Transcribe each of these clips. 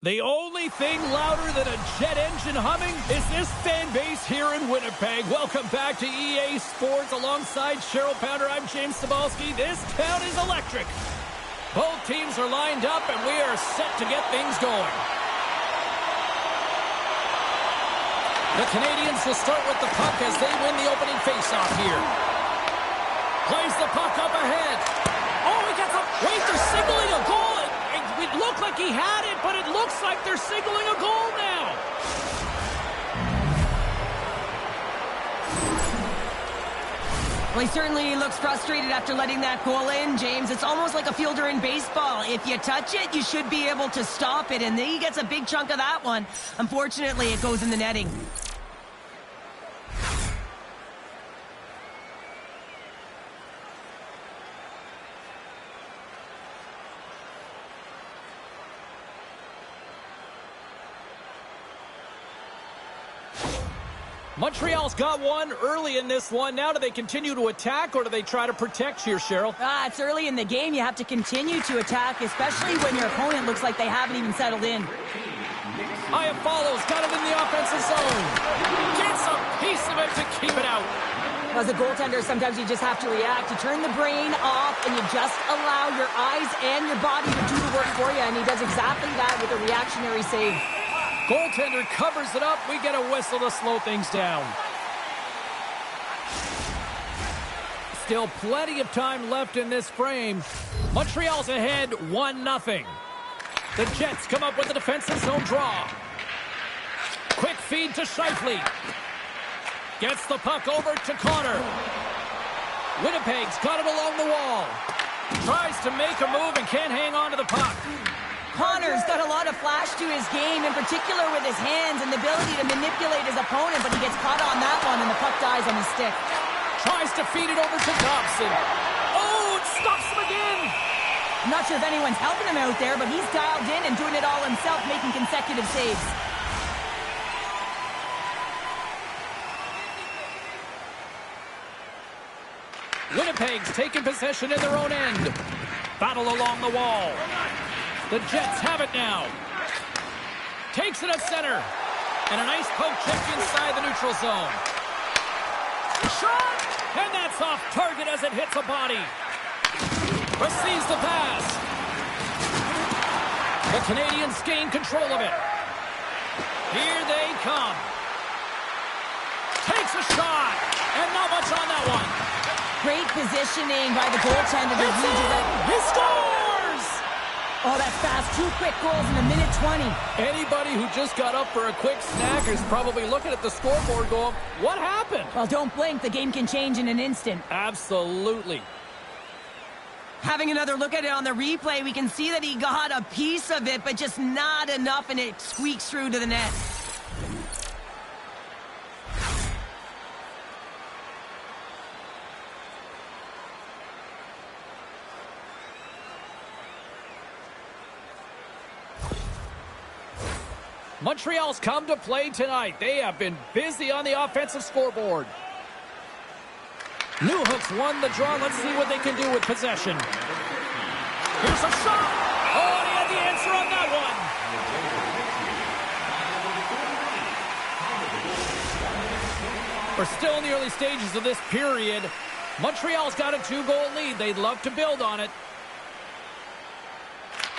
The only thing louder than a jet engine humming is this fan base here in Winnipeg. Welcome back to EA Sports alongside Cheryl Pounder. I'm James Cebulski. This town is electric. Both teams are lined up and we are set to get things going. The Canadiens will start with the puck as they win the opening faceoff here. Plays the puck up ahead. Oh, he gets up. Wait, they're signaling a goal. It looked like he had it, but it looks like they're signaling a goal now. Well, he certainly looks frustrated after letting that goal in, James. It's almost like a fielder in baseball. If you touch it, you should be able to stop it, and he gets a big chunk of that one. Unfortunately, it goes in the netting. Montreal's got one early in this one. Now do they continue to attack or do they try to protect here, Cheryl? It's early in the game. You have to continue to attack, especially when your opponent looks like they haven't even settled in. Aya follows, got it in the offensive zone. Gets a piece of it to keep it out. As a goaltender, sometimes you just have to react. You turn the brain off and you just allow your eyes and your body to do the work for you, and he does exactly that with a reactionary save. Goaltender covers it up. We get a whistle to slow things down. Still plenty of time left in this frame. Montreal's ahead 1-0. The Jets come up with a defensive zone draw. Quick feed to Scheifele. Gets the puck over to Connor. Winnipeg's got it along the wall. Tries to make a move and can't hang on to the puck. Connor's got a lot of flash to his game, in particular with his hands and the ability to manipulate his opponent, but he gets caught on that one and the puck dies on his stick. Tries to feed it over to Dobson. Oh, it stops him again. I'm not sure if anyone's helping him out there, but he's dialed in and doing it all himself, making consecutive saves. Winnipeg's taking possession in their own end. Battle along the wall. The Jets have it now. Takes it at center. And a nice poke check inside the neutral zone. Shot! And that's off target as it hits a body. Receives the pass. The Canadiens gain control of it. Here they come. Takes a shot. And not much on that one. Great positioning by the goaltender to redirect. He scores! Oh, that's fast. 2 quick goals in a minute 20. Anybody who just got up for a quick snack is probably looking at the scoreboard going, what happened? Well, don't blink. The game can change in an instant. Absolutely. Having another look at it on the replay, we can see that he got a piece of it, but just not enough, and it squeaks through to the net. Montreal's come to play tonight. They have been busy on the offensive scoreboard. Newhook's won the draw. Let's see what they can do with possession. Here's a shot. Oh, and he had the answer on that one. We're still in the early stages of this period. Montreal's got a 2-goal lead. They'd love to build on it.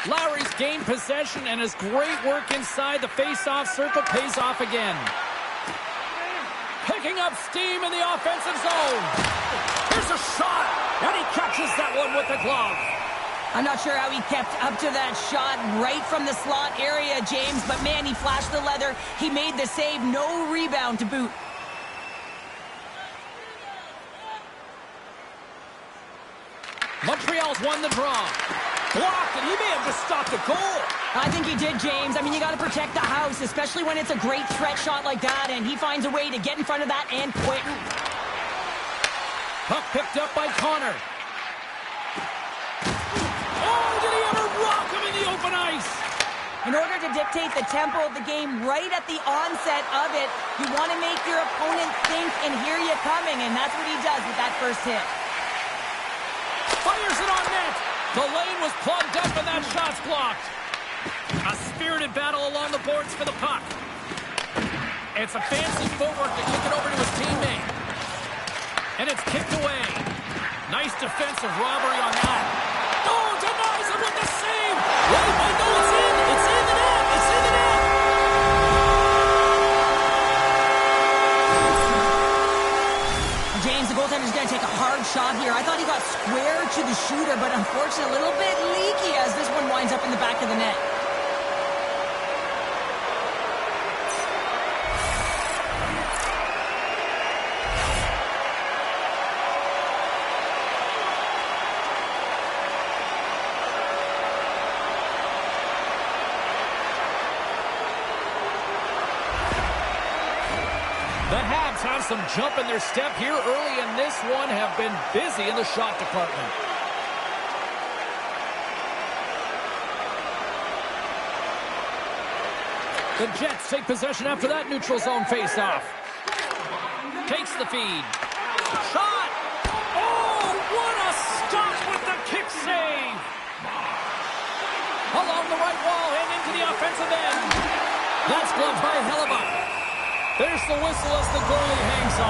Lowry's gained possession, and his great work inside the face-off circle pays off again. Picking up steam in the offensive zone. Here's a shot, and he catches that one with the glove. I'm not sure how he kept up to that shot right from the slot area, James, but man, he flashed the leather. He made the save, no rebound to boot. Montreal's won the draw. Blocked, and he may have just stopped a goal. I think he did, James. I mean, you got to protect the house, especially when it's a great threat shot like that, and he finds a way to get in front of that and quick. Puck picked up by Connor. Oh, did he ever rock him in the open ice? In order to dictate the tempo of the game right at the onset of it, you want to make your opponent think and hear you coming, and that's what he does with that first hit. Fires it on net. The lane was plugged up and that shot's blocked. A spirited battle along the boards for the puck. It's a fancy footwork to kick it over to his teammate. And it's kicked away. Nice defensive robbery on that. Oh, denies him with the save. Wait, no, it's in. It's in the net. It's in the net. James, the goaltender's going to take a hard shot here. I thought he got square to the shooter, but unfortunately a little bit leaky as this one winds up in the back of the net. The Habs have some jump in their step here early in this one, have been busy in the shot department. The Jets take possession after that neutral zone faceoff. Takes the feed. Shot! Oh, what a stop with the kick save! Along the right wall and into the offensive end. That's gloved by Hellebuck. There's the whistle as the goalie hangs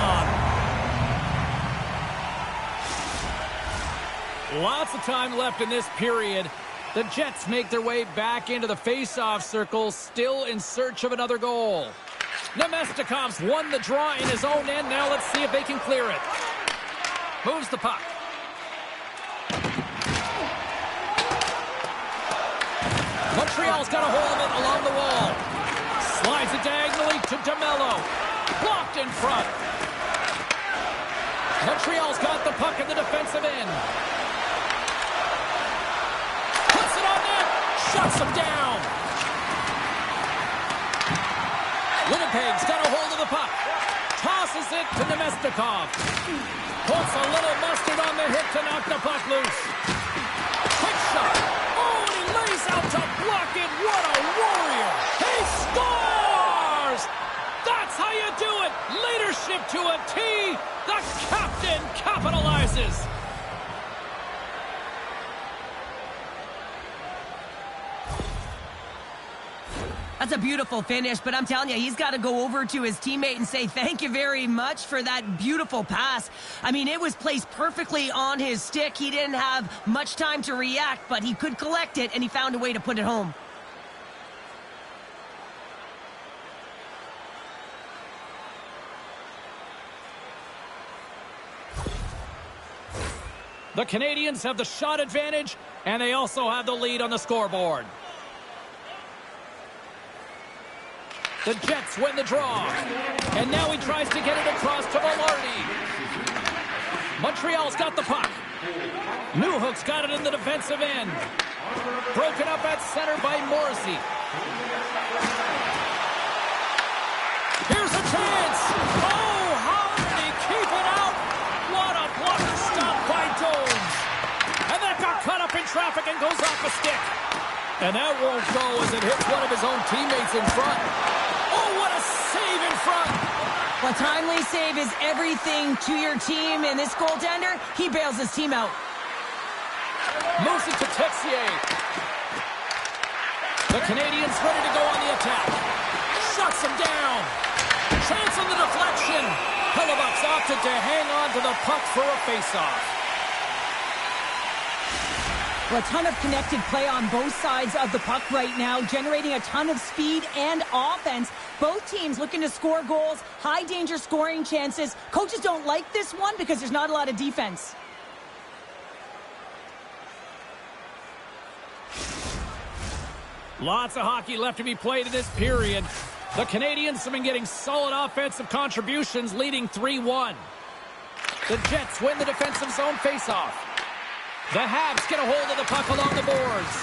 on. Lots of time left in this period. The Jets make their way back into the face-off circle, still in search of another goal. Nemestikov's won the draw in his own end. Now let's see if they can clear it. Moves the puck. Montreal's got a hold of it along the wall. Slides it diagonally to DeMello. Blocked in front. Montreal's got the puck in the defensive end. Puts it on net. Shuts him down. Winnipeg's got a hold of the puck. Tosses it to Nemestikov. Puts a little mustard on the hit to knock the puck loose. Quick shot. Oh, and he lays out to block it. What a warrior. He scores! That's how you do it. Leadership to a T. The captain capitalizes. That's a beautiful finish, but I'm telling you, he's got to go over to his teammate and say thank you very much for that beautiful pass. I mean, it was placed perfectly on his stick. He didn't have much time to react, but he could collect it, and he found a way to put it home. The Canadiens have the shot advantage, and they also have the lead on the scoreboard. The Jets win the draw. And now he tries to get it across to Velarde. Montreal's got the puck. Newhook's got it in the defensive end. Broken up at center by Morrissey. Here's a chance. Oh, how did he keep it out? What a blocker stop by Jones. And that got caught up in traffic and goes off a stick. And that won't go as it hits one of his own teammates in front. Oh, what a save in front. A timely save is everything to your team, and this goaltender, he bails his team out. Moves it to Texier. The Canadiens ready to go on the attack. Shuts him down. Chance on the deflection. Hellebuck's opted to hang on to the puck for a faceoff. Well, a ton of connected play on both sides of the puck right now, generating a ton of speed and offense. Both teams looking to score goals, high danger scoring chances. Coaches don't like this one because there's not a lot of defense. Lots of hockey left to be played in this period. The Canadiens have been getting solid offensive contributions, leading 3-1. The Jets win the defensive zone faceoff. The Habs get a hold of the puck along the boards.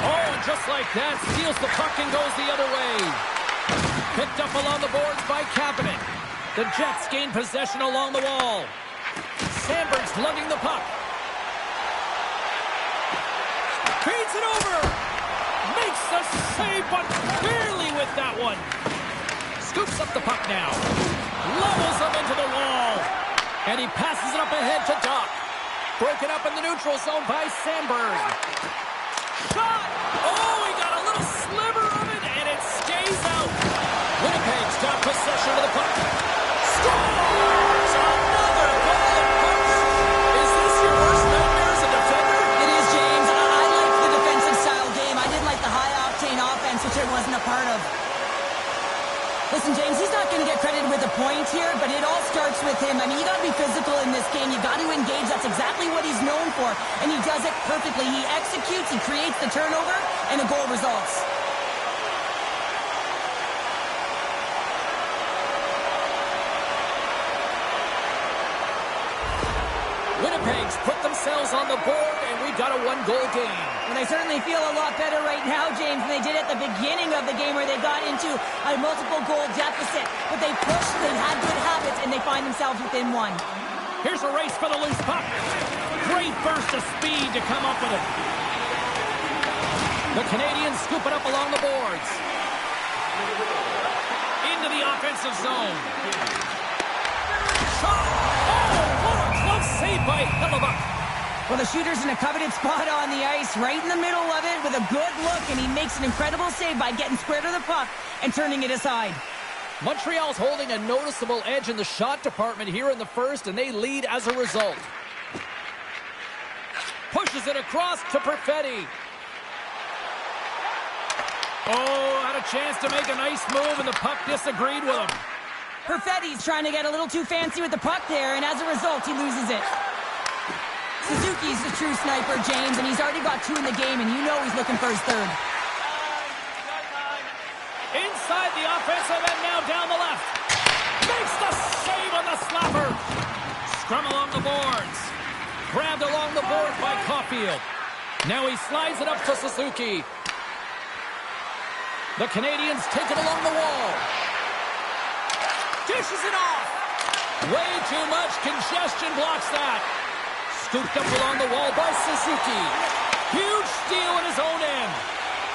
Oh, and just like that, steals the puck and goes the other way. Picked up along the boards by Kapanen. The Jets gain possession along the wall. Sandberg's lugging the puck. Feeds it over. Makes the save, but barely with that one. Scoops up the puck now. Levels him into the wall. And he passes it up ahead to Doc. Broken up in the neutral zone by Sandberg. Shot! Oh, he got a little sliver of it, and it stays out. Winnipeg's got possession of the puck. Scores! Another goal of pucks. Is this your worst nightmare as a defender? It is, James. I like the defensive style game. I didn't like the high-octane offense, which I wasn't a part of. Listen, James, he's not going to get credited with a point here, but it all starts with him. I mean, you got to be physical in this game. You got to engage. That's exactly what he's known for, and he does it perfectly. He executes, he creates the turnover, and a goal results. Winnipeg's put themselves on the board, and we've got a one-goal game. And they certainly feel a lot better right now, James, than they did at the beginning of the game where they got into a multiple-goal deficit. But they pushed, they had good habits, and they find themselves within one. Here's a race for the loose puck. Great burst of speed to come up with it. The Canadiens scoop it up along the boards. Into the offensive zone. Shot! Oh, what a close save by Hellebuyck. Well, the shooter's in a coveted spot on the ice, right in the middle of it with a good look, and he makes an incredible save by getting square to the puck and turning it aside. Montreal's holding a noticeable edge in the shot department here in the first, and they lead as a result. Pushes it across to Perfetti. Oh, had a chance to make a nice move, and the puck disagreed with him. Perfetti's trying to get a little too fancy with the puck there, and as a result, he loses it. Suzuki's the true sniper, James, and he's already got 2 in the game, and you know he's looking for his third. Inside the offensive end, now down the left. Makes the save on the slapper. Scrum along the boards. Grabbed along the boards by Caulfield. Now he slides it up to Suzuki. The Canadiens take it along the wall. Dishes it off. Way too much congestion blocks that. Scooped up along the wall by Suzuki. Huge steal at his own end.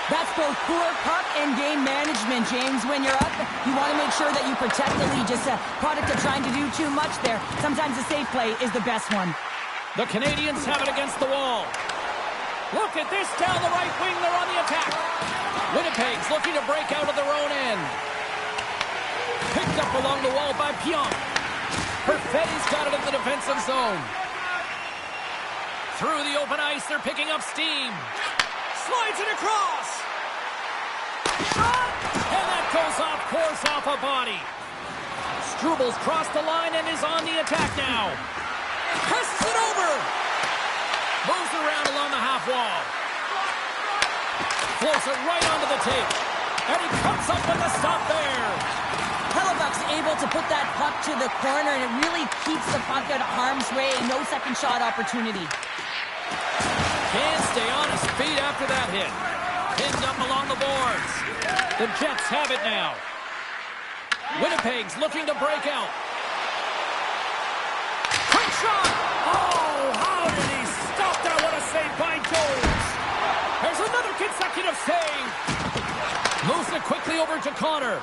That's both poor puck and game management, James. When you're up, you want to make sure that you protect the lead. Just a product of trying to do too much there. Sometimes a safe play is the best one. The Canadiens have it against the wall. Look at this down the right wing. They're on the attack. Winnipeg's looking to break out of their own end. Picked up along the wall by Pionk. Perfetti's got it in the defensive zone. Through the open ice, they're picking up steam. Slides it across. Shot! And that goes off course off a body. Strubles crossed the line and is on the attack now. Presses it over. Moves around along the half wall. Floats it right onto the tape. And he comes up with a stop there. Hellebuyck's able to put that puck to the corner, and it really keeps the puck out of harm's way. No second shot opportunity. Can't stay on his feet after that hit. Pinned up along the boards. The Jets have it now. Winnipeg's looking to break out. Quick shot! Oh, how did he stop that? What a save by Jones. There's another consecutive save. Moves it quickly over to Connor.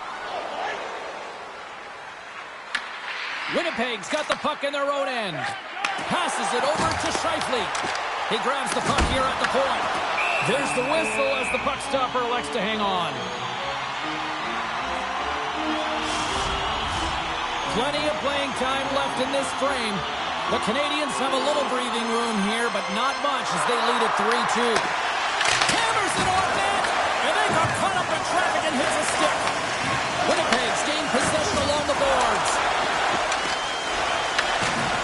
Winnipeg's got the puck in their own end. Passes it over to Scheifele. He grabs the puck here at the point. There's the whistle as the puck stopper elects to hang on. Plenty of playing time left in this frame. The Canadiens have a little breathing room here, but not much as they lead at 3-2. Hammers it on net, and they got caught up in traffic and hits a stick. Winnipeg's gained possession along the boards.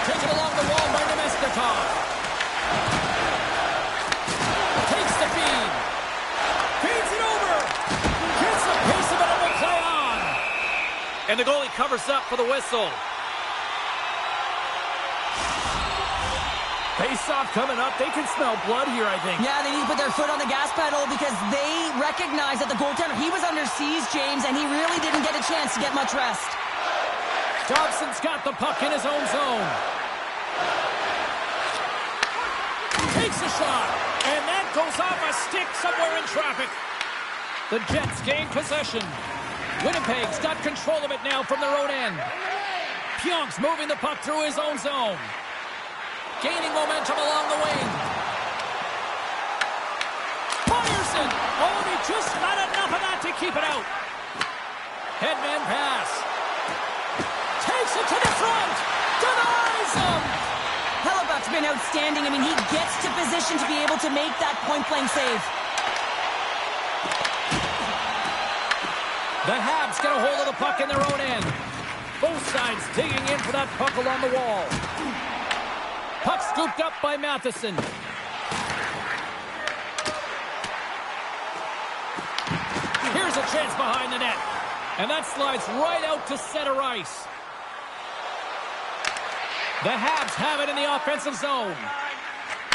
Taken along the wall by Nemestikov. Takes the feed. Feeds it over. Gets the piece of it and will play on. And the goalie covers up for the whistle. Face-off coming up. They can smell blood here, I think. Yeah, they need to put their foot on the gas pedal because they recognize that the goaltender, he was under siege, James, and he really didn't get a chance to get much rest. Dobson's got the puck in his own zone. Takes a shot, and that goes off a stick somewhere in traffic. The Jets gain possession. Winnipeg's got control of it now from their own end. Pionk's moving the puck through his own zone. Gaining momentum along the wing. keep it out. Headman pass. Takes it to the front. Denies him. Hellebuck's been outstanding. I mean, he gets to position to be able to make that point-blank save. The Habs get a hold of the puck in their own end. Both sides digging in for that puck along the wall. Puck scooped up by Matheson. Here's a chance behind the net. And that slides right out to center ice. The Habs have it in the offensive zone.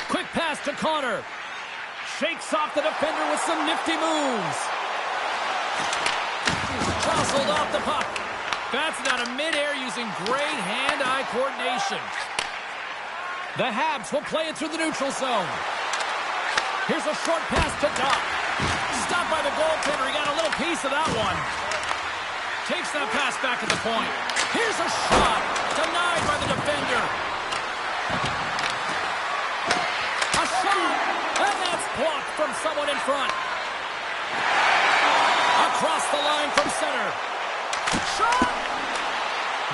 Quick pass to Connor. Shakes off the defender with some nifty moves. Jostled off the puck. Bats it out of midair using great hand-eye coordination. The Habs will play it through the neutral zone. Here's a short pass to Doc. Stopped by the goaltender. He got a little piece of that one. Takes that pass back at the point. Here's a shot. Denied by the defender. A shot. And that's blocked from someone in front. Across the line from center. Shot!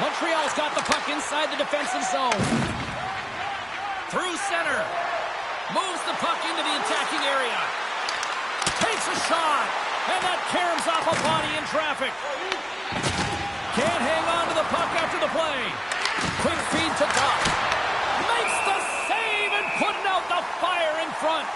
Montreal's got the puck inside the defensive zone. Through center. Moves the puck into the attacking area. Takes a shot. And that caroms off a body in traffic. Can't hang on to the puck after the play. Quick feed to Doc. Makes the save and putting out the fire in front.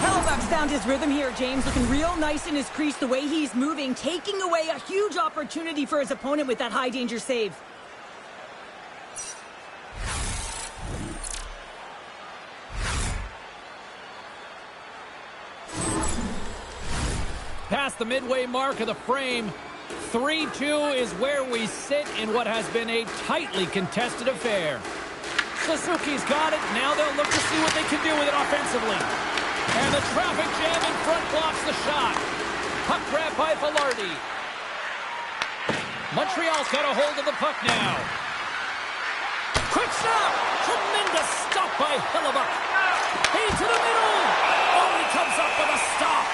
Hellebuck's found his rhythm here, James. Looking real nice in his crease, the way he's moving, taking away a huge opportunity for his opponent with that high-danger save. Past the midway mark of the frame, 3-2 is where we sit in what has been a tightly contested affair. Suzuki's got it. Now they'll look to see what they can do with it offensively. And the traffic jam in front blocks the shot. Puck grab by Velarde. Montreal's got a hold of the puck now. Quick stop! Tremendous stop by Hellebuck. Hey, to the middle! Oh, he comes up with a stop.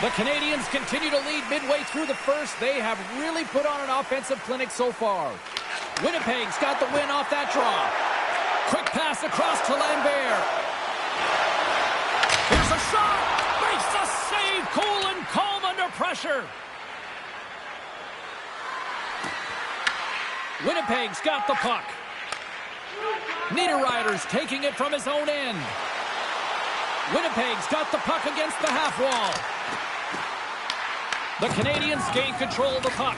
The Canadiens continue to lead midway through the first. They have really put on an offensive clinic so far. Winnipeg's got the win off that draw. Quick pass across to Lambert. Here's a shot. Makes the save. Cool and calm under pressure. Winnipeg's got the puck. Niederreiter's taking it from his own end. Winnipeg's got the puck against the half wall. The Canadiens gain control of the puck.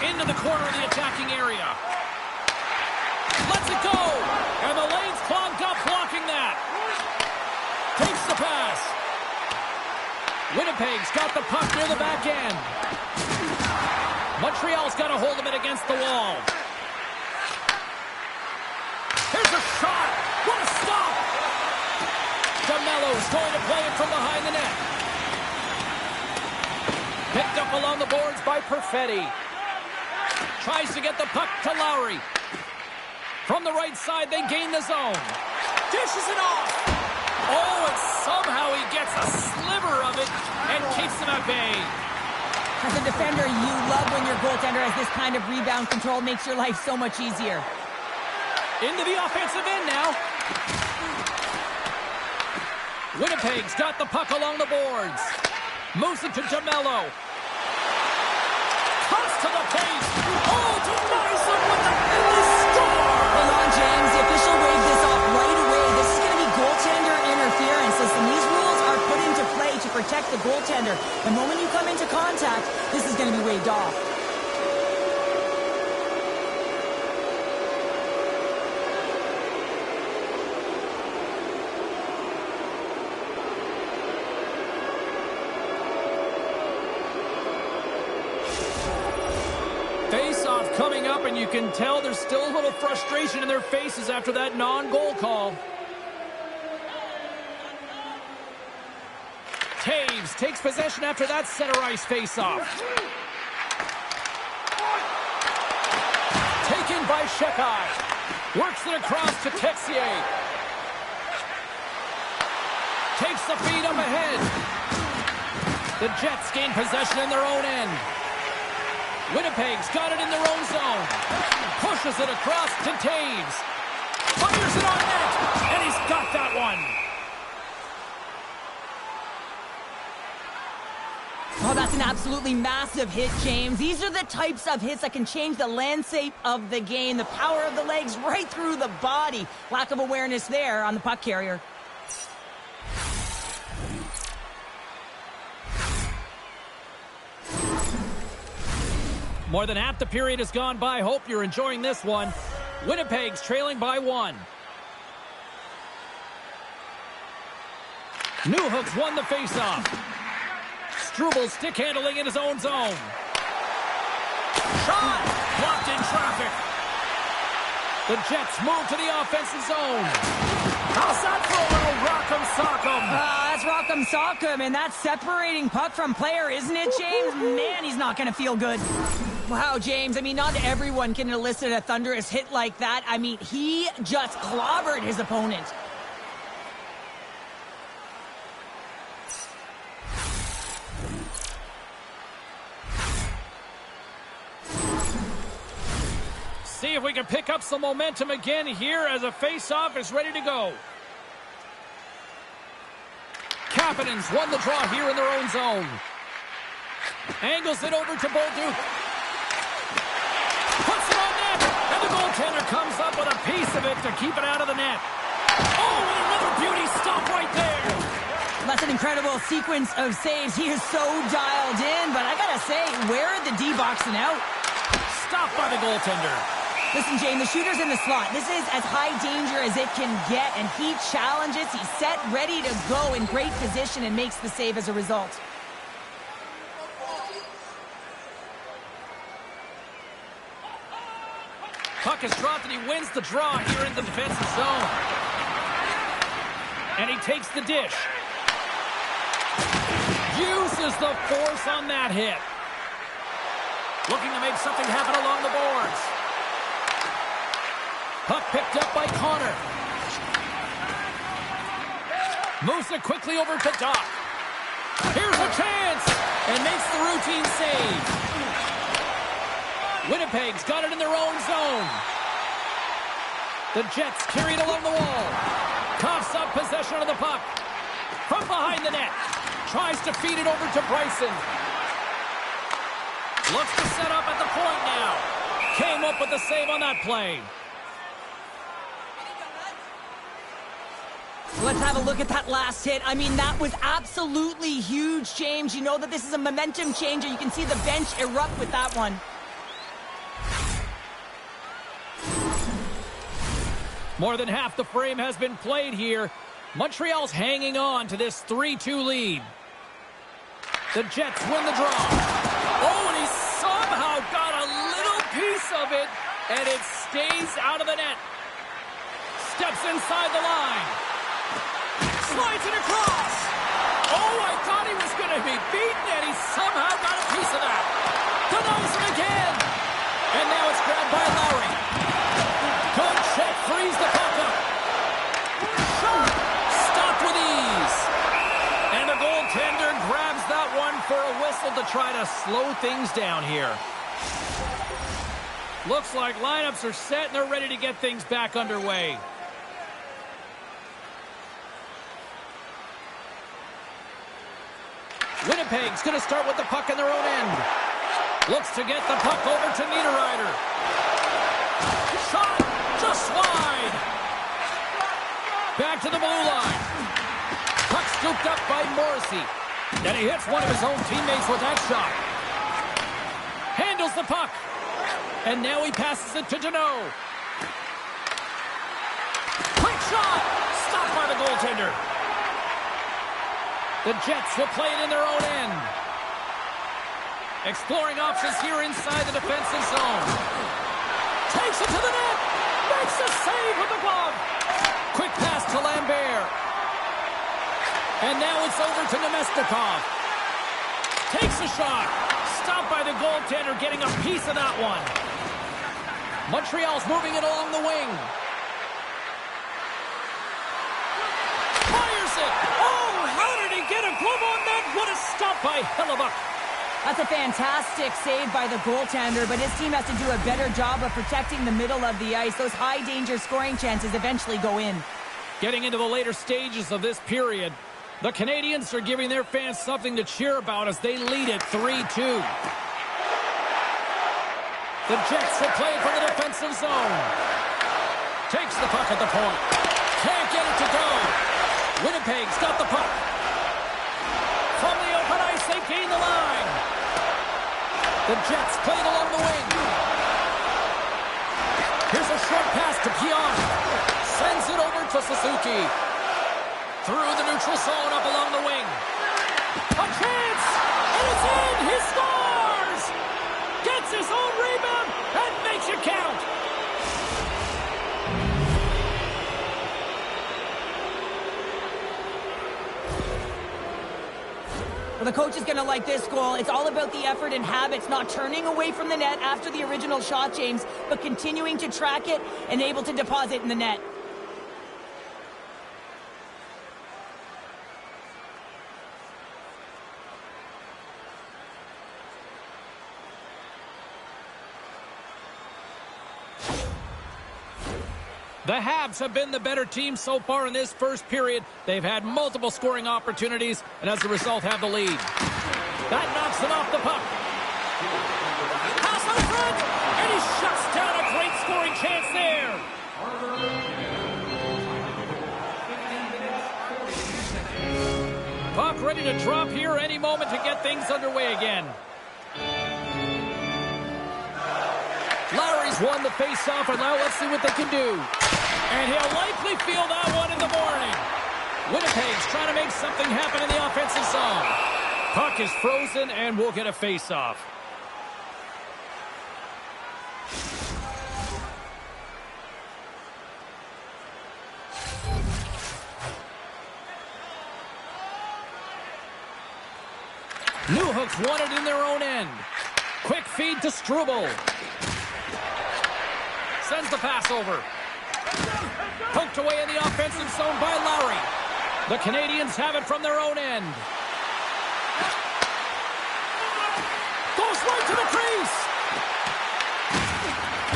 Into the corner of the attacking area. Lets it go. And the lane's clogged up blocking that. Takes the pass. Winnipeg's got the puck near the back end. Montreal's got a hold of it against the wall. Here's a shot. What a stop. DeMello's going to play it from behind the net. Picked up along the boards by Perfetti. Tries to get the puck to Lowry. From the right side, they gain the zone. Dishes it off. Oh, and somehow he gets a sliver of it and keeps them at bay. As a defender, you love when your goaltender has this kind of rebound control. Makes your life so much easier. Into the offensive end now. Winnipeg's got the puck along the boards. Moves it to DeMello. Cuts to the face. Oh, denies him with the score. Hold on, James. The official waved this off right away. This is going to be goaltender interference. Listen, these rules are put into play to protect the goaltender. The moment you come into contact, this is going to be waved off. Face-off coming up, and you can tell there's still a little frustration in their faces after that non-goal call. Taves takes possession after that center ice face-off. Taken by Shekai. Works it across to Texier. Takes the feed up ahead. The Jets gain possession in their own end. Winnipeg's got it in their own zone. Pushes it across to Taves. Fires it on net. And he's got that one. Oh, that's an absolutely massive hit, James. These are the types of hits that can change the landscape of the game. The power of the legs right through the body. Lack of awareness there on the puck carrier. More than half the period has gone by. Hope you're enjoying this one. Winnipeg's trailing by 1. Newhook's won the faceoff. Struble stick handling in his own zone. Shot! Blocked in traffic. The Jets move to the offensive zone. How's that for a little rock'em sock'em? That's rock'em sock'em, and that's separating puck from player, isn't it, James? Man, he's not going to feel good. Wow, James, I mean, not everyone can elicit a thunderous hit like that. I mean, he just clobbered his opponent. See if we can pick up some momentum again here as a face-off is ready to go. Kapanen's won the draw here in their own zone. Angles it over to Bolduc. Puts it on net, and the goaltender comes up with a piece of it to keep it out of the net. Oh, and another beauty stop right there. That's an incredible sequence of saves. He is so dialed in, but I gotta say, where are the D-boxing out? Stopped by the goaltender. Listen, Jane, the shooter's in the slot. This is as high danger as it can get, and he challenges. He's set, ready to go, in great position, and makes the save as a result. Puck is dropped, and he wins the draw here in the defensive zone. And he takes the dish. Uses the force on that hit. Looking to make something happen along the boards. Puck picked up by Connor. Moves it quickly over to Doc. Here's a chance! And makes the routine save. Winnipeg's got it in their own zone. The Jets carry it along the wall. Coughs up possession of the puck. From behind the net. Tries to feed it over to Bryson. Looks to set up at the point now. Came up with the save on that play. Let's have a look at that last hit. I mean, that was absolutely huge, James. You know that this is a momentum changer. You can see the bench erupt with that one. More than half the frame has been played here. Montreal's hanging on to this 3-2 lead. The Jets win the draw. Oh, and he somehow got a little piece of it, and it stays out of the net. Steps inside the line. Slides it across. Oh, I thought he was going to be beaten, and he somehow got a piece of that. Denies him again. And now it's grabbed by Lowry. Good check, frees the puck up. Shot. Stopped with ease. And the goaltender grabs that one for a whistle to try to slow things down here. Looks like lineups are set and they're ready to get things back underway. Winnipeg's going to start with the puck in their own end. Looks to get the puck over to Niederreiter. Shot! Just wide! Back to the blue line. Puck scooped up by Morrissey. And he hits one of his own teammates with that shot. Handles the puck. And now he passes it to Deneau. Quick shot! Stopped by the goaltender. The Jets will play it in their own end. Exploring options here inside the defensive zone. Takes it to the net. Makes a save with the glove. Quick pass to Lambert. And now it's over to Nemestikov. Takes a shot. Stopped by the goaltender, getting a piece of that one. Montreal's moving it along the wing. by Hellebuyck. That's a fantastic save by the goaltender, but his team has to do a better job of protecting the middle of the ice. Those high-danger scoring chances eventually go in. Getting into the later stages of this period, the Canadiens are giving their fans something to cheer about as they lead it 3-2. The Jets will play from the defensive zone. Takes the puck at the point. Can't get it to go. Winnipeg's got the puck. From the open ice, they gain the line. The Jets played along the wing. Here's a short pass to Pion. Sends it over to Suzuki. Through the neutral zone, up along the wing. A chance! And it's in! He scores! Gets his own rebound and makes it count! Well, the coach is going to like this goal. It's all about the effort and habits, not turning away from the net after the original shot, James, but continuing to track it and able to deposit in the net. The Habs have been the better team so far in this first period. They've had multiple scoring opportunities, and as a result have the lead. That knocks them off the puck. Pass on front, and he shuts down a great scoring chance there. Puck ready to drop here any moment to get things underway again. Lowry's won the face-off, and now let's see what they can do. And he'll likely feel that one in the morning. Winnipeg's trying to make something happen in the offensive zone. Puck is frozen, and we'll get a face-off. Newhook's won it in their own end. Quick feed to Struble. Sends the pass over. Poked away in the offensive zone by Lowry. The Canadiens have it from their own end. Goes right to the crease.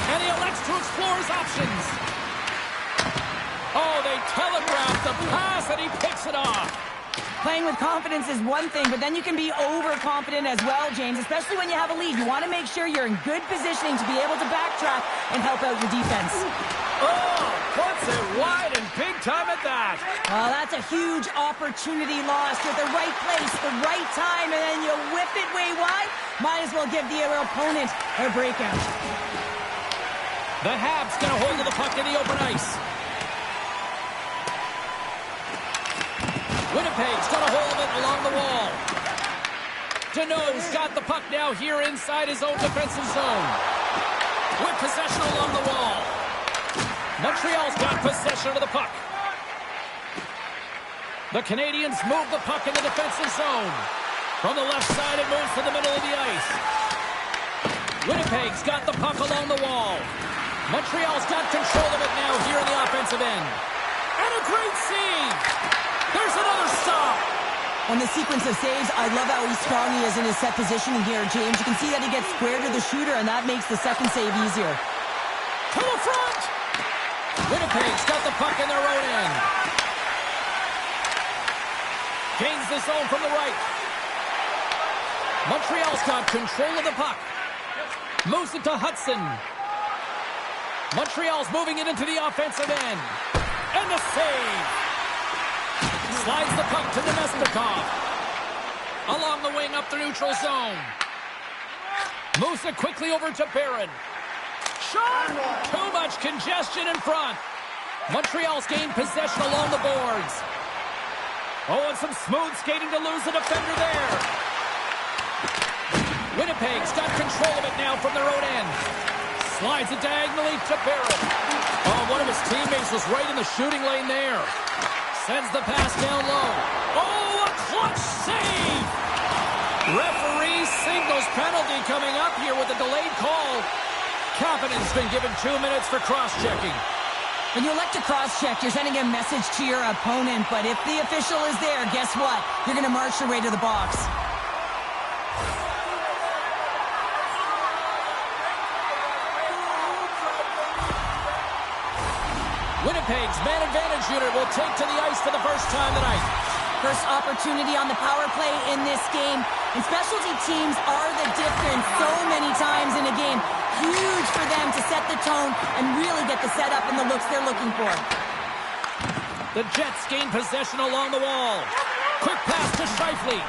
And he elects to explore his options. Oh, they telegraphed the pass, and he picks it off. Playing with confidence is one thing, but then you can be overconfident as well, James, especially when you have a lead. You want to make sure you're in good positioning to be able to backtrack and help out your defense. Oh, puts it wide and big time at that. Well, that's a huge opportunity lost. You're at the right place, the right time, and then you whip it way wide. Might as well give the opponent a breakout. The Habs get a hold of the puck in the open ice. Winnipeg's got a hold of it along the wall. Deneau's got the puck now here inside his own defensive zone. With possession along the wall. Montreal's got possession of the puck. The Canadiens move the puck in the defensive zone. From the left side, it moves to the middle of the ice. Winnipeg's got the puck along the wall. Montreal's got control of it now here in the offensive end. And a great save! There's another stop! On the sequence of saves, I love how strong he is in his set positioning here, James. You can see that he gets square to the shooter, and that makes the second save easier. To the front! Winnipeg's got the puck in their own end. Gains the zone from the right. Montreal's got control of the puck. Moves it to Hudson. Montreal's moving it into the offensive end. And the save! Slides the puck to Nemestikov. Along the wing up the neutral zone. Moves it quickly over to Barron. Shot! Too much congestion in front. Montreal's gained possession along the boards. Oh, and some smooth skating to lose the defender there. Winnipeg's got control of it now from their own end. Slides it diagonally to Barron. Oh, one of his teammates was right in the shooting lane there. Sends the pass down low. Oh, a clutch save! Referee signals penalty coming up here with a delayed call. Kapanen's been given 2 minutes for cross-checking. When you elect to cross-check, you're sending a message to your opponent, but if the official is there, guess what? You're going to march your way to the box. Winnipeg's man advantage unit will take to the ice for the first time tonight. First opportunity on the power play in this game. And specialty teams are the difference so many times in a game. Huge for them to set the tone and really get the setup and the looks they're looking for. The Jets gain possession along the wall. Quick pass to Scheifele.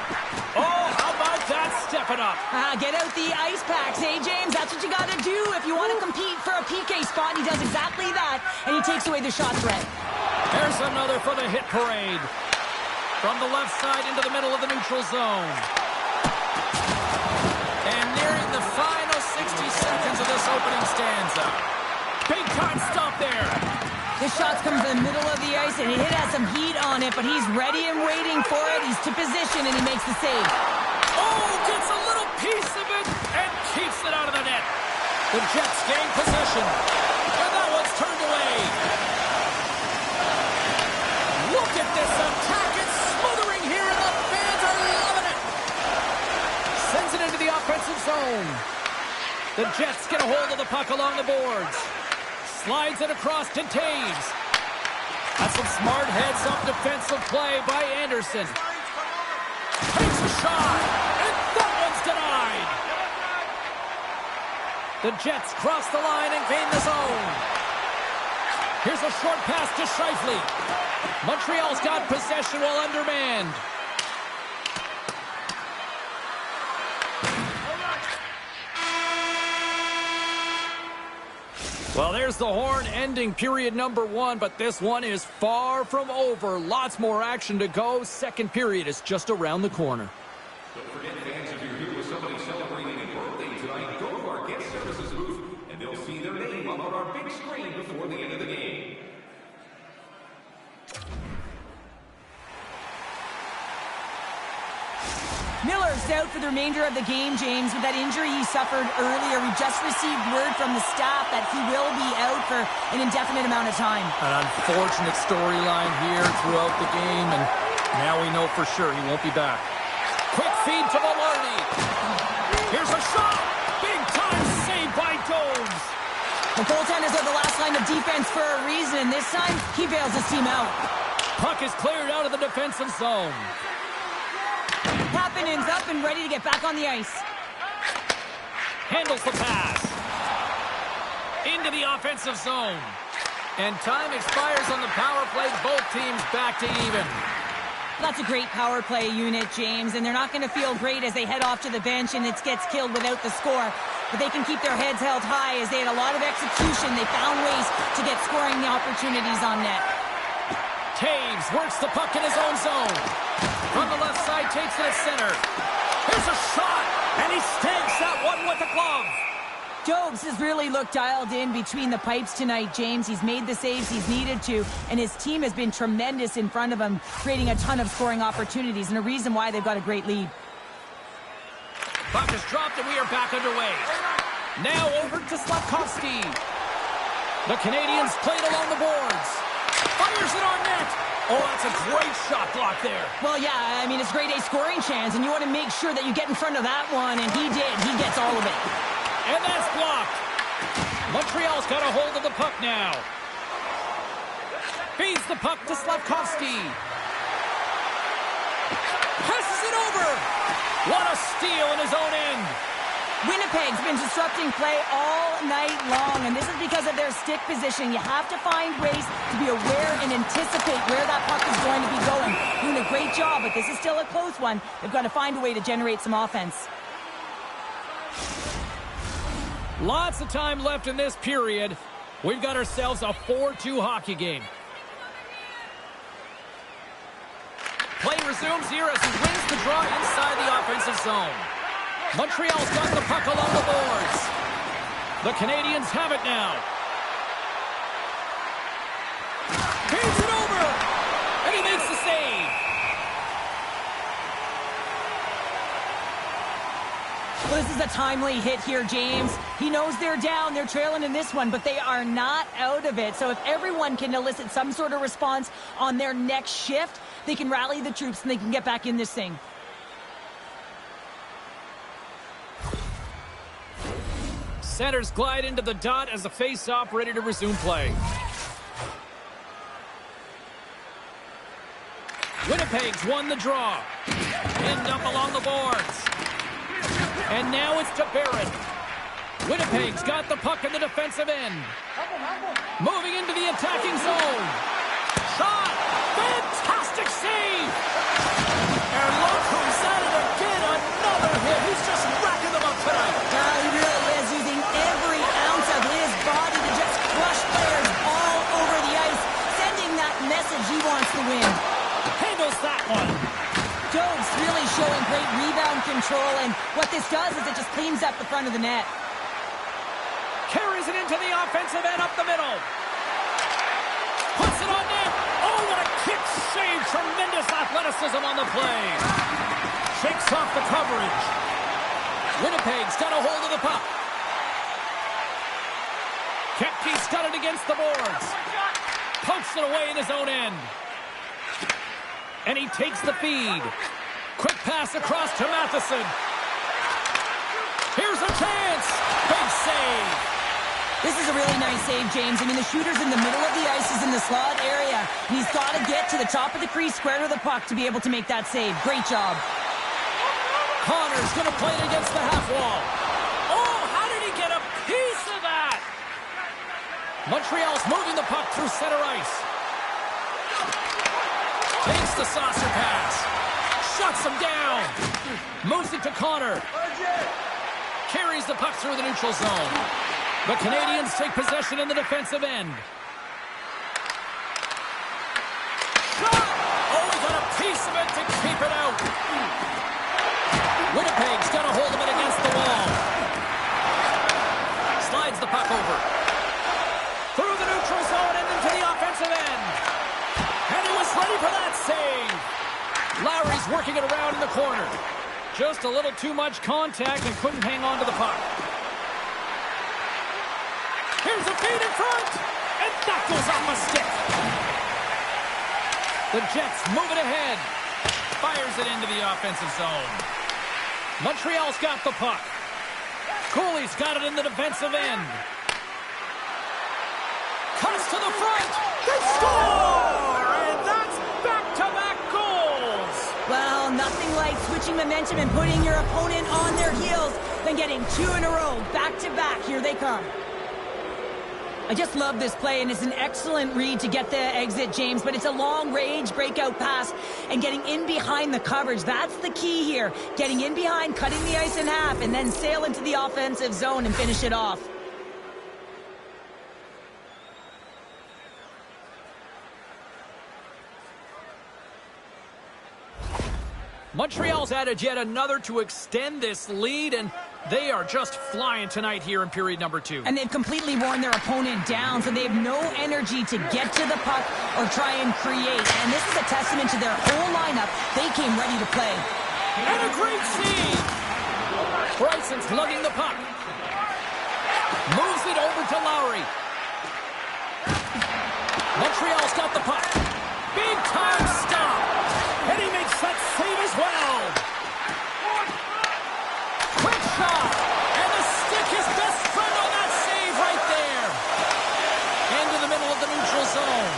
Oh, how about that? Step it up. Get out the ice packs, hey, James? That's what you got to do if you want to compete for a PK spot. He does exactly that, and he takes away the shot threat. There's another for the hit parade. From the left side into the middle of the neutral zone. And nearing the final 60 seconds of this opening stanza. Big time stop there. This shot's come to the middle of the ice, and it has some heat on it, but he's ready and waiting for it. He's to position, and he makes the save. Oh, gets a little piece of it and keeps it out of the net. The Jets gain possession. And that one's turned away. Look at this attack. It's smothering here, and the fans are loving it. Sends it into the offensive zone. The Jets get a hold of the puck along the boards. Slides it across to Taves. That's some smart heads-up defensive play by Anderson. Takes a shot, and that one's denied. The Jets cross the line and gain the zone. Here's a short pass to Scheifele. Montreal's got possession while undermanned. Well, there's the horn ending period number 1, but this one is far from over. Lots more action to go. Second period is just around the corner. Don't forget, fans, if you're here with somebody celebrating a birthday tonight, go to our guest services booth, and they'll see their name up on our big screen before the end of the game. Miller's out for the remainder of the game, James, with that injury he suffered earlier. We just received word from the staff that he will be out for an indefinite amount of time. An unfortunate storyline here throughout the game, and now we know for sure he won't be back. Quick feed to Velarde. Here's a shot. Big time save by Domes. The goaltenders are the last line of defense for a reason. This time, he bails his team out. Puck is cleared out of the defensive zone. Kapanen's up and ready to get back on the ice. Handles the pass. Into the offensive zone. And time expires on the power play. Both teams back to even. That's a great power play unit, James, and they're not going to feel great as they head off to the bench and it gets killed without the score. But they can keep their heads held high as they had a lot of execution. They found ways to get scoring opportunities on net. Taves works the puck in his own zone. From the left side, takes it at center. Here's a shot, and he stakes that one with a glove. Jobs has really looked dialed in between the pipes tonight, James. He's made the saves he's needed to, and his team has been tremendous in front of him, creating a ton of scoring opportunities, and a reason why they've got a great lead. Puck is dropped, and we are back underway. Now over to Slafkovsky. The Canadiens played along the boards. Fires it on net. Oh, that's a great shot block there. Well, yeah, I mean, it's a grade A scoring chance, and you want to make sure that you get in front of that one, and he did. He gets all of it. And that's blocked. Montreal's got a hold of the puck now. Feeds the puck to Slafkovsky. Passes it over. What a steal in his own end. Winnipeg's been disrupting play all night long, and this is because of their stick position. You have to find ways to be aware and anticipate where that puck is going to be going. Doing a great job, but this is still a close one. They've got to find a way to generate some offense. Lots of time left in this period. We've got ourselves a 4-2 hockey game. Play resumes here as he wins the draw inside the offensive zone. Montreal's got the puck along the boards. The Canadiens have it now. Feeds it over, and he makes the save. Well, this is a timely hit here, James. He knows they're down. They're trailing in this one, but they are not out of it. So if everyone can elicit some sort of response on their next shift, they can rally the troops and they can get back in this thing. Centers glide into the dot as the face-off ready to resume play. Winnipeg's won the draw. Pinned up along the boards. And now it's to Barron. Winnipeg's got the puck in the defensive end. Moving into the attacking zone. Shot! Fantastic save! And look who's at it again. Another hit. He's just racking them up tonight. He really is using every ounce of his body to just crush players all over the ice, sending that message he wants to win. Handles that one. Jones really showing great rebound control, and what this does is it just cleans up the front of the net. Carries it into the offensive end up the middle. Puts it on net. Oh, what a kick save. Tremendous athleticism on the play. Shakes off the coverage. Winnipeg's got a hold of the puck. Kepke's got it against the boards. Pokes it away in his own end. And he takes the feed. Quick pass across to Matheson. Here's a chance. Big save. This is a really nice save, James. I mean, the shooter's in the middle of the ice. He's in the slot area. And he's got to get to the top of the crease, square to the puck, to be able to make that save. Great job. Connor's going to play it against the half wall. Oh, how did he get a piece of that? Montreal's moving the puck through center ice. Takes the saucer pass. Shuts him down. Moves it to Connor. Carries the puck through the neutral zone. The Canadiens take possession in the defensive end. Shot! Oh, he got a piece of it to keep it out. Winnipeg's got a hold of it against the wall. Slides the puck over. Through the neutral zone and into the offensive end. And he was ready for that save. Lowry's working it around in the corner. Just a little too much contact and couldn't hang on to the puck. Here's a feed in front. And that goes off a stick. The Jets move it ahead. Fires it into the offensive zone. Montreal's got the puck. Cooley's got it in the defensive end. Cuts to the front. They score! And that's back-to-back goals. Well, nothing like switching momentum and putting your opponent on their heels than getting two in a row, back-to-back. Here they come. I just love this play, and it's an excellent read to get the exit, James, but it's a long-range breakout pass and getting in behind the coverage. That's the key here. Getting in behind, cutting the ice in half, and then sail into the offensive zone and finish it off. Montreal's added yet another to extend this lead, and they are just flying tonight here in period number 2. And they've completely worn their opponent down, so they have no energy to get to the puck or try and create. And this is a testament to their whole lineup. They came ready to play. And a great save! Bryson's lugging the puck. Moves it over to Lowry. Montreal's got the puck. Big time stop. And he makes that save as well. Quick shot. And the stick is best friend on that save right there. Into the middle of the neutral zone.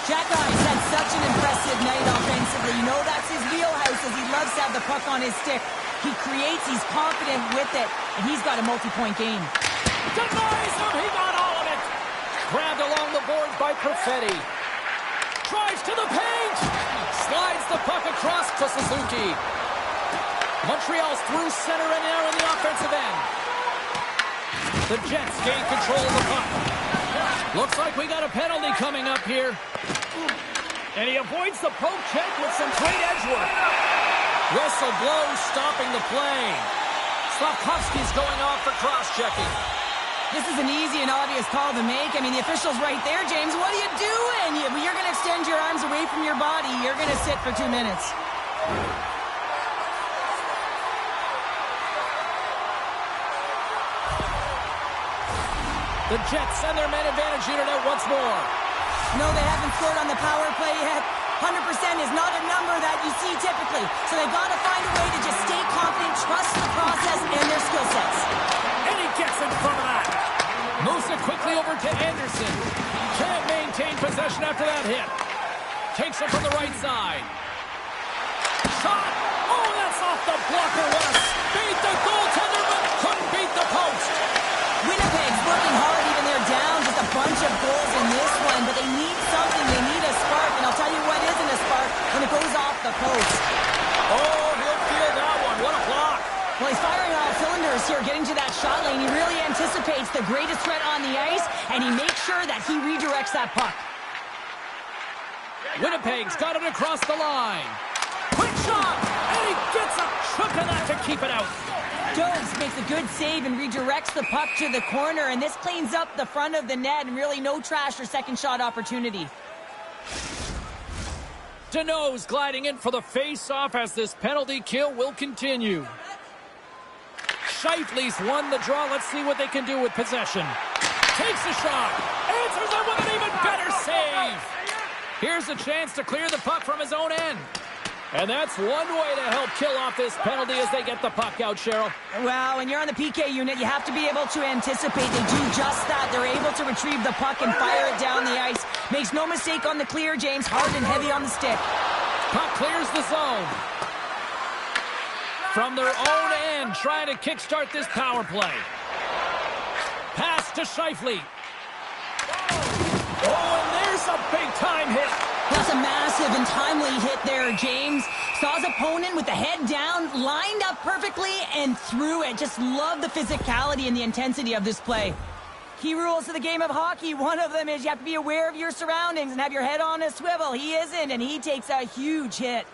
Jack Ice had such an impressive night offensively. You know that's his wheelhouse, as he loves to have the puck on his stick. He creates, he's confident with it, and he's got a multi-point game. Denies him, he got all of it. Grabbed along the boards by Perfetti. Drives to the paint. Slides the puck across to Suzuki. Montreal's through center and now in the offensive end. The Jets gain control of the puck. Looks like we got a penalty coming up here. And he avoids the poke check with some great edge work. Whistle blows, stopping the play. Slavkovsky's going off for cross-checking. This is an easy and obvious call to make. I mean, the official's right there, James. What are you doing? You're going to extend your arms away from your body. You're going to sit for 2 minutes. The Jets send their man advantage unit out once more. No, they haven't scored on the power play yet. 100% is not a number that you see typically. So they've got to find a way to just stay confident, trust the process and their skill sets. And he gets in front of that. Moves it quickly over to Anderson. Can't maintain possession after that hit. Takes it from the right side. shot lane. He really anticipates the greatest threat on the ice, and he makes sure that he redirects that puck. Winnipeg's got it across the line. Quick shot, and he gets a chunk of that to keep it out. Jones makes a good save and redirects the puck to the corner, and this cleans up the front of the net, and really no trash or second shot opportunity. Deneau's gliding in for the face-off as this penalty kill will continue. Scheifele's won the draw. Let's see what they can do with possession. Takes a shot. Answers it with an even better save. Here's a chance to clear the puck from his own end. And that's one way to help kill off this penalty as they get the puck out, Cheryl. Well, when you're on the PK unit, you have to be able to anticipate. They do just that. They're able to retrieve the puck and fire it down the ice. Makes no mistake on the clear, James. Hard and heavy on the stick. Puck clears the zone. From their own end, trying to kickstart this power play. Pass to Scheifele. Oh, and there's a big-time hit. That's a massive and timely hit there, James. Saw his opponent with the head down, lined up perfectly, and threw it. Just love the physicality and the intensity of this play. Key rules of the game of hockey, one of them is you have to be aware of your surroundings and have your head on a swivel. He isn't, and he takes a huge hit.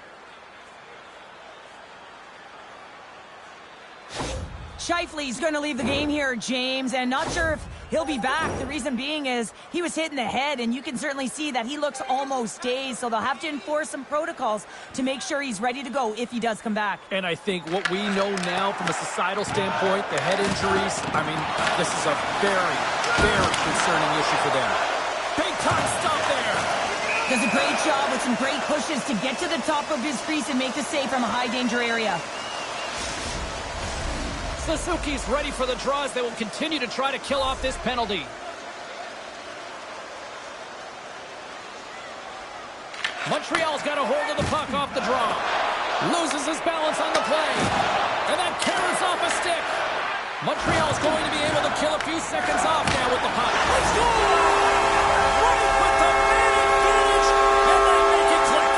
Scheifele's going to leave the game here, James, and not sure if he'll be back. The reason being is he was hit in the head, and you can certainly see that he looks almost dazed, so they'll have to enforce some protocols to make sure he's ready to go if he does come back. And I think what we know now from a societal standpoint, the head injuries, I mean, this is a very, very concerning issue for them. Big time stuff there. Does a great job with some great pushes to get to the top of his crease and make the save from a high-danger area. Suzuki's ready for the draw as they will continue to try to kill off this penalty. Montreal's got a hold of the puck off the draw. Loses his balance on the play. And that carries off a stick. Montreal's going to be able to kill a few seconds off now with the puck. Let's go! Right with the man advantage, and they make it click.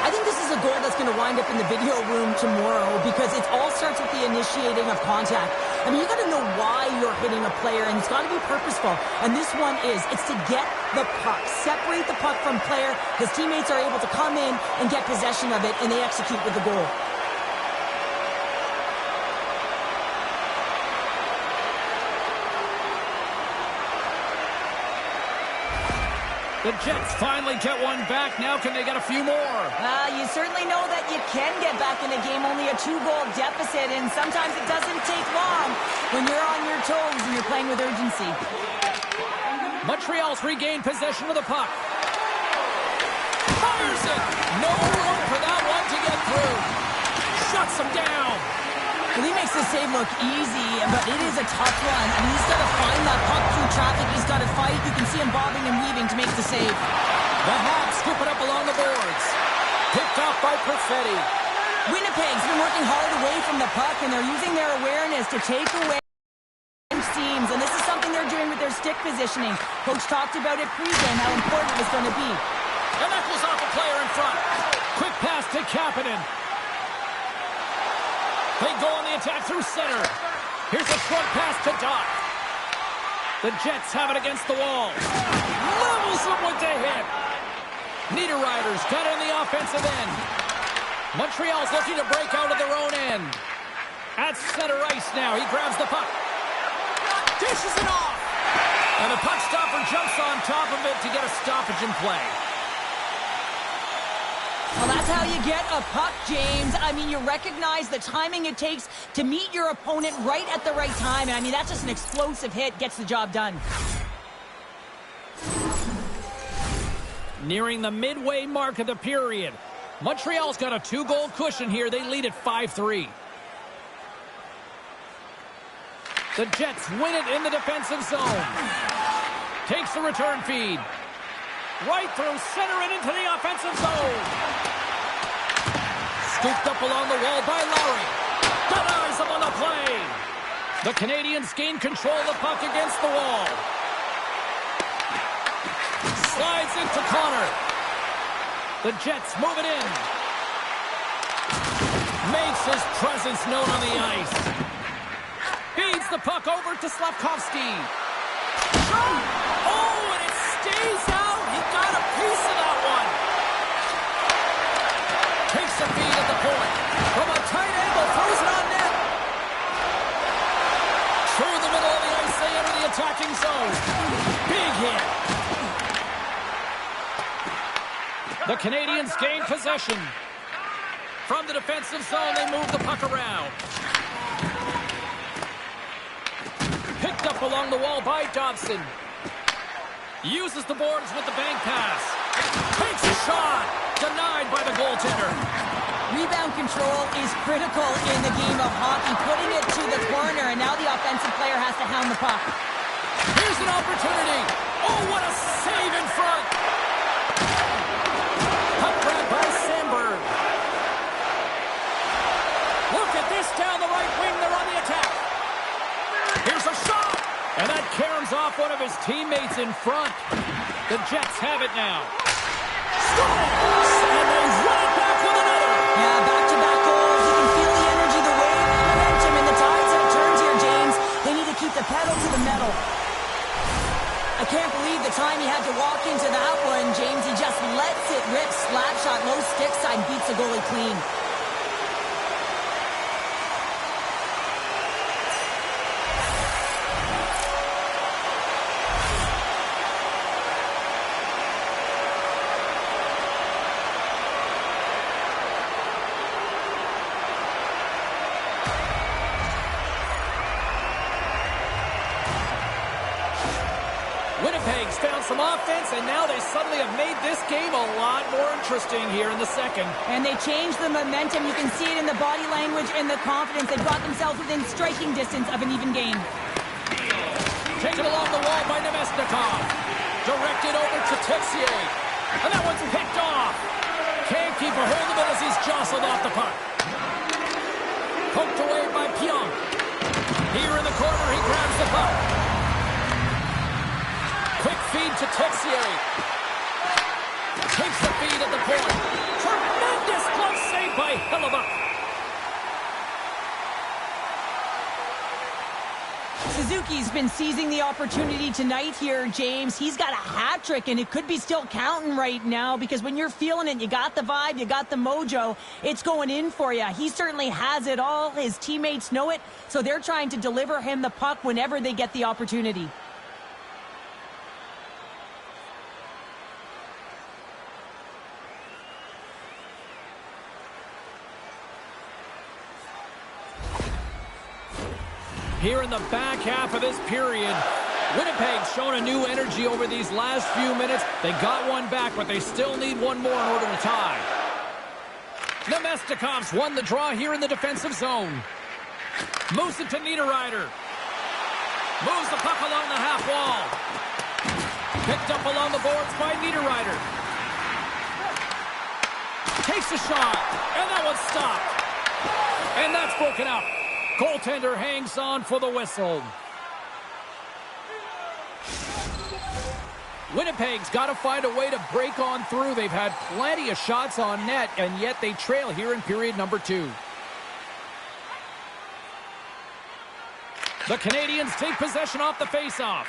I think this is a goal that's going to wind up in the video room tomorrow because it all starts with the initiating of contact. I mean, you got to know why you're hitting a player, and it's got to be purposeful. And this one is. It's to get the puck. Separate the puck from player. His teammates are able to come in and get possession of it, and they execute with the goal. The Jets finally get one back. Now can they get a few more? You certainly know that you can get back in a game, only a 2-goal deficit, and sometimes it doesn't take long when you're on your toes and you're playing with urgency. Montreal's regained possession of the puck. Fires it! No room for that one to get through. Shuts him down. Well, he makes the save look easy, but it is a tough one. I mean, he's got to find that puck through traffic. He's got to fight. You can see him bobbing and weaving to make the save. The Habs scoop it up along the boards. Picked off by Perfetti. Winnipeg's been working hard away from the puck, and they're using their awareness to take away seams, and this is something they're doing with their stick positioning. Coach talked about it pregame, how important it was going to be. And that goes off a player in front. Quick pass to Kapanen. They go on the attack through center. Here's a front pass to Doc. The Jets have it against the wall. Levels them with the hit. Niederreiter's got it on the offensive end. Montreal's looking to break out of their own end. At center ice now. He grabs the puck. Dishes it off. And the puck stopper jumps on top of it to get a stoppage in play. Well, that's how you get a puck, James. I mean, you recognize the timing it takes to meet your opponent right at the right time. And I mean, that's just an explosive hit. Gets the job done. Nearing the midway mark of the period. Montreal's got a 2-goal cushion here. They lead at 5-3. The Jets win it in the defensive zone. Takes the return feed. Right through center and into the offensive zone. Scooped up along the wall by Lowry. Denies him on the play. The Canadiens gain control of the puck against the wall. Slides into Connor. The Jets move it in. Makes his presence known on the ice. Feeds the puck over to Slavkovsky. Oh, and it stays out. He got a piece of that one. Takes a feed at the point. From a tight angle, throws it on net. Through the middle of the ice, they enter the attacking zone. Big hit. The Canadiens gain possession. From the defensive zone, they move the puck around. Picked up along the wall by Dobson. Uses the boards with the bank pass. Takes a shot. Denied by the goaltender. Rebound control is critical in the game of hockey, putting it to the corner, and now the offensive player has to hound the puck. Here's an opportunity. Oh, what a save in front. Puck grab by Sandberg. Look at this down the right wing. They're on the attack. Here's a shot. And that caroms off one of his teammates in front. The Jets have it now. Scores! And they run it back with another. Yeah, back-to-back goals. You can feel the energy, the wave, the momentum, and the tides have turned here, James. They need to keep the pedal to the metal. I can't believe the time he had to walk into that one, James. He just lets it rip. Slap shot, low stick side, beats the goalie clean. Winnipeg's found some offense, and now they suddenly have made this game a lot more interesting here in the second. And they changed the momentum. You can see it in the body language and the confidence. They brought themselves within striking distance of an even game. Taken along the wall by Nemesnikov. Directed over to Texier. And that one's picked off. Can't keep a hold of it as he's jostled off the puck. Poked away by Pionk. Here in the corner, he grabs the puck. Quick feed to Texier. Takes the feed at the point. Tremendous close save by Hellebuyck. Suzuki's been seizing the opportunity tonight here, James. He's got a hat trick, and it could be still counting right now because when you're feeling it, you got the vibe, you got the mojo, it's going in for you. He certainly has it all. His teammates know it, so they're trying to deliver him the puck whenever they get the opportunity. Here in the back half of this period, Winnipeg's shown a new energy over these last few minutes. They got one back, but they still need one more in order to tie. Nemestikov's won the draw here in the defensive zone. Moves it to Niederreiter. Moves the puck along the half wall. Picked up along the boards by Niederreiter. Takes a shot, and that one's stopped. And that's broken up. Goaltender hangs on for the whistle. Winnipeg's got to find a way to break on through. They've had plenty of shots on net, and yet they trail here in period number 2. The Canadiens take possession off the faceoff.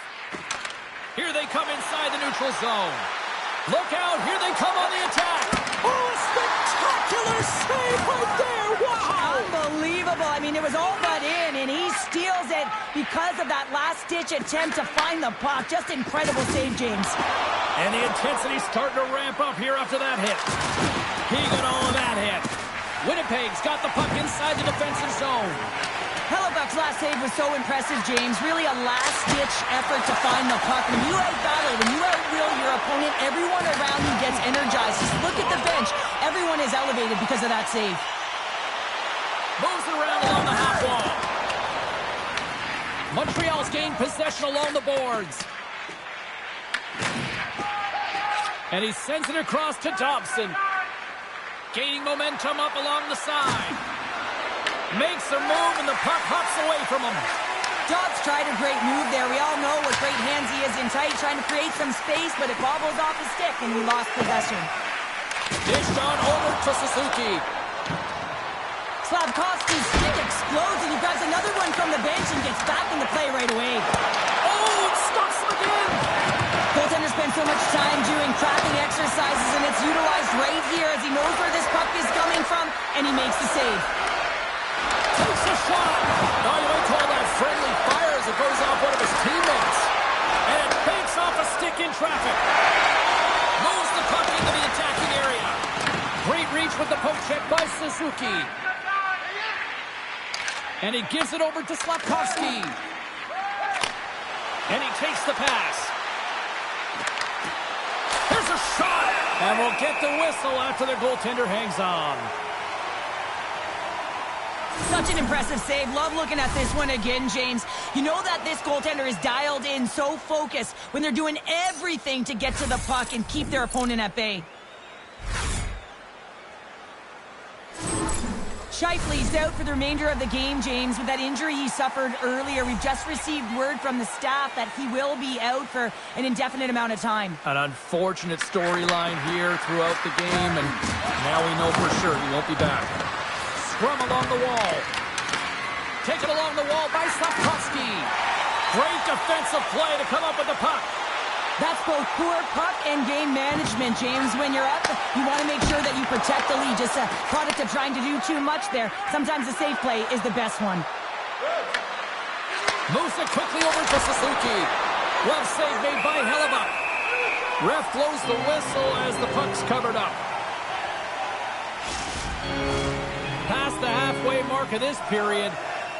Here they come inside the neutral zone. Look out, here they come on the attack. Oh, a spectacular save right there. Wow. Unbelievable. I mean, it was all but in, and he steals it because of that last-ditch attempt to find the puck. Just incredible save, James. And the intensity's starting to ramp up here after that hit. He got all of that hit. Winnipeg's got the puck inside the defensive zone. Hellebuyck's last save was so impressive, James. Really a last-ditch effort to find the puck. When you out-battle, when you out-will your opponent, everyone around you gets energized. Just look at the bench. Everyone is elevated because of that save. Moves it around along the half wall. Montreal's gained possession along the boards. And he sends it across to Dobson. Gaining momentum up along the side. Makes a move, and the puck hops away from him. Dobbs tried a great move there. We all know what great hands he is in tight, trying to create some space, but it bobbles off his stick, and he lost possession. Dished on over to Suzuki. Slavkovsky's stick explodes, and he grabs another one from the bench and gets back in the play right away. Oh, it stops him again! Goaltender spends so much time doing tracking exercises, and it's utilized right here as he knows where this puck is coming from, and he makes the save. Takes a shot! Now you might call that friendly fire as it goes off one of his teammates. And it banks off a stick in traffic. Moves the puck into the attacking area. Great reach with the poke check by Suzuki. And he gives it over to Slavkovsky. And he takes the pass. Here's a shot! And we'll get the whistle after the goaltender hangs on. Such an impressive save. Love looking at this one again, James. You know that this goaltender is dialed in, so focused when they're doing everything to get to the puck and keep their opponent at bay. Scheifele's out for the remainder of the game, James. With that injury he suffered earlier, we've just received word from the staff that he will be out for an indefinite amount of time. An unfortunate storyline here throughout the game, and now we know for sure he won't be back. Scrum along the wall. Taken along the wall by Slavkovsky. Great defensive play to come up with the puck. That's both poor puck and game management, James. When you're up, you want to make sure that you protect the lead. Just a product of trying to do too much there. Sometimes the safe play is the best one. Moves it quickly over to Suzuki. Glove save made by Hellebuck. Ref blows the whistle as the puck's covered up. Past the halfway mark of this period,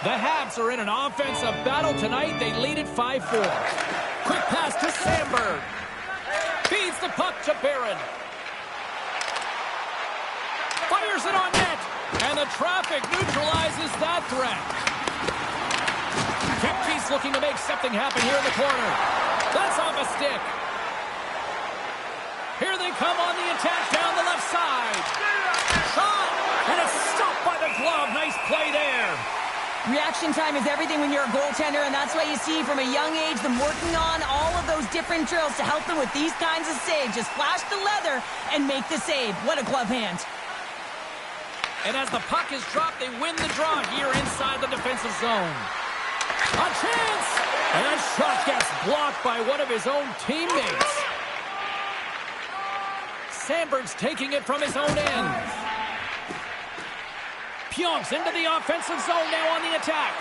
the Habs are in an offensive battle tonight. They lead it 5-4. Quick pass to Sandberg. Feeds the puck to Barron. Fires it on net. And the traffic neutralizes that threat. Kepke's looking to make something happen here in the corner. That's off a stick. Here they come on the attack down the left side. Shot! And it's stopped by the glove. Nice play there. Reaction time is everything when you're a goaltender, and that's why you see from a young age them working on all of those different drills to help them with these kinds of saves. Just flash the leather and make the save. What a glove hand. And as the puck is dropped, they win the draw here inside the defensive zone. A chance! And that shot gets blocked by one of his own teammates. Sandberg's taking it from his own end. Pionks into the offensive zone now on the attack.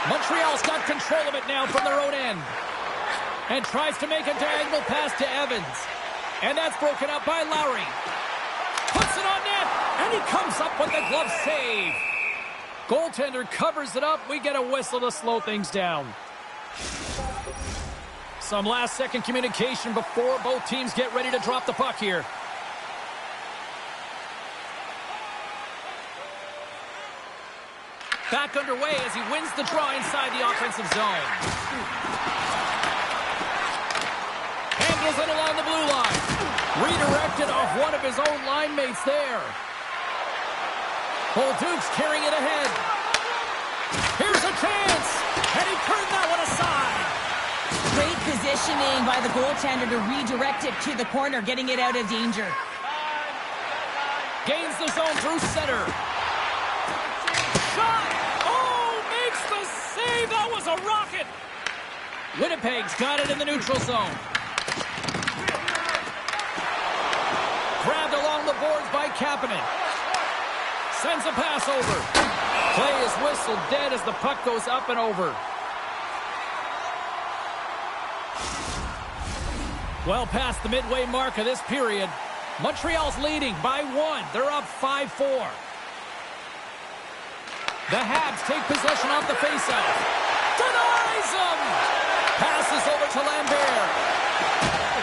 Montreal's got control of it now from their own end. And tries to make a diagonal pass to Evans. And that's broken up by Lowry. Puts it on net, and he comes up with the glove save. Goaltender covers it up. We get a whistle to slow things down. Some last-second communication before both teams get ready to drop the puck here. Back underway as he wins the draw inside the offensive zone. Handles it along the blue line. Redirected off one of his own line mates there. Bolduc's carrying it ahead. Here's a chance. And he turned that one aside. Great positioning by the goaltender to redirect it to the corner, getting it out of danger. Gains the zone through center. Shot! Oh, makes the save. That was a rocket. Winnipeg's got it in the neutral zone. Grabbed along the boards by Kapanen. Sends a pass over. Play is whistled dead as the puck goes up and over. Well past the midway mark of this period. Montreal's leading by 1. They're up 5-4. The Habs take possession off the faceoff. Denies him! Passes over to Lambert.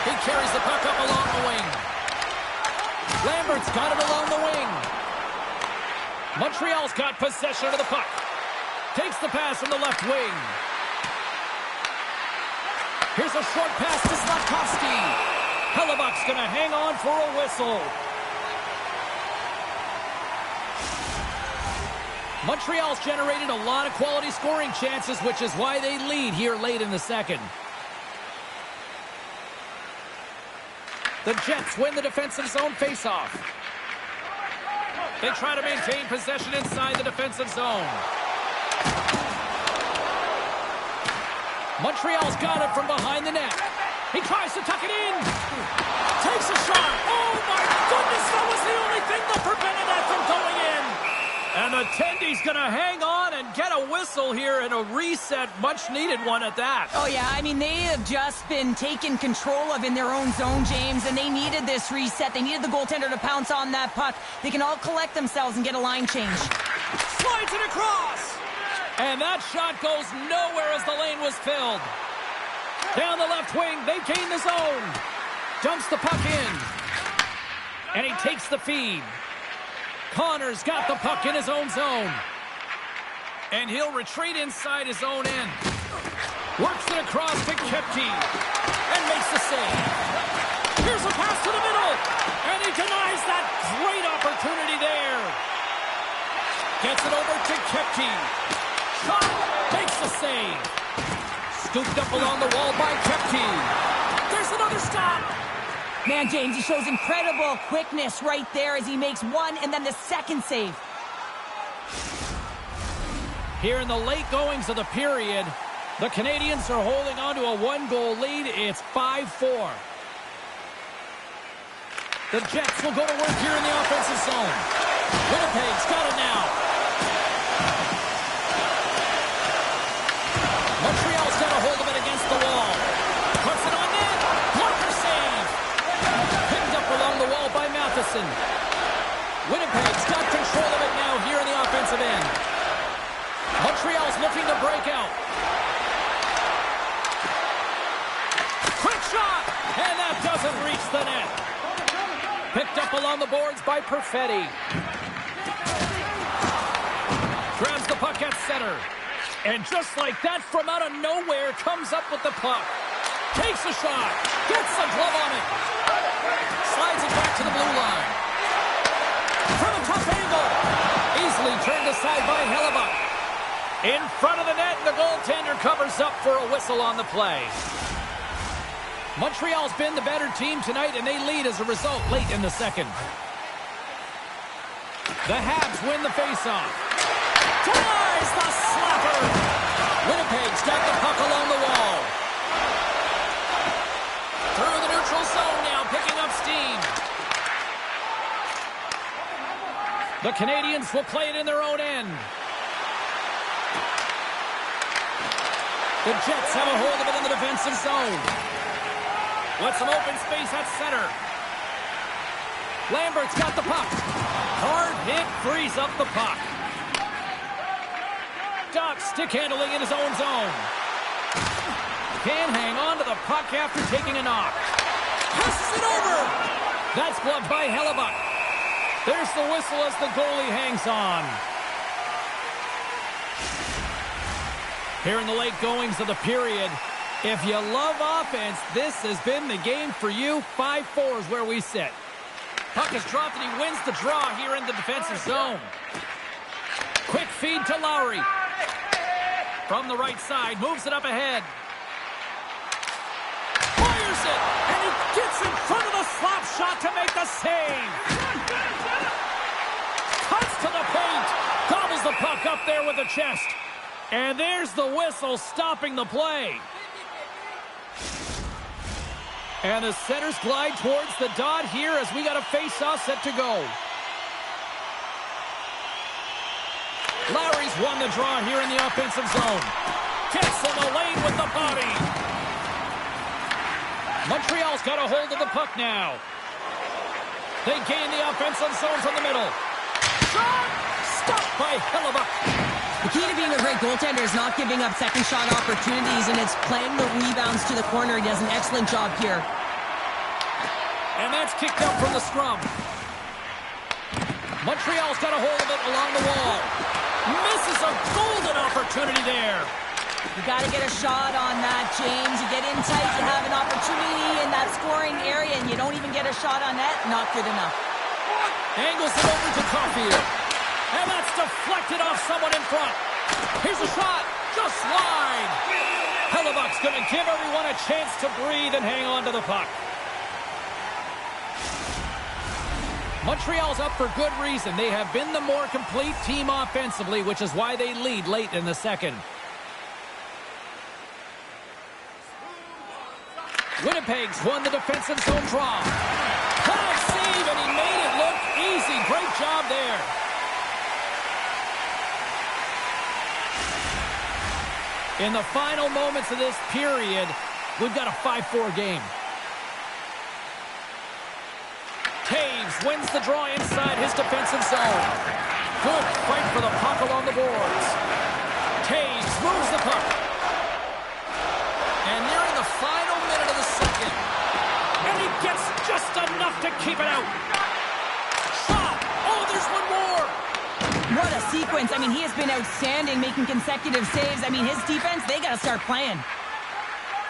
He carries the puck up along the wing. Lambert's got it along the wing. Montreal's got possession of the puck. Takes the pass from the left wing. Here's a short pass to Slavkovsky. Hellebuck's going to hang on for a whistle. Montreal's generated a lot of quality scoring chances, which is why they lead here late in the second. The Jets win the defensive zone faceoff. They try to maintain possession inside the defensive zone. Montreal's got it from behind the net. He tries to tuck it in. Takes a shot. Oh, my goodness, that was the only thing that prevented that from going in. And the Tendy's going to hang on and get a whistle here and a reset, much-needed one at that. Oh, yeah, I mean, they have just been taken control of in their own zone, James, and they needed this reset. They needed the goaltender to pounce on that puck. They can all collect themselves and get a line change. Slides it across. And that shot goes nowhere as the lane was filled. Down the left wing, they've gained the zone. Dumps the puck in. And he takes the feed. Connor's got the puck in his own zone. And he'll retreat inside his own end. Works it across to Kepke. And makes the save. Here's a pass to the middle. And he denies that great opportunity there. Gets it over to Kepke. Shot. Makes the save. Scooped up along the wall by Kepke. There's another stop. Man, James, he shows incredible quickness right there as he makes one and then the second save. Here in the late goings of the period, the Canadiens are holding on to a one-goal lead. It's 5-4. The Jets will go to work here in the offensive zone. Winnipeg's got it now. Montreal's got a hold of it against the wall. Puts it on net. Blocker save. Picked up along the wall by Matheson. Winnipeg's got control of it now here in the offensive end. Montreal's looking to break out. Quick shot. And that doesn't reach the net. Picked up along the boards by Perfetti. Grabs the puck at center. And just like that, from out of nowhere, comes up with the puck. Takes a shot. Gets a glove on it. Slides it back to the blue line. From a tough angle. Easily turned aside by Hellebuck. In front of the net, the goaltender covers up for a whistle on the play. Montreal's been the better team tonight, and they lead as a result late in the second. The Habs win the faceoff. Denies the slapper. Winnipeg's got the puck along the wall. Through the neutral zone now, picking up steam. The Canadiens will play it in their own end. The Jets have a hold of it in the defensive zone. With some open space at center. Lambert's got the puck. Hard hit, frees up the puck. Doc stick handling in his own zone. Can hang on to the puck after taking a knock. Passes it over. That's blocked by Hellebuck. There's the whistle as the goalie hangs on. Here in the late goings of the period, if you love offense, this has been the game for you. 5-4 is where we sit. Puck is dropped and he wins the draw here in the defensive zone. Quick feed to Lowry. From the right side, moves it up ahead. Fires it, and he gets in front of the slap shot to make the save. Cuts to the paint. Gobbles the puck up there with the chest. And there's the whistle stopping the play. And the centers glide towards the dot here as we got a face-off set to go. Lowry's won the draw here in the offensive zone. Gets in the lane with the body. Montreal's got a hold of the puck now. They gain the offensive zone from the middle. Shot! Stopped by Hellebuck. The key to being a great goaltender is not giving up second shot opportunities, and it's playing the rebounds to the corner. He does an excellent job here. And that's kicked out from the scrum. Montreal's got a hold of it along the wall. Misses a golden opportunity there. You got to get a shot on that, James. You get in tight, you have an opportunity in that scoring area, and you don't even get a shot on that. Not good enough. Angles it over to Caulfield. And that's deflected off someone in front. Here's a shot. Just wide. Hellebuck's going to give everyone a chance to breathe and hang on to the puck. Montreal's up for good reason. They have been the more complete team offensively, which is why they lead late in the second. Winnipeg's won the defensive zone draw. High save, and he made it look easy. Great job there. In the final moments of this period, we've got a 5-4 game. Taves wins the draw inside his defensive zone. Good fight for the puck along the boards. Taves moves the puck. And nearing the final minute of the second. And he gets just enough to keep it out. Shot! Oh, there's one more! What a sequence. I mean, he has been outstanding, making consecutive saves. I mean, his defense, they got to start playing.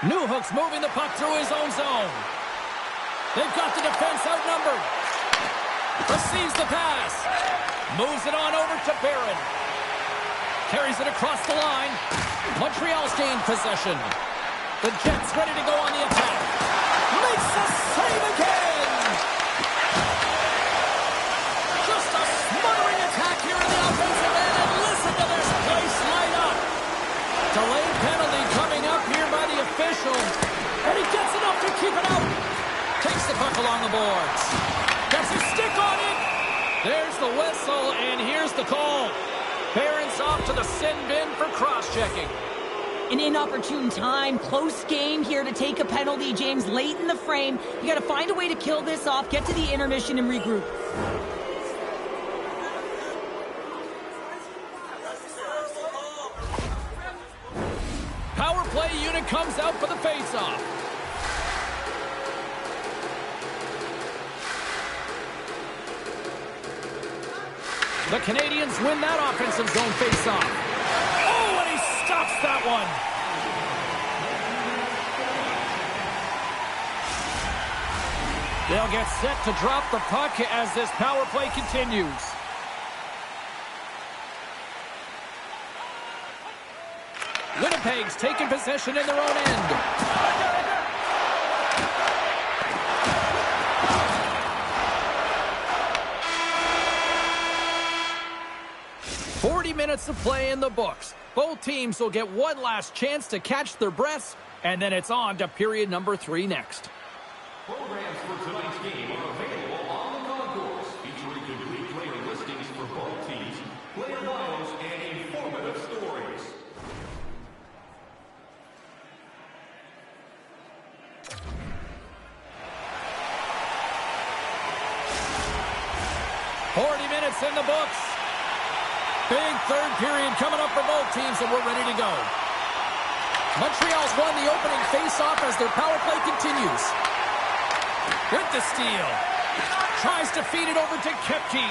Newhook's moving the puck through his own zone. They've got the defense outnumbered. Receives the pass. Moves it on over to Barron. Carries it across the line. Montreal's gained possession. The Jets ready to go on the attack. Makes the save again! Just a smothering attack here in the offensive end, and listen to this place light up. Delayed penalty coming up here by the official, and he gets enough to keep it out. Takes the puck along the boards. Gets his stick on it. There's the whistle, and here's the call. Barron's off to the sin bin for cross-checking. An inopportune time, close game here to take a penalty, James, late in the frame. You got to find a way to kill this off, get to the intermission and regroup. Power play unit comes out for the face-off. The Canadiens win that offensive zone face-off. Oh, and he stops that one. They'll get set to drop the puck as this power play continues. Winnipeg's taking possession in their own end. 40 minutes of play in the books. Both teams will get one last chance to catch their breaths, and then it's on to period number 3 next. Programs for tonight's game are available on the concourse, featuring complete player listings for both teams, player bios, and informative stories. Minutes in the books. Big third period coming up for both teams, and we're ready to go. Montreal's won the opening face-off as their power play continues. With the steal. Tries to feed it over to Kepke.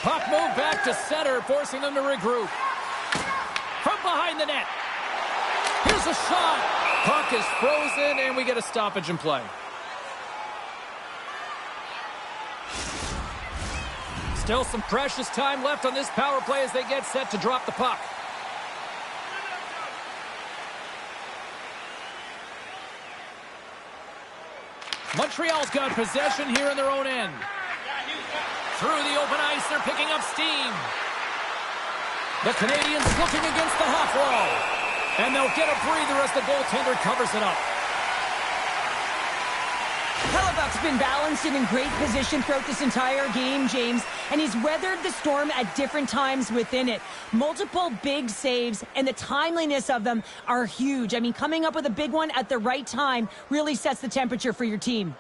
Puck moved back to center, forcing them to regroup. From behind the net. Here's a shot. Puck is frozen, and we get a stoppage in play. Still some precious time left on this power play as they get set to drop the puck. Montreal's got possession here in their own end. Through the open ice, they're picking up steam. The Canadiens looking against the half wall. And they'll get a breather as the goaltender covers it up. Hellebuck's been balanced and in great position throughout this entire game, James, and he's weathered the storm at different times within it. Multiple big saves, and the timeliness of them are huge. I mean, coming up with a big one at the right time really sets the temperature for your team.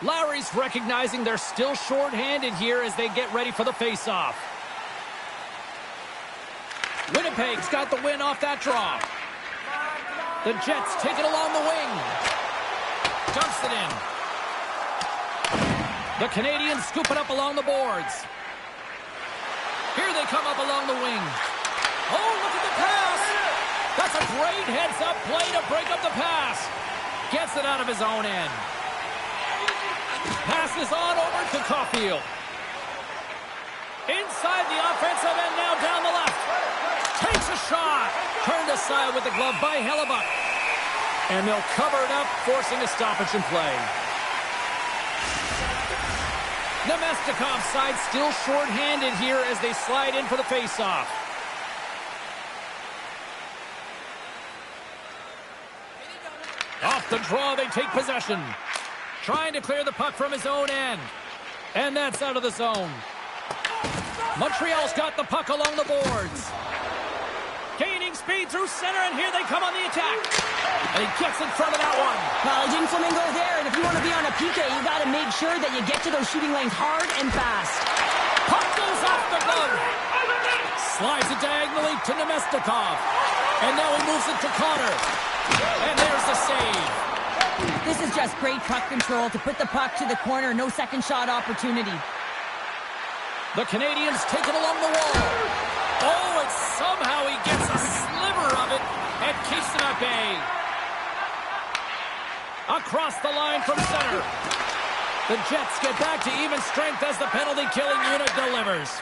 Lowry's recognizing they're still short-handed here as they get ready for the face-off. Winnipeg's got the win off that draw. The Jets take it along the wing. Dumps it in. The Canadiens scoop it up along the boards. Here they come up along the wing. Oh, look at the pass. That's a great heads-up play to break up the pass. Gets it out of his own end. Passes on over to Caulfield. Inside the offensive end now down the left. Takes a shot. Turned aside with the glove by Hellebuck. And they'll cover it up, forcing a stoppage in play. Nemestikov's side still short-handed here as they slide in for the face-off. Off the draw, they take possession. Trying to clear the puck from his own end. And that's out of the zone. Montreal's got the puck along the boards. Gaining speed through center, and here they come on the attack. And he gets in front of that one. Well, Jim Flamingo there, and if you want to be on a PK, you got to make sure that you get to those shooting lanes hard and fast. Puck goes off the glove. Slides it diagonally to Nemestikov. And now he moves it to Connor. And there's the save. This is just great puck control to put the puck to the corner. No second shot opportunity. The Canadiens take it along the wall. Oh, and somehow he gets a sliver of it and keeps it at bay. Across the line from center. The Jets get back to even strength as the penalty-killing unit delivers.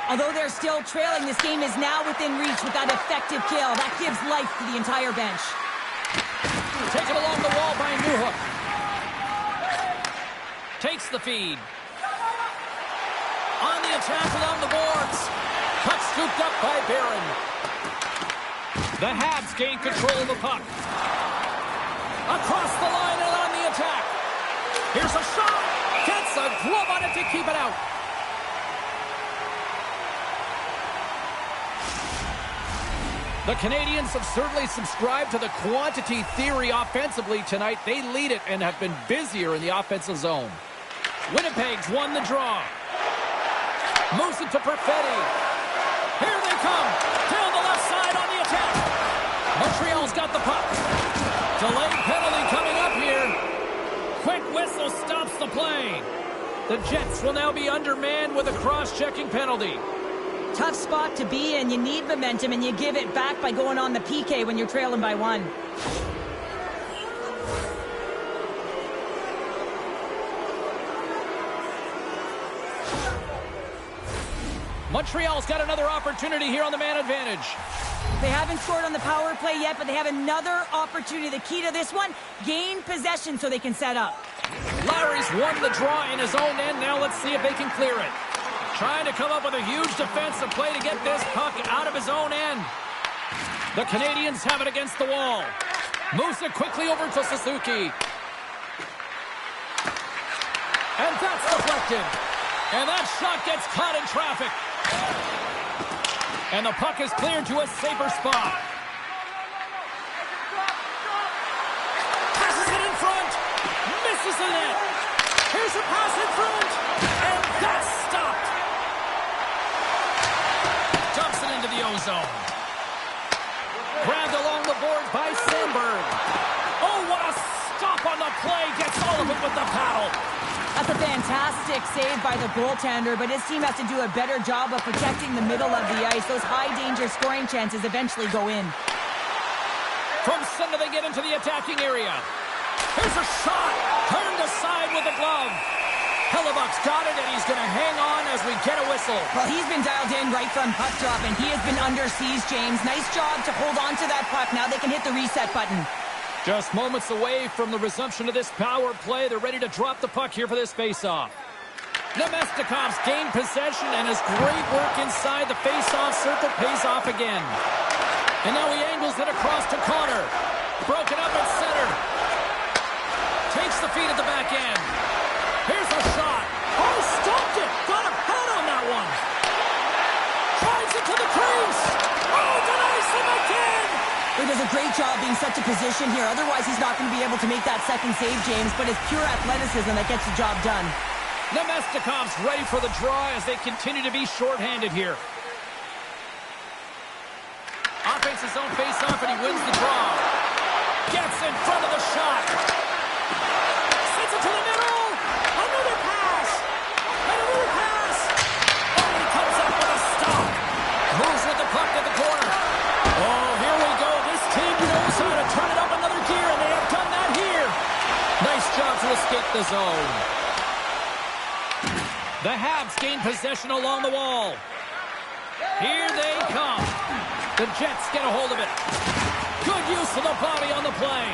Although they're still trailing, this game is now within reach with that effective kill. That gives life to the entire bench. Taken along the wall by Newhook. Takes the feed. On the attack along the boards. Puck scooped up by Barron. The Habs gain control of the puck. Across the line and on the attack. Here's a shot. Gets a glove on it to keep it out. The Canadiens have certainly subscribed to the quantity theory offensively tonight. They lead it and have been busier in the offensive zone. Winnipeg's won the draw. Moves it to Perfetti. Here they come. Down the left side on the attack. Montreal's got the puck. Delayed penalty coming up here. Quick whistle stops the play. The Jets will now be undermanned with a cross-checking penalty. Tough spot to be in. You need momentum, and you give it back by going on the PK when you're trailing by one. Montreal's got another opportunity here on the man advantage. They haven't scored on the power play yet, but they have another opportunity. The key to this one, gain possession so they can set up. Lowry's won the draw in his own end. Now let's see if they can clear it. Trying to come up with a huge defensive play to get this puck out of his own end. The Canadiens have it against the wall. Moves it quickly over to Suzuki. And that's deflected. And that shot gets caught in traffic. And the puck is cleared to a safer spot. Passes it in front. Misses the net. Here's a pass in front. And that's stopped. Dumps it into the ozone. Grabbed along the board by Sandberg. Oh, what a stop on the play. Gets all of it with the paddle. That's a fantastic save by the goaltender, but his team has to do a better job of protecting the middle of the ice. Those high-danger scoring chances eventually go in. From center, they get into the attacking area. Here's a shot. Turned aside with the glove. Hellebuck's got it, and he's going to hang on as we get a whistle. Well, he's been dialed in right from puck drop, and he has been under siege, James. Nice job to hold on to that puck. Now they can hit the reset button. Just moments away from the resumption of this power play. They're ready to drop the puck here for this face-off. Nemestikov's gained possession, and his great work inside the face-off circle pays off again. And now he angles it across to Connor. Broken up at center. Takes the feed at the back end. Here's a shot. Oh, stopped it. Got a head on that one. Drives it to the crease. Oh, denies him again. He does a great job being such a position here. Otherwise, he's not going to be able to make that second save, James. But it's pure athleticism that gets the job done. Nemestikov's ready for the draw as they continue to be shorthanded here. Offense his own face-off, and he wins the draw. Gets in front of the shot. Sends it to the middle. Another pass. Another pass. Oh, he comes up with a stop. Moves with the puck to the corner. Oh, here we go. This team knows how to turn it up another gear, and they have done that here. Nice job to escape the zone. The Habs gain possession along the wall. Here they come. The Jets get a hold of it. Good use of the body on the play.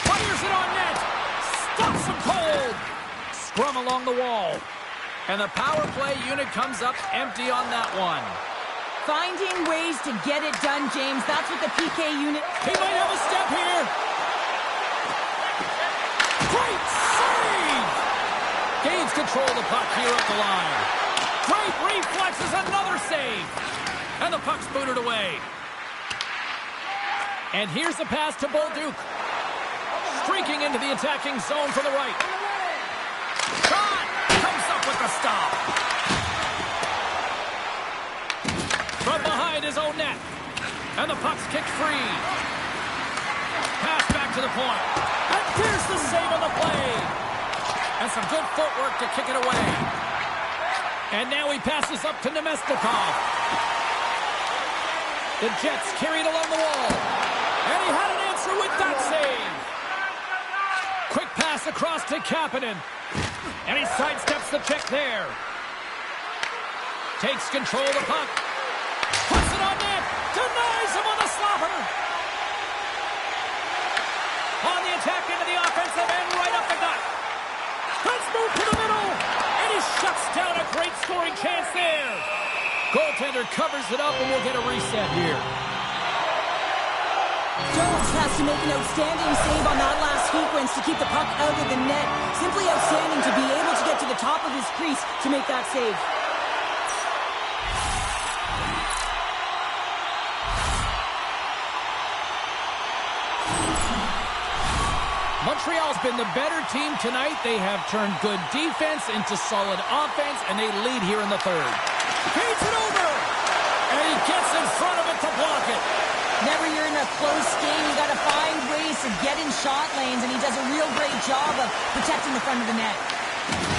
Fires it on net. Stops him cold. Scrum along the wall. And the power play unit comes up empty on that one. Finding ways to get it done, James. That's what the PK unit... He might have a step here. Great save! Gains control of the puck here at the line. Great reflexes, another save. And the puck's booted away. And here's the pass to Bolduc. Streaking into the attacking zone from the right. Shot! Comes up with the stop. From behind his own net. And the puck's kicked free. Pass back to the point. And here's the save on the play. And some good footwork to kick it away. And now he passes up to Nemestikov. The Jets carried along the wall. And he had an answer with that save. Quick pass across to Kapanen. And he sidesteps the check there. Takes control of the puck. Puts it on net. Denies him on the slapper. On the attack into the offensive end, right up the gut. Let's move to the middle. And he shuts down a great scoring chance there. Goaltender covers it up and we'll get a reset here. Jones has to make an outstanding save on that last sequence to keep the puck out of the net. Simply outstanding to be able to get to the top of his crease to make that save. Montreal's been the better team tonight. They have turned good defense into solid offense, and they lead here in the third. Feeds it over, and he gets in front of it to block it. Whenever you're in a close game, you got to find ways to get in shot lanes, and he does a real great job of protecting the front of the net.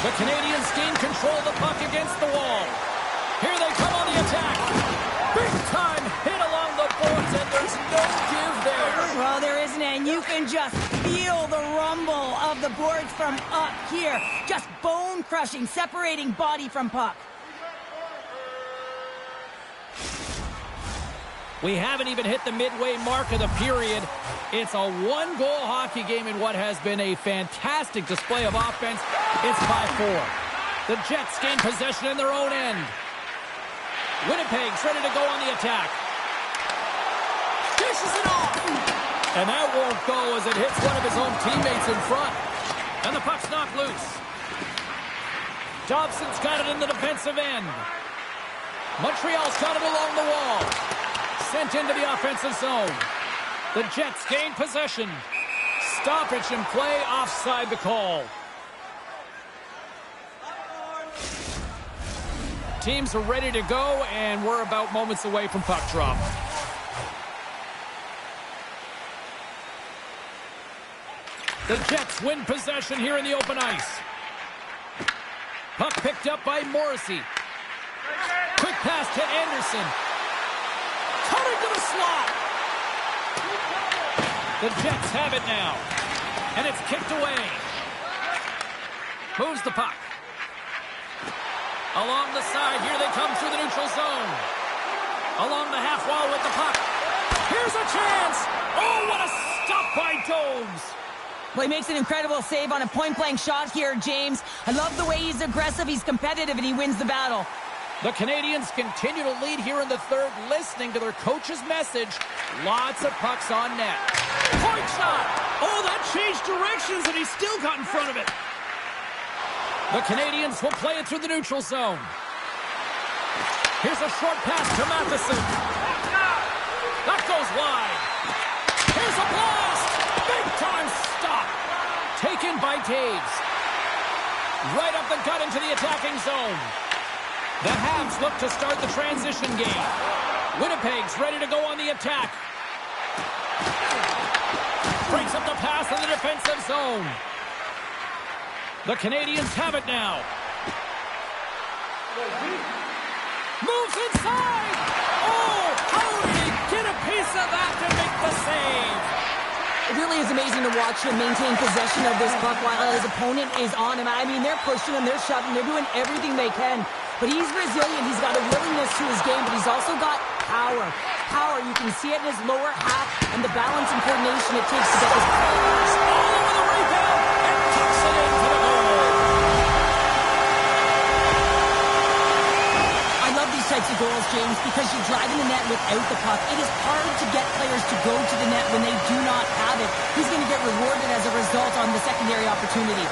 The Canadiens gain control of the puck against the wall. Here they come on the attack. Big time hit along the boards, and there's no give there. Well, there isn't, and you can just feel the rumble of the boards from up here. Just bone-crushing, separating body from puck. We haven't even hit the midway mark of the period. It's a one-goal hockey game in what has been a fantastic display of offense. It's 5-4. The Jets gain possession in their own end. Winnipeg's ready to go on the attack. Dishes it off. And that won't go as it hits one of his own teammates in front. And the puck's knocked loose. Dobson's got it in the defensive end. Montreal's got it along the wall. Sent into the offensive zone. The Jets gain possession. Stoppage in play, offside the call. Teams are ready to go, and we're about moments away from puck drop. The Jets win possession here in the open ice. Puck picked up by Morrissey. Quick pass to Anderson. Cutting to the slot. The Jets have it now. And it's kicked away. Moves the puck. Along the side, here they come through the neutral zone. Along the half wall with the puck. Here's a chance. Oh, what a stop by Domes. Well, he makes an incredible save on a point-blank shot here, James. I love the way he's aggressive, he's competitive, and he wins the battle. The Canadiens continue to lead here in the third, listening to their coach's message. Lots of pucks on net. Point shot! Oh, that changed directions, and he still got in front of it. The Canadiens will play it through the neutral zone. Here's a short pass to Matheson. That goes wide. Here's a blast! Big-time stop. Taken by Taves. Right up the gut into the attacking zone. The Habs look to start the transition game. Winnipeg's ready to go on the attack. Breaks up the pass in the defensive zone. The Canadiens have it now. Moves inside. Oh, how did he get a piece of that to make the save? It really is amazing to watch him maintain possession of this puck while his opponent is on him. I mean, they're pushing him, they're shoving, they're doing everything they can. But he's resilient. He's got a willingness to his game, but he's also got power. power. You can see it in his lower half and the balance and coordination it takes to get this. All over the rebound and tucks it into the goal. I love these types of goals, James, because you're driving the net without the puck. It is hard to get players to go to the net when they do not have it. He's going to get rewarded as a result on the secondary opportunity.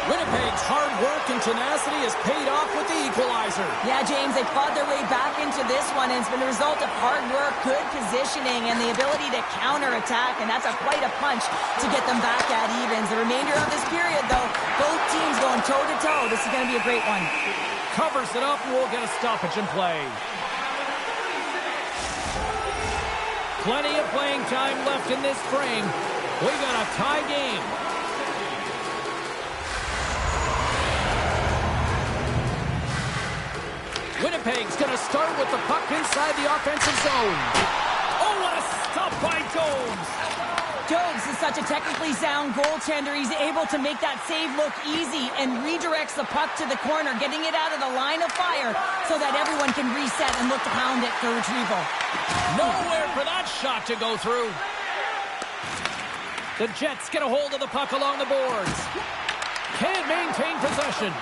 Winnipeg's hard work and tenacity has paid off with the equalizer. Yeah, James, they clawed their way back into this one, and it's been a result of hard work, good positioning, and the ability to counterattack, and that's quite a punch to get them back at evens. The remainder of this period, though, both teams going toe-to-toe. This is going to be a great one. Covers it up, and we'll get a stoppage in play. Plenty of playing time left in this frame. We got a tie game. Winnipeg's going to start with the puck inside the offensive zone. Oh, what a stop by Jones. Jones is such a technically sound goaltender. He's able to make that save look easy and redirects the puck to the corner, getting it out of the line of fire so that everyone can reset and look to pound it for retrieval. Nowhere for that shot to go through. The Jets get a hold of the puck along the boards. Can't maintain possession.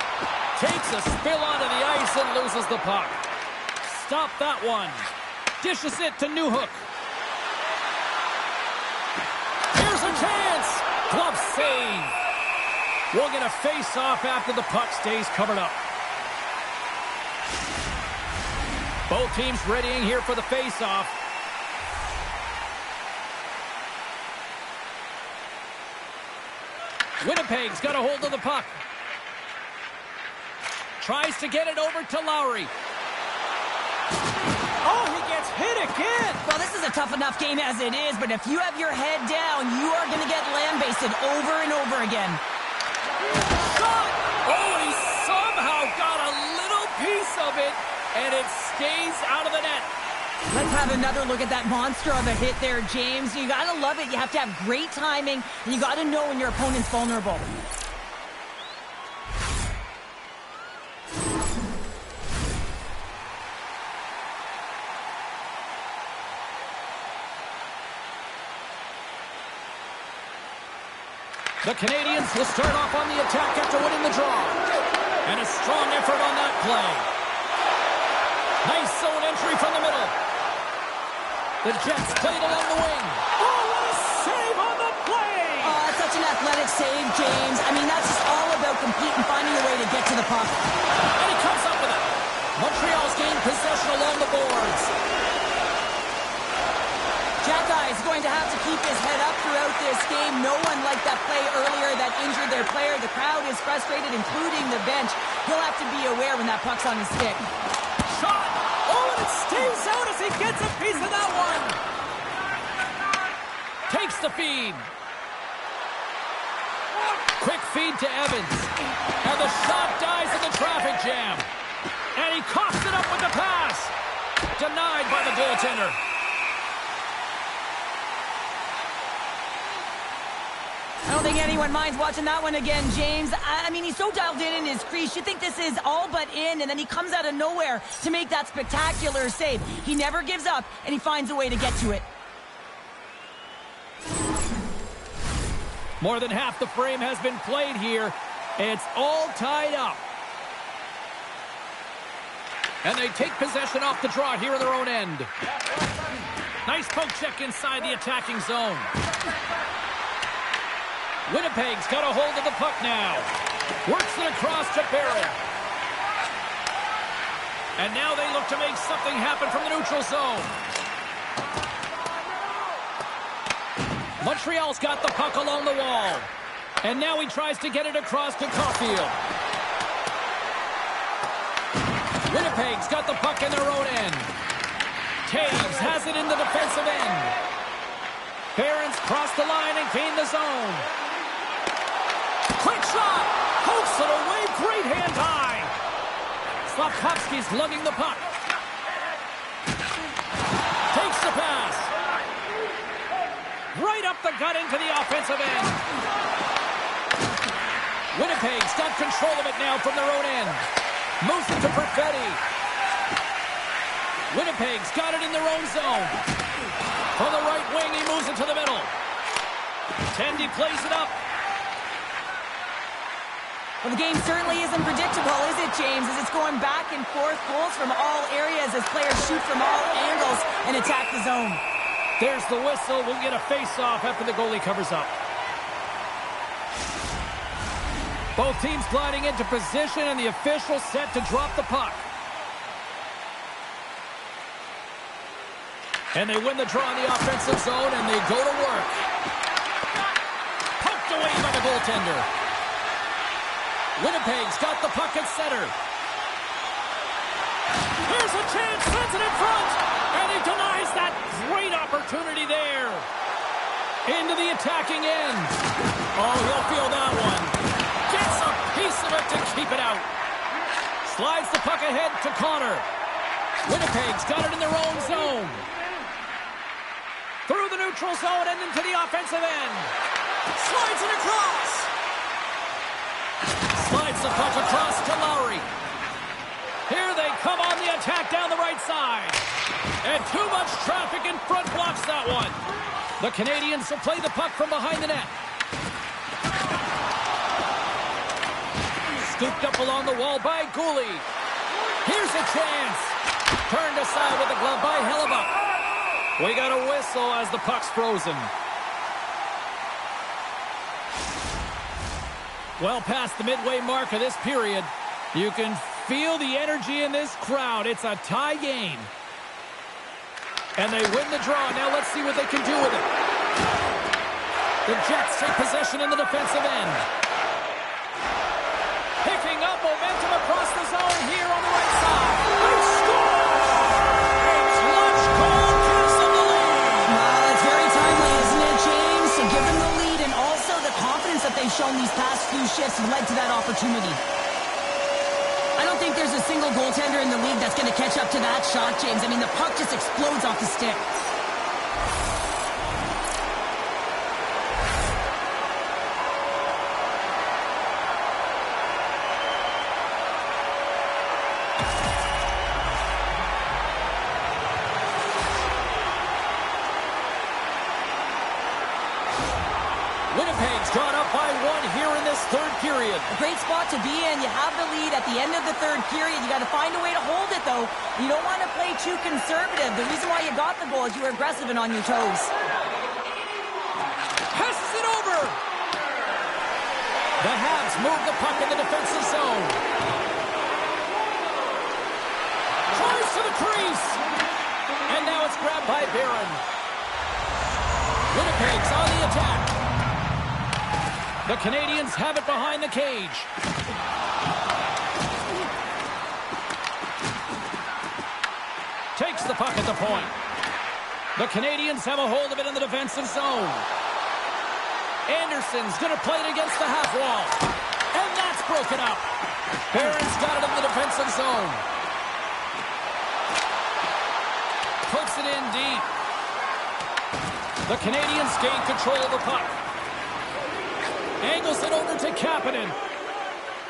Takes a spill onto the ice and loses the puck. Stop that one. Dishes it to Newhook. Here's a chance. Glove save. We'll get a face-off after the puck stays covered up. Both teams readying here for the face-off. Winnipeg's got a hold of the puck. Tries to get it over to Lowry. Oh, he gets hit again. Well, this is a tough enough game as it is, but if you have your head down, you are going to get lambasted over and over again. Shot! Oh, he somehow got a little piece of it, and it stays out of the net. Let's have another look at that monster of a hit there, James. You got to love it. You have to have great timing, and you got to know when your opponent's vulnerable. The Canadiens will start off on the attack after winning the draw. And a strong effort on that play. Nice zone entry from the middle. The Jets played along the wing. Oh, what a save on the play! Oh, that's such an athletic save, James. I mean, that's just all about competing, finding a way to get to the puck. And he comes up with it. Montreal's gained possession along the boards. Jack is going to have to keep his head up throughout this game. No one liked that play earlier that injured their player. The crowd is frustrated, including the bench. He'll have to be aware when that puck's on his stick. Shot! Oh, and it stays out as he gets a piece of that one. Takes the feed. Quick feed to Evans. And the shot dies in the traffic jam. And he coughs it up with the pass. Denied by the goaltender. I don't think anyone minds watching that one again, James. I mean, he's so dialed in his crease. You think this is all but in, and then he comes out of nowhere to make that spectacular save. He never gives up, and he finds a way to get to it. More than half the frame has been played here. It's all tied up. And they take possession off the draw here in their own end. Nice poke check inside the attacking zone. Winnipeg's got a hold of the puck now. Works it across to Barron. And now they look to make something happen from the neutral zone. Montreal's got the puck along the wall. And now he tries to get it across to Caulfield. Winnipeg's got the puck in their own end. Taves has it in the defensive end. Barron's crossed the line and gained the zone. Quick shot! Pokes it away, great hand high. Slafkovsky's lugging the puck. Takes the pass. Right up the gut into the offensive end. Winnipeg's got control of it now from their own end. Moves it to Perfetti. Winnipeg's got it in their own zone. For the right wing, he moves it to the middle. Tendy plays it up. Well, the game certainly isn't predictable, is it, James? As it's going back and forth, goals from all areas as players shoot from all angles and attack the zone. There's the whistle. We'll get a face-off after the goalie covers up. Both teams gliding into position, and the official set to drop the puck. And they win the draw in the offensive zone, and they go to work. Poked away by the goaltender. Winnipeg's got the puck at center. Here's a chance, sends it in front, and he denies that great opportunity there. Into the attacking end. Oh, he'll feel that one. Gets a piece of it to keep it out. Slides the puck ahead to Connor. Winnipeg's got it in their own zone. Through the neutral zone and into the offensive end. Slides it across. Slides the puck across to Lowry. Here they come on the attack down the right side. And too much traffic in front blocks that one. The Canadiens will play the puck from behind the net. Scooped up along the wall by Gooley. Here's a chance. Turned aside with the glove by Hellebuck. We got a whistle as the puck's frozen. Well past the midway mark of this period, you can feel the energy in this crowd. It's a tie game. And they win the draw. Now let's see what they can do with it. The Jets take possession in the defensive end. Picking up momentum across the zone here on the right side. They score! A clutch goal gives them the lead. Well, it's very timely, isn't it, James? To give them the lead, and also the confidence that they've shown these past few shifts have led to that opportunity. I don't think there's a single goaltender in the league that's going to catch up to that shot, James. I mean, the puck just explodes off the stick. Winnipeg's drawn up by one here in this third period. A great spot to be in. You have the lead at the end of the third period. You got to find a way to hold it, though. You don't want to play too conservative. The reason why you got the goal is you were aggressive and on your toes. Passes it over. The Habs move the puck in the defensive zone. Tries to the crease. And now it's grabbed by Barron. Winnipeg's on the attack. The Canadiens have it behind the cage. Takes the puck at the point. The Canadiens have a hold of it in the defensive zone. Anderson's going to play it against the half wall. And that's broken up. Barron's got it in the defensive zone. Puts it in deep. The Canadiens gain control of the puck. Angles it over to Kapanen.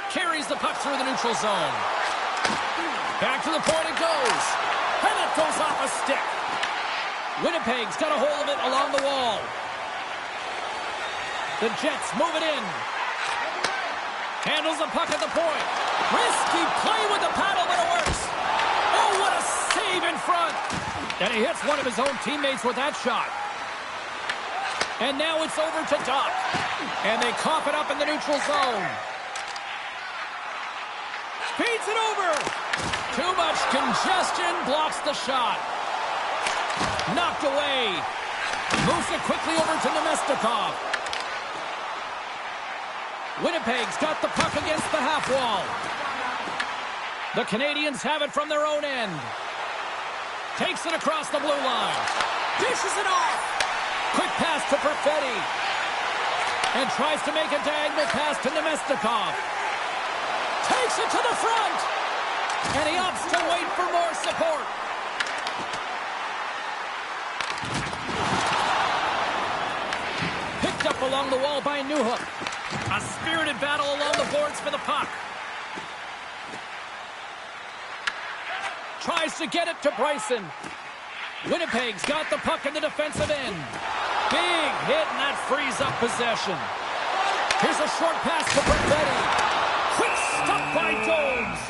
Carries the puck through the neutral zone. Back to the point it goes. And it goes off a stick. Winnipeg's got a hold of it along the wall. The Jets move it in. Handles the puck at the point. Risky play with the paddle, but it works. Oh, what a save in front. And he hits one of his own teammates with that shot. And now it's over to Doc. And they cough it up in the neutral zone. Feeds it over. Too much congestion blocks the shot. Knocked away. Moves it quickly over to Nemestikov. Winnipeg's got the puck against the half wall. The Canadiens have it from their own end. Takes it across the blue line. Dishes it off. Quick pass to Perfetti. And tries to make a diagonal pass to Nemestikov. Takes it to the front. And he opts to wait for more support. the wall by Newhook. A spirited battle along the boards for the puck. Tries to get it to Bryson. Winnipeg's got the puck in the defensive end. Big hit, and that frees up possession. Here's a short pass to Brett. Quick stop by Domes.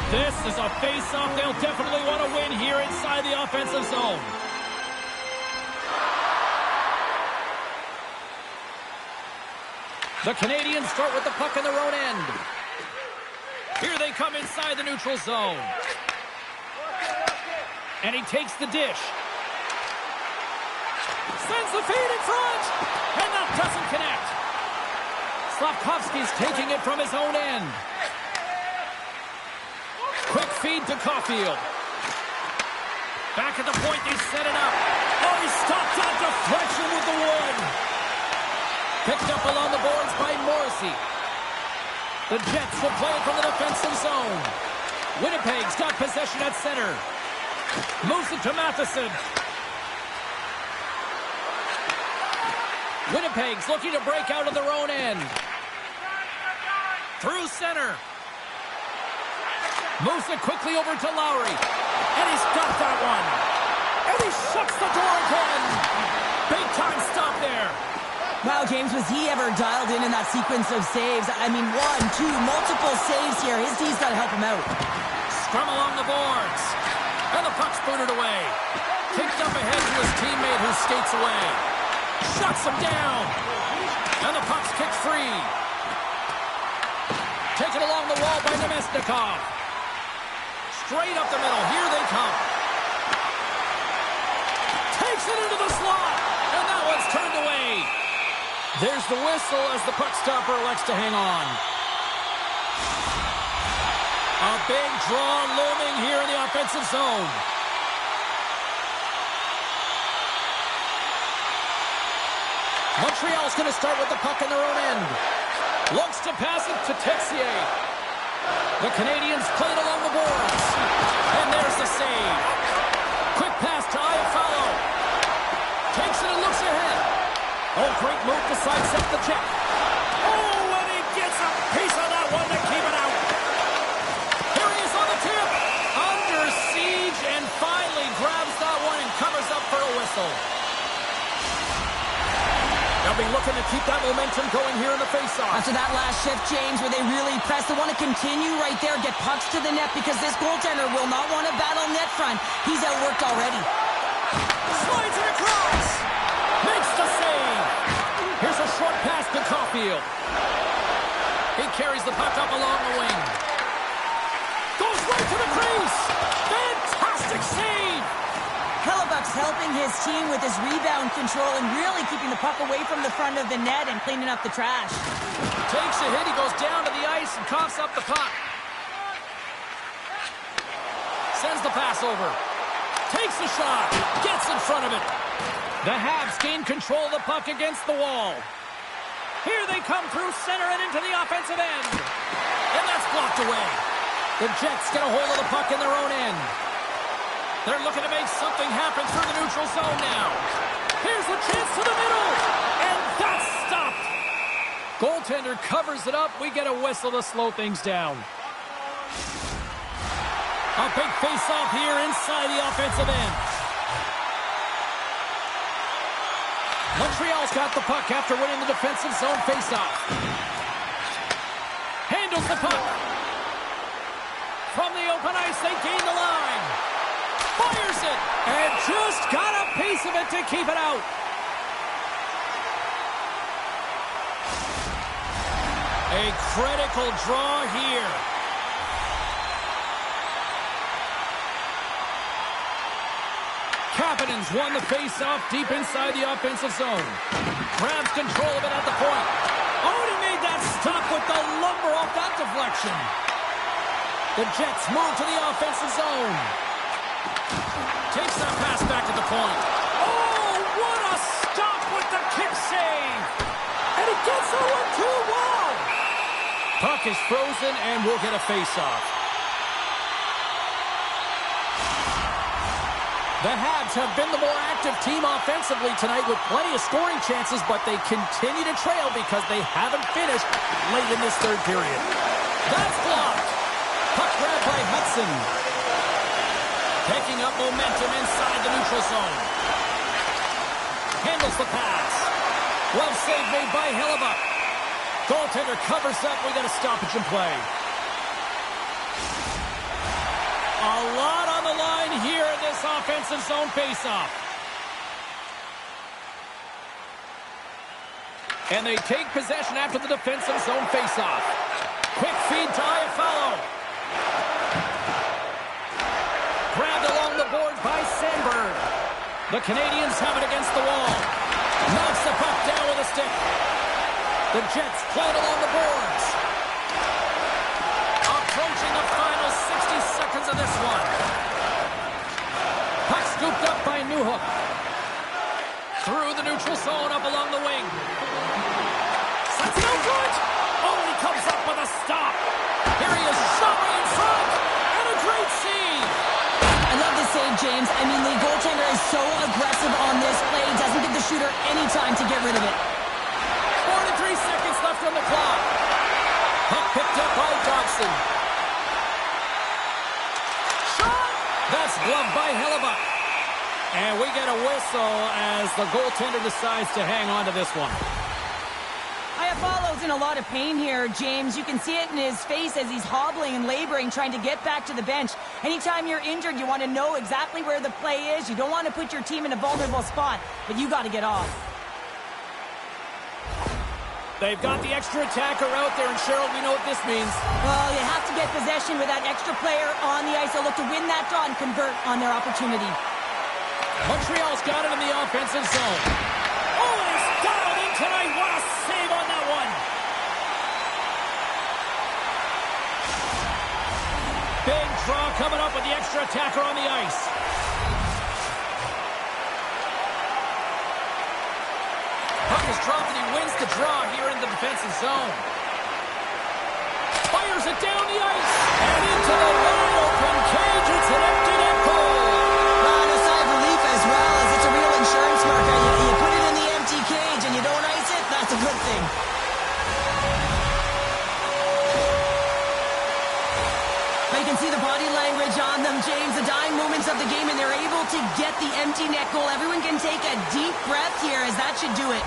This is a face-off they'll definitely want to win here inside the offensive zone. The Canadiens start with the puck in their own end. Here they come inside the neutral zone. And he takes the dish. Sends the feed in front. And that doesn't connect. Slafkovsky's taking it from his own end. Quick feed to Caulfield. Back at the point, they set it up. Oh, he stopped that deflection with the wood. Picked up along the boards by Morrissey. The Jets will play it from the defensive zone. Winnipeg's got possession at center. Moves it to Matheson. Winnipeg's looking to break out of their own end. Through center. Moves it quickly over to Lowry. And he's got that one. And he shuts the door again. Big time stop there. Wow, James, was he ever dialed in that sequence of saves? I mean, 1, 2, multiple saves here. His D's got to help him out. Scrum along the boards. And the puck's booted away. Kicked up ahead to his teammate who skates away. Shuts him down. And the puck's kicked free. Taken along the wall by Nemesnikov. Straight up the middle. Here they come. Takes it into the slot. And that one's turned away. There's the whistle as the puck stopper elects to hang on. A big draw looming here in the offensive zone. Montreal's going to start with the puck in their own end. Looks to pass it to Texier. The Canadiens play it along the boards. And there's the save. Quick pass to Iafallo. Takes it and looks ahead. Oh, great move to sidestep the check. Oh, and he gets a piece of that one to keep it out. Here he is on the tip. Under siege and finally grabs that one and covers up for a whistle. They'll be looking to keep that momentum going here in the faceoff. After that last shift, James, where they really press, they want to continue right there, get pucks to the net, because this goaltender will not want to battle net front. He's outworked already. Slides it across. Makes the save. Here's a short pass to Caulfield. He carries the puck up along the wing. Goes right to the crease. Fantastic save. Hellebuck's helping his team with his rebound control and really keeping the puck away from the front of the net and cleaning up the trash. Takes a hit. He goes down to the ice and coughs up the puck. Sends the pass over. Takes the shot. Gets in front of it. The Habs gain control of the puck against the wall. Here they come through center and into the offensive end. And that's blocked away. The Jets get a hold of the puck in their own end. They're looking to make something happen through the neutral zone now. Here's the chance to the middle. And that's stopped. Goaltender covers it up. We get a whistle to slow things down. A big face-off here inside the offensive end. Montreal's got the puck after winning the defensive zone face-off. Handles the puck. From the open ice, they gain the line. Fires it. And just got a piece of it to keep it out. A critical draw here. Kapanen's won the face-off deep inside the offensive zone. Grabs control of it at the point. Oh, and he made that stop with the lumber off that deflection. The Jets move to the offensive zone. Takes that pass back at the point. Oh, what a stop with the kick save. And he gets that one too. Wow. Puck is frozen and we'll get a face-off. The Habs have been the more active team offensively tonight with plenty of scoring chances, but they continue to trail because they haven't finished late in this third period. That's blocked. Puck grab by Hudson. Picking up momentum inside the neutral zone. Handles the pass. Glove save made by Hellebuyck. Goaltender covers up. We got a stoppage in play. A lot on the line here in this offensive zone faceoff. And they take possession after the defensive zone faceoff. Quick feed to Iafallo. Grabbed along the boards by Sandberg. The Canadiens have it against the wall. Knocks the puck down with a stick. The Jets play it along the boards. Approaching the final 60 seconds of this one. Puck scooped up by Newhook. Through the neutral zone up along the wing. That's no good. Oh, he comes up with a stop. Here he is, showing in front. And a great save. I love the save, James. I mean, the goaltender is so aggressive on this play. Doesn't give the shooter any time to get rid of it. 43 seconds left on the clock. Puck picked up by Dodson. Shot! That's gloved by Hellebuyck. And we get a whistle as the goaltender decides to hang on to this one. Iafallo's in a lot of pain here, James. You can see it in his face as he's hobbling and laboring, trying to get back to the bench. Anytime you're injured, you want to know exactly where the play is. You don't want to put your team in a vulnerable spot, but you got to get off. They've got the extra attacker out there, and Cheryl, we know what this means. Well, you have to get possession with that extra player on the ice. They'll look to win that draw and convert on their opportunity. Montreal's got it in the offensive zone. Oh, and he's dialed in tonight. What a save on that one. Big draw coming up with the extra attacker on the ice. Puck is dropped and he wins the draw here in the defensive zone. Fires it down the ice and into the wide open cage. It's an empty net goal. A sigh of relief as well, as it's a real insurance marker. You put it in the empty cage and you don't ice it, that's a good thing. But you can see the body language on them, James, the dying moments of the game, and they're able to get the empty net goal. Everyone can take a deep breath here, as that should do it.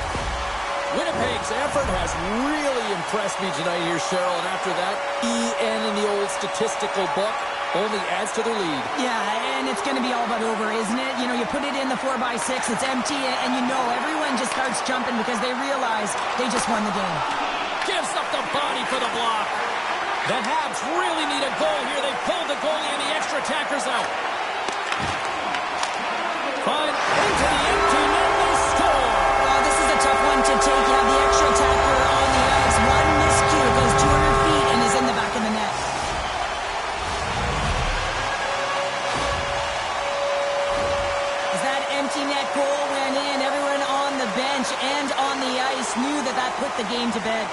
Winnipeg's effort has really impressed me tonight here, Cheryl, and after that, EN in the old statistical book only adds to their lead. Yeah, and it's going to be all but over, isn't it? You know, you put it in the 4x6, it's empty, and you know everyone just starts jumping because they realize they just won the game. Gives up the body for the block. The Habs really need a goal here. They pulled the goalie and the extra attackers out. Fine, into the empty net, they score. Oh, this is a tough one to take. You have the extra attacker on the ice. One miscue, goes 200 feet and is in the back of the net. As that empty net goal went in, everyone on the bench and on the ice knew that that put the game to bed.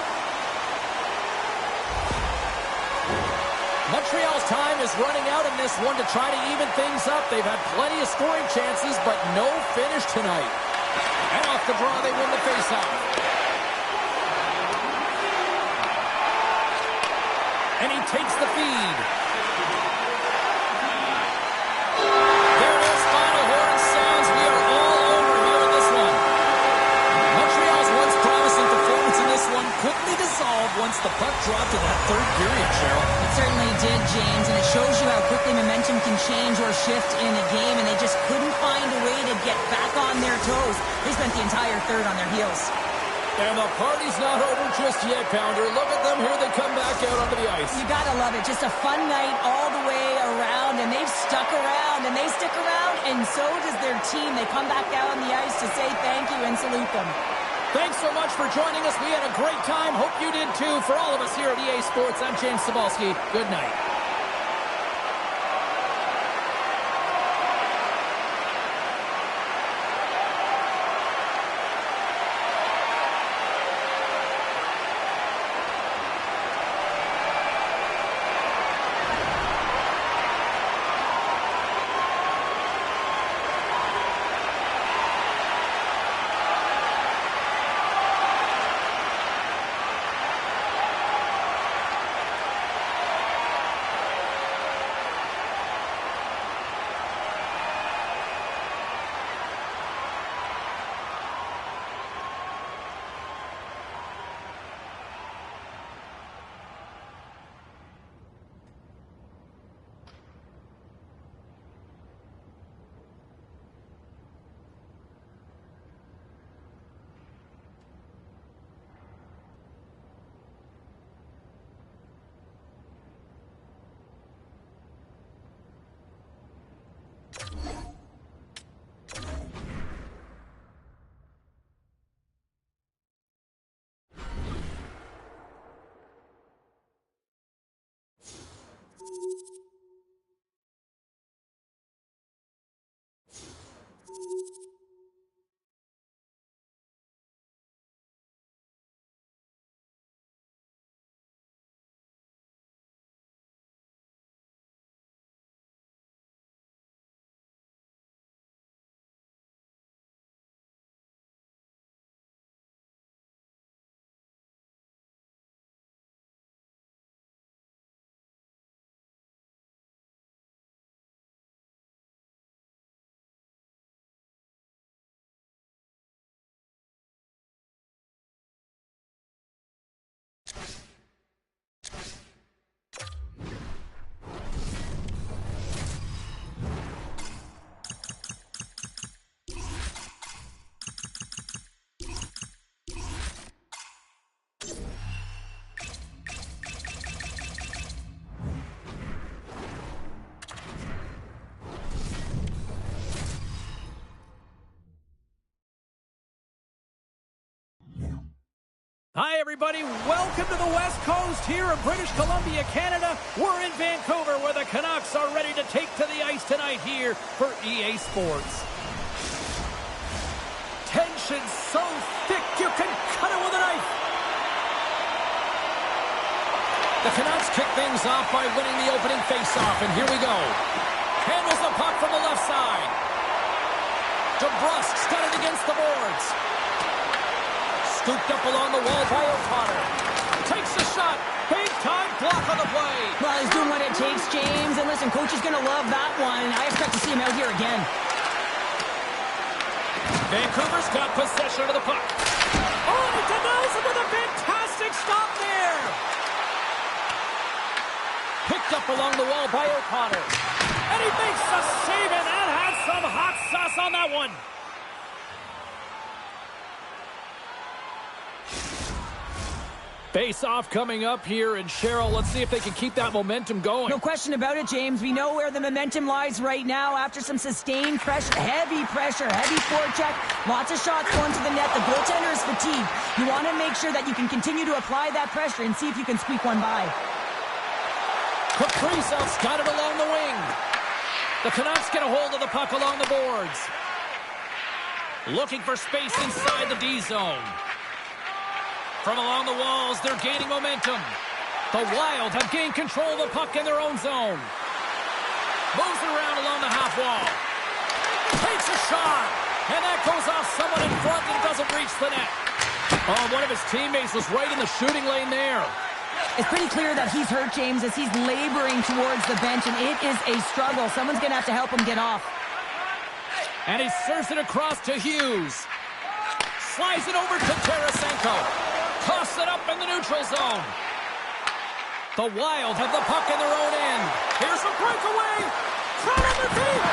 Montreal's time is running out in this one to try to even things up. They've had plenty of scoring chances, but no finish tonight. And off the draw, they win the faceoff. And he takes the feed. There it is, final horn sounds. We are all over here in this one. Montreal's once promising performance in this one quickly dissolved once the puck dropped in that third period, Cheryl. It certainly did, James, and it shows you how quickly momentum can change or shift in a game, and they just couldn't find a way to get back on their toes. They spent the entire third on their heels. And the party's not over just yet, Pounder. Look at them here. They come back out onto the ice. You gotta love it. Just a fun night all the way around, and they've stuck around, and they stick around, and so does their team. They come back out on the ice to say thank you and salute them. Thanks so much for joining us. We had a great time. Hope you did too. For all of us here at EA Sports, I'm James Cybulski. Good night. Hi, everybody. Welcome to the West Coast here in British Columbia, Canada. We're in Vancouver where the Canucks are ready to take to the ice tonight here for EA Sports. Tension so thick you can cut it with a knife. The Canucks kick things off by winning the opening faceoff, and here we go. Handles the puck from the left side. DeBrusk's got it against the boards. Scooped up along the wall by O'Connor. Takes the shot. Big time block on the play. Well, he's doing what it takes, James. And listen, coach is going to love that one. I expect to see him out here again. Vancouver's got possession of the puck. Oh, and he denies him with a fantastic stop there. Picked up along the wall by O'Connor. And he makes the save, and that has some hot sauce on that one. Face-off coming up here, and Cheryl, let's see if they can keep that momentum going. No question about it, James. We know where the momentum lies right now after some sustained pressure, heavy forecheck, lots of shots going to the net. The goaltender is fatigued. You want to make sure that you can continue to apply that pressure and see if you can squeak one by. Kaprizov's got it along the wing. The Canucks get a hold of the puck along the boards. Looking for space inside the D zone. From along the walls, they're gaining momentum. The Wild have gained control of the puck in their own zone. Moves it around along the half wall. Takes a shot. And that goes off someone in front and doesn't reach the net. Oh, one of his teammates was right in the shooting lane there. It's pretty clear that he's hurt, James, as he's laboring towards the bench, and it is a struggle. Someone's going to have to help him get off. And he serves it across to Hughes. Slides it over to Tarasenko. Toss it up in the neutral zone. The Wild have the puck in their own end. Here's a breakaway. Shot on the feet.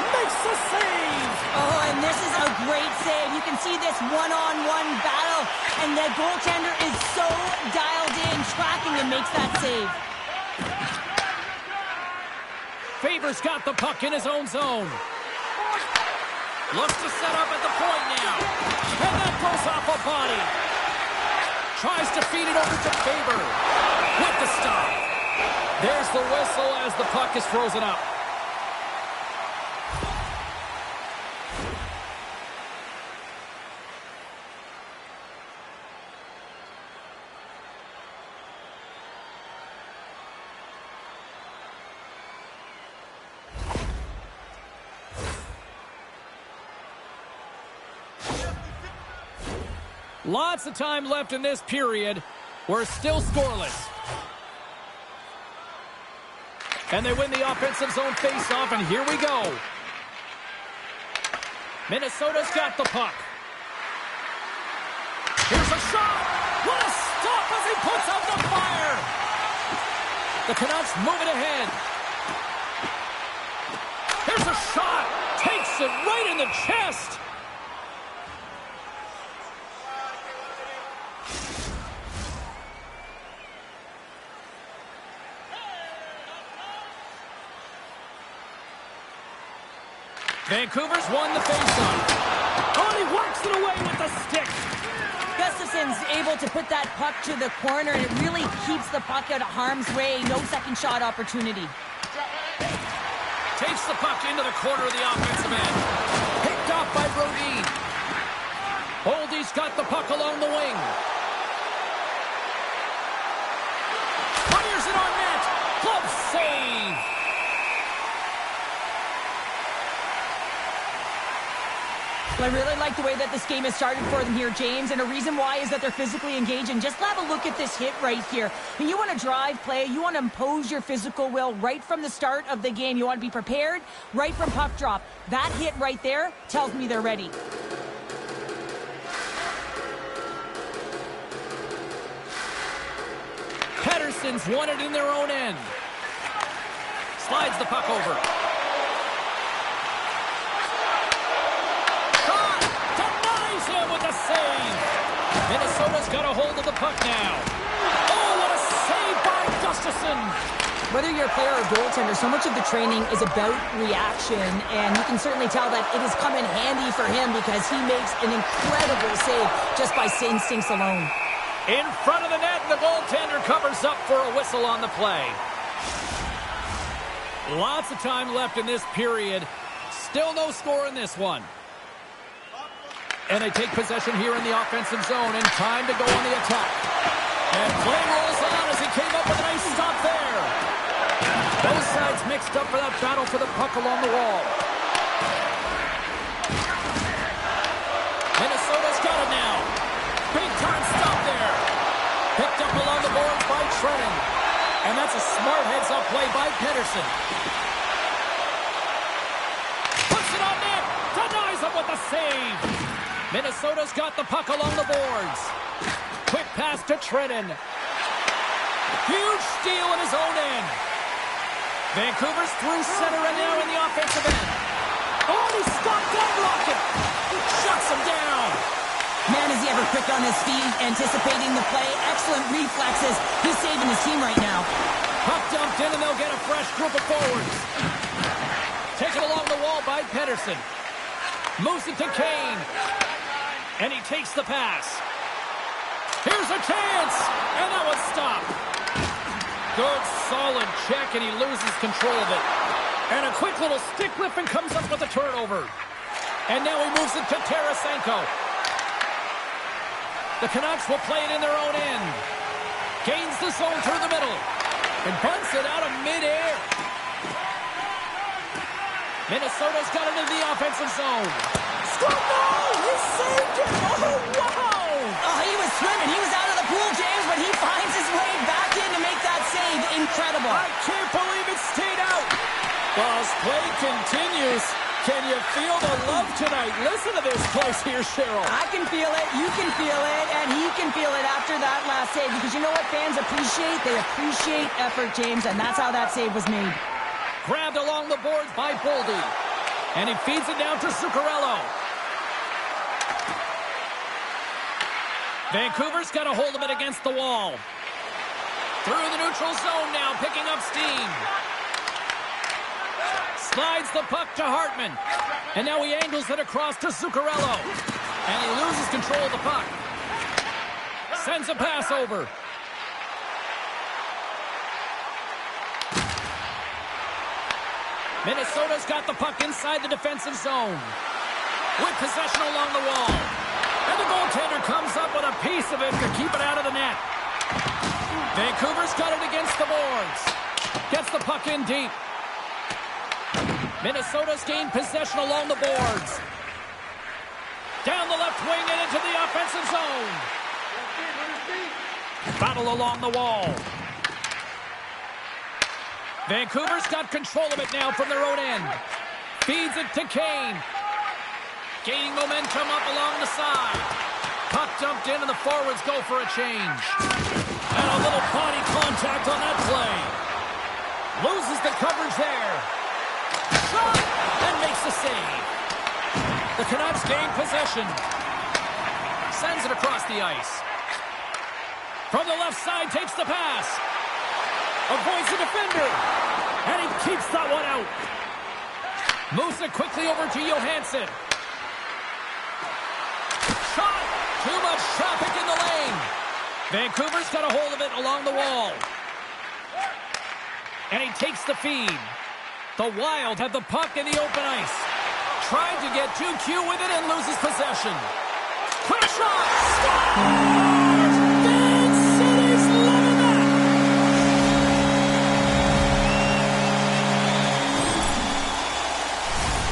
Makes the save. Oh, and this is a great save. You can see this one-on-one battle, and the goaltender is so dialed in, tracking and makes that save. Faber's got the puck in his own zone. Looks to set up at the point now. And that goes off a body. Tries to feed it over to Faber. With the stop. There's the whistle as the puck is frozen up. Lots of time left in this period. We're still scoreless. And they win the offensive zone faceoff, and here we go. Minnesota's got the puck. Here's a shot. What a stop as he puts out the fire. The Canucks move it ahead. Here's a shot. Takes it right in the chest. Vancouver's won the faceoff. Oh, and he works it away with the stick. Gustafson's able to put that puck to the corner, and it really keeps the puck out of harm's way. No second shot opportunity. Takes the puck into the corner of the offensive end. Picked off by Brodin. Holdy's got the puck along the wing. Fires it on net. Glove save. I really like the way that this game has started for them here, James, and a reason why is that they're physically engaged. And just have a look at this hit right here. When you want to drive play, you want to impose your physical will right from the start of the game. You want to be prepared right from puck drop. That hit right there tells me they're ready. Pettersson's won it in their own end. Slides the puck over. With a save. Minnesota's got a hold of the puck now. Oh, what a save by Gustafsson. Whether you're a player or goaltender, so much of the training is about reaction, and you can certainly tell that it has come in handy for him because he makes an incredible save just by instincts alone. In front of the net, the goaltender covers up for a whistle on the play. Lots of time left in this period. Still no score in this one. And they take possession here in the offensive zone, and time to go on the attack. And play rolls on as he came up with a nice stop there. Both sides mixed up for that battle for the puck along the wall. Minnesota's got it now. Big time stop there. Picked up along the boards by Trenton. And that's a smart heads-up play by Pedersen. Puts it on net. Denies him with the save. Minnesota's got the puck along the boards. Quick pass to Trenton. Huge steal in his own end. Vancouver's through center and now in the offensive end. Oh, he stopped that rocket. Shuts him down. Man, is he ever quick on his feet, anticipating the play. Excellent reflexes. He's saving his team right now. Puck dumped in and they'll get a fresh group of forwards. Taken along the wall by Pedersen. Moves it to Kane. And he takes the pass. Here's a chance. And that one's stopped. Good, solid check, and he loses control of it. And a quick little stick lift and comes up with a turnover. And now he moves it to Tarasenko. The Canucks will play it in their own end. Gains the zone through the middle. And bunts it out of midair. Minnesota's got it in the offensive zone. Score! No! He saved it! Oh, wow! Oh, he was swimming. He was out of the pool, James, but he finds his way back in to make that save. Incredible. I can't believe it stayed out. As play continues, can you feel the love tonight? Listen to this place here, Cheryl. I can feel it, you can feel it, and he can feel it after that last save. Because you know what fans appreciate? They appreciate effort, James, and that's how that save was made. Grabbed along the boards by Boldy. And he feeds it down to Zuccarello. Vancouver's got a hold of it against the wall. Through the neutral zone now, picking up steam. Slides the puck to Hartman. And now he angles it across to Zuccarello. And he loses control of the puck. Sends a pass over. Minnesota's got the puck inside the defensive zone. With possession along the wall. And the goaltender comes up with a piece of it to keep it out of the net. Vancouver's got it against the boards. Gets the puck in deep. Minnesota's gained possession along the boards. Down the left wing and into the offensive zone. Battle along the wall. Vancouver's got control of it now from their own end. Feeds it to Kane. Gaining momentum up along the side. Puck dumped in and the forwards go for a change. And a little body contact on that play. Loses the coverage there. Shot! And makes the save. The Canucks gain possession. Sends it across the ice. From the left side, takes the pass. Avoids the defender. And he keeps that one out. Moves it quickly over to Johansson. Shot! Too much traffic in the lane. Vancouver's got a hold of it along the wall. And he takes the feed. The Wild have the puck in the open ice. Tried to get too cute with it and loses possession. Quick shot! Scores! Big City's loving that!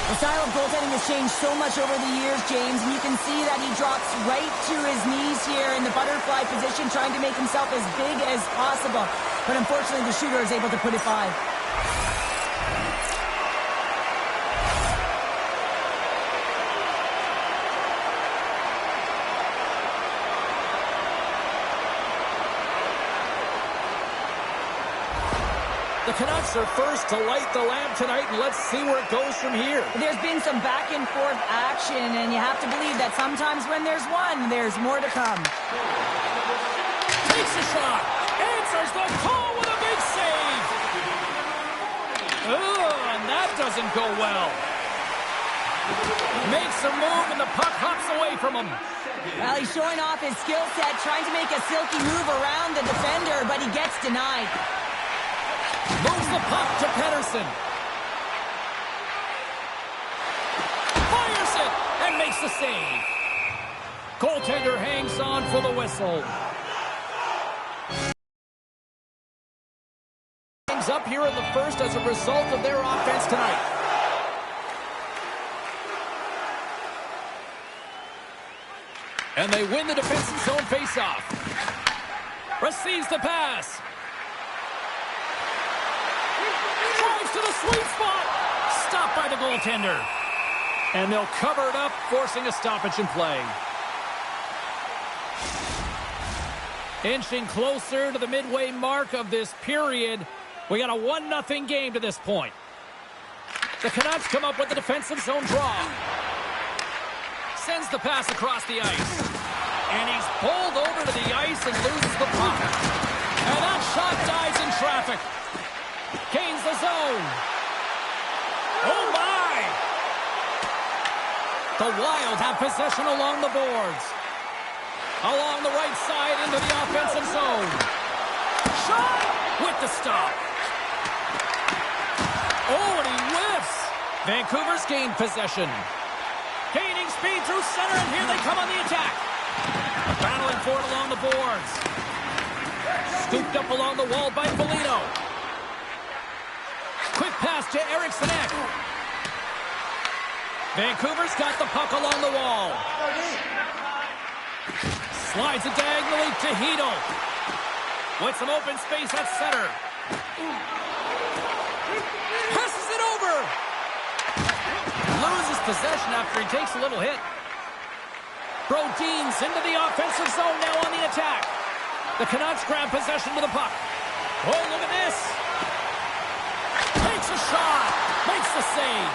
The style of goaltending has changed so much over the years, James, and you can see that he drops right to his knees here in the butterfly position, trying to make himself as big as possible. But unfortunately, the shooter is able to put it by. The Canucks are first to light the lamp tonight, and let's see where it goes from here. There's been some back and forth action, and you have to believe that sometimes when there's one, there's more to come. Takes a shot. Answers the call with a big save. Oh, and that doesn't go well. Makes a move, and the puck hops away from him. Well, he's showing off his skill set, trying to make a silky move around the defender, but he gets denied. Moves the puck to Pettersson. Fires it and makes the save. Goaltender hangs on for the whistle. Things up here in the first as a result of their offense tonight. And they win the defensive zone faceoff. Receives the pass. Drives to the sweet spot. Stopped by the goaltender. And they'll cover it up, forcing a stoppage in play. Inching closer to the midway mark of this period. We got a 1-0 game to this point. The Canucks come up with the defensive zone draw. Sends the pass across the ice. And he's pulled over to the ice and loses the puck. And that shot dies in traffic. Gains the zone. Oh, my! The Wild have possession along the boards. Along the right side into the offensive zone. Shot with the stop. Oh, and he whiffs. Vancouver's gained possession. Gaining speed through center, and here they come on the attack. Battling for it along the boards. Scooped up along the wall by Foligno. Quick pass to Eriksson Ek. Vancouver's got the puck along the wall. Slides it diagonally to Hedl. With some open space at center. Passes it over. Loses possession after he takes a little hit. Brodin's into the offensive zone now on the attack. The Canucks grab possession to the puck. Oh, look at this. Takes a shot. Makes the save.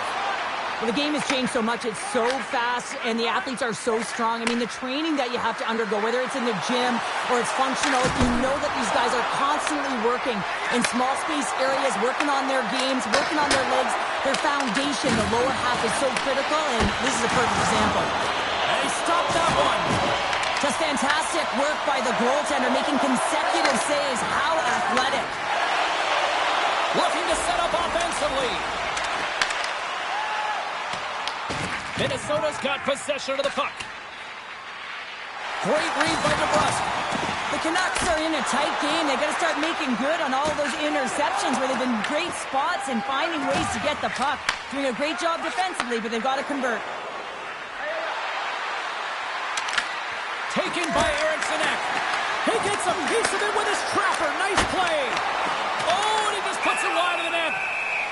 Well, the game has changed so much. It's so fast, and the athletes are so strong. I mean, the training that you have to undergo, whether it's in the gym or it's functional, you know that these guys are constantly working in small space areas, working on their games, working on their legs. Their foundation, the lower half, is so critical, and this is a perfect example. And he stopped that one. Just fantastic work by the goaltender, making consecutive saves. How athletic. Looking to set up offensively. Minnesota's got possession of the puck. Great read by DeBrusk. The Canucks are in a tight game. They got to start making good on all of those interceptions where they've been great spots and finding ways to get the puck. Doing a great job defensively, but they've got to convert. Taken by Eriksson Ek. He gets a piece of it with his trapper. Nice play. Oh, and he just puts it wide of the net.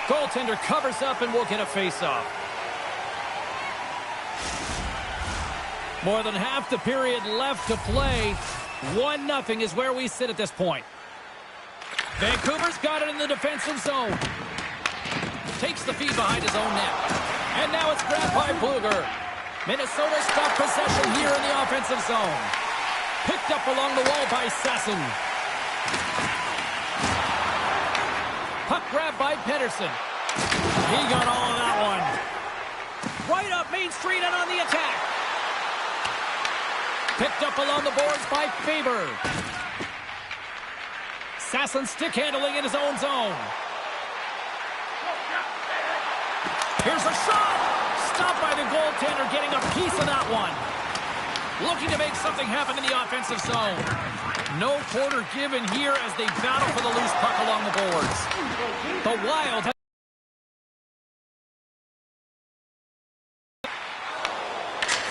Goaltender covers up and will get a face-off. More than half the period left to play. 1-0 is where we sit at this point. Vancouver's got it in the defensive zone. Takes the feed behind his own net. And now it's grabbed by Bluger. Minnesota's got possession here in the offensive zone. Picked up along the wall by Sasson. Puck grabbed by Pettersson. He got all of that one. Right up Main Street and on the attack. Picked up along the boards by Faber. Sasson stick handling in his own zone. Here's a shot. Stopped by the goaltender, getting a piece of that one. Looking to make something happen in the offensive zone. No quarter given here as they battle for the loose puck along the boards. The Wild have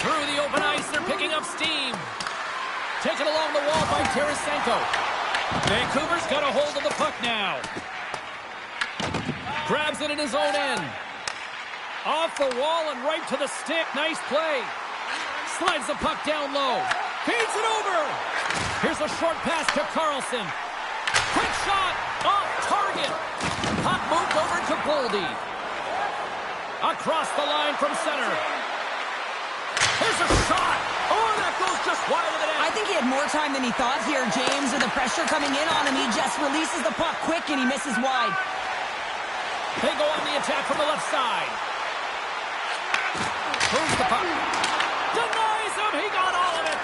through the open ice, they're picking up steam. Taken along the wall by Tarasenko. Vancouver's got a hold of the puck now. Grabs it in his own end. Off the wall and right to the stick. Nice play. Slides the puck down low. Feeds it over. Here's a short pass to Carlson. Quick shot. Off target. Puck moved over to Boldy. Across the line from center. Here's a shot. Oh, that goes just wide of the net. I think he had more time than he thought here, James. With the pressure coming in on him, he just releases the puck quick and he misses wide. They go on the attack from the left side. moves the puck. Denies him. He got all of it.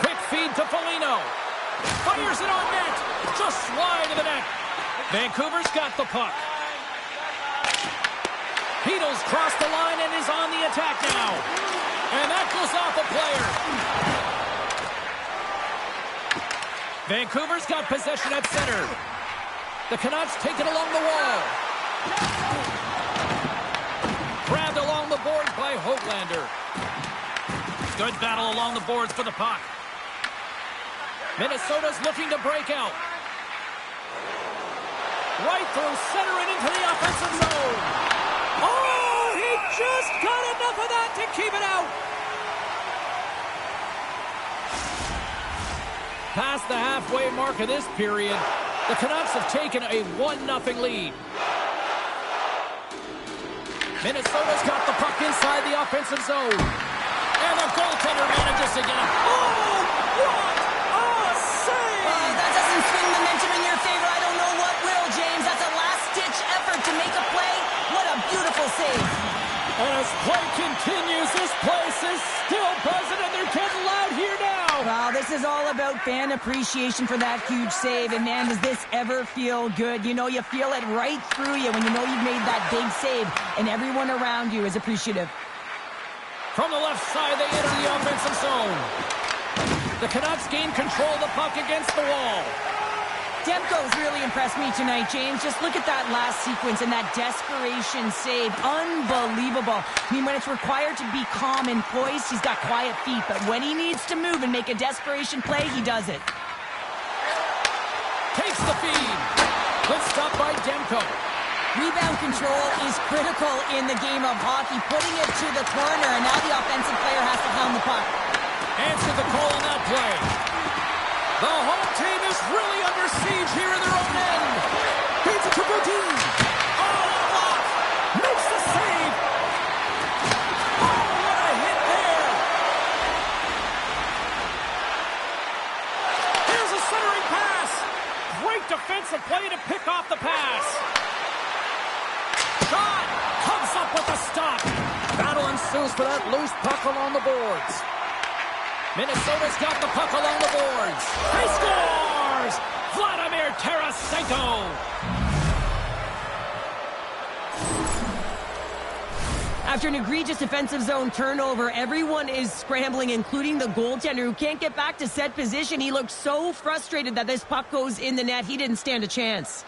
Quick feed to Foligno. Fires it on net. Just wide of the net. Vancouver's got the puck. Heedles crossed the line and is on the attack now. And that goes off a player. Vancouver's got possession at center. The Canucks take it along the wall. Grabbed along the board by Hoglander. Good battle along the boards for the puck. Minnesota's looking to break out. Right through center and into the offensive zone. Oh, he just got enough of that to keep it out. Past the halfway mark of this period, the Canucks have taken a 1-0 lead. Minnesota's got the puck inside the offensive zone. And the goaltender manages to get it. Oh, what a save! That doesn't swing momentum in your favor. I don't know what will, James. That's a last-ditch effort to make a play. What a beautiful save. And as play continues, this place is still buzzing, and they're getting loud here now. Wow, this is all about fan appreciation for that huge save. And, man, does this ever feel good? You know, you feel it right through you when you know you've made that big save, and everyone around you is appreciative. From the left side, they enter the offensive zone. The Canucks gain control of the puck against the wall. Demko's really impressed me tonight, James. Just look at that last sequence and that desperation save. Unbelievable. I mean, when it's required to be calm and poised, he's got quiet feet. But when he needs to move and make a desperation play, he does it. Takes the feed. Good stop by Demko. Rebound control is critical in the game of hockey. Putting it to the corner, and now the offensive player has to hound the puck. Answer the call on that play. The home team is really under siege here in their own end. Beats it to Boudin. Oh, block. Makes the save. Oh, what a hit there. Here's a centering pass. Great defensive play to pick off the pass. Shot. Comes up with a stop. Battle ensues for that loose puck along the boards. Minnesota's got the puck along the boards. He scores! Vladimir Tarasenko! After an egregious defensive zone turnover, everyone is scrambling, including the goaltender, who can't get back to set position. He looked so frustrated that this puck goes in the net. He didn't stand a chance.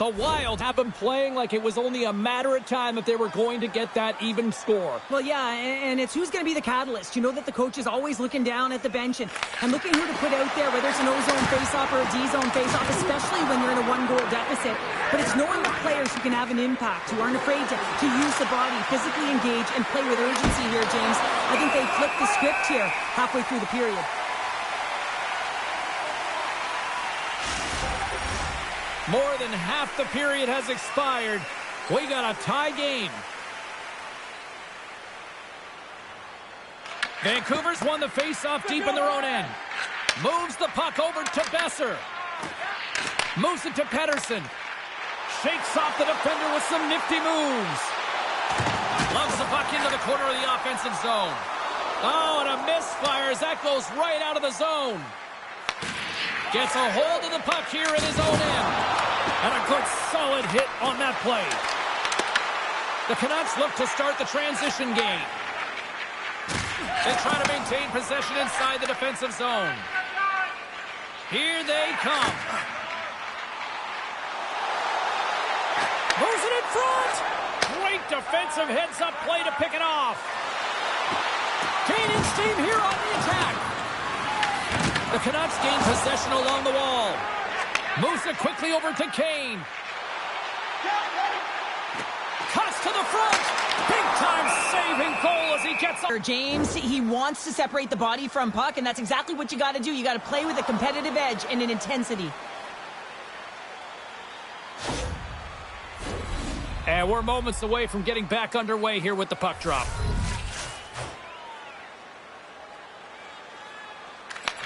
The Wild have been playing like it was only a matter of time if they were going to get that even score. Well, yeah, and it's who's going to be the catalyst. You know that the coach is always looking down at the bench and looking who to put out there, whether it's an O-zone faceoff or a D-zone faceoff, especially when you're in a one-goal deficit. But it's knowing the players who can have an impact, who aren't afraid to use the body, physically engage, and play with urgency here, James. I think they flipped the script here halfway through the period. More than half the period has expired. We got a tie game. Vancouver's won the face-off deep in their own end. Moves the puck over to Besser. Moves it to Pettersson. Shakes off the defender with some nifty moves. Loves the puck into the corner of the offensive zone. Oh, and a misfire as that goes right out of the zone. Gets a hold of the puck here in his own end. And a good solid hit on that play. The Canucks look to start the transition game. They try to maintain possession inside the defensive zone. Here they come. Moves it in front. Great defensive heads-up play to pick it off. Canadiens team here on the attack. The Canucks gain possession along the wall. Moves it quickly over to Kane. Cuts to the front. Big-time saving goal as he gets up. James, he wants to separate the body from puck, and that's exactly what you got to do. You got to play with a competitive edge and an intensity. And we're moments away from getting back underway here with the puck drop.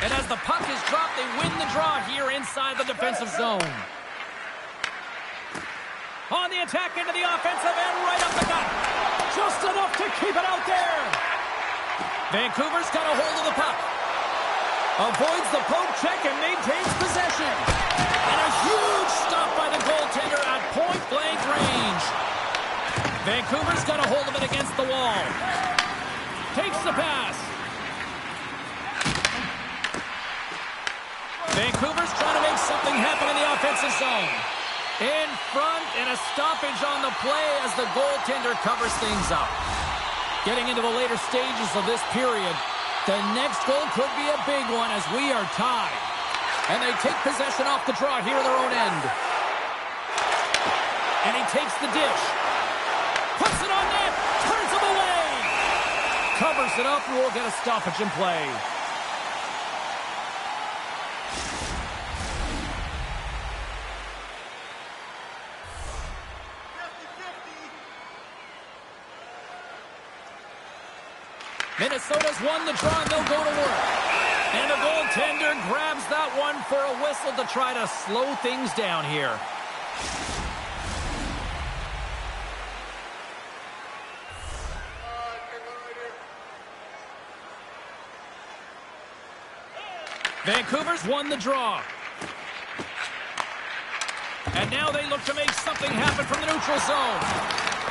And as the puck is dropped, they win the draw here inside the defensive zone. On the attack into the offensive end, right up the gut. Just enough to keep it out there. Vancouver's got a hold of the puck. Avoids the poke check and maintains possession. And a huge stop by the goaltender at point-blank range. Vancouver's got a hold of it against the wall. Takes the pass. Vancouver's trying to make something happen in the offensive zone. In front, and a stoppage on the play as the goaltender covers things up. Getting into the later stages of this period, the next goal could be a big one as we are tied. And they take possession off the draw here at their own end. And he takes the dish. Puts it on net. Turns him away. Covers it up, and we'll get a stoppage in play. Minnesota's won the draw, and they'll go to work. And the goaltender grabs that one for a whistle to try to slow things down here. Vancouver's won the draw. And now they look to make something happen from the neutral zone.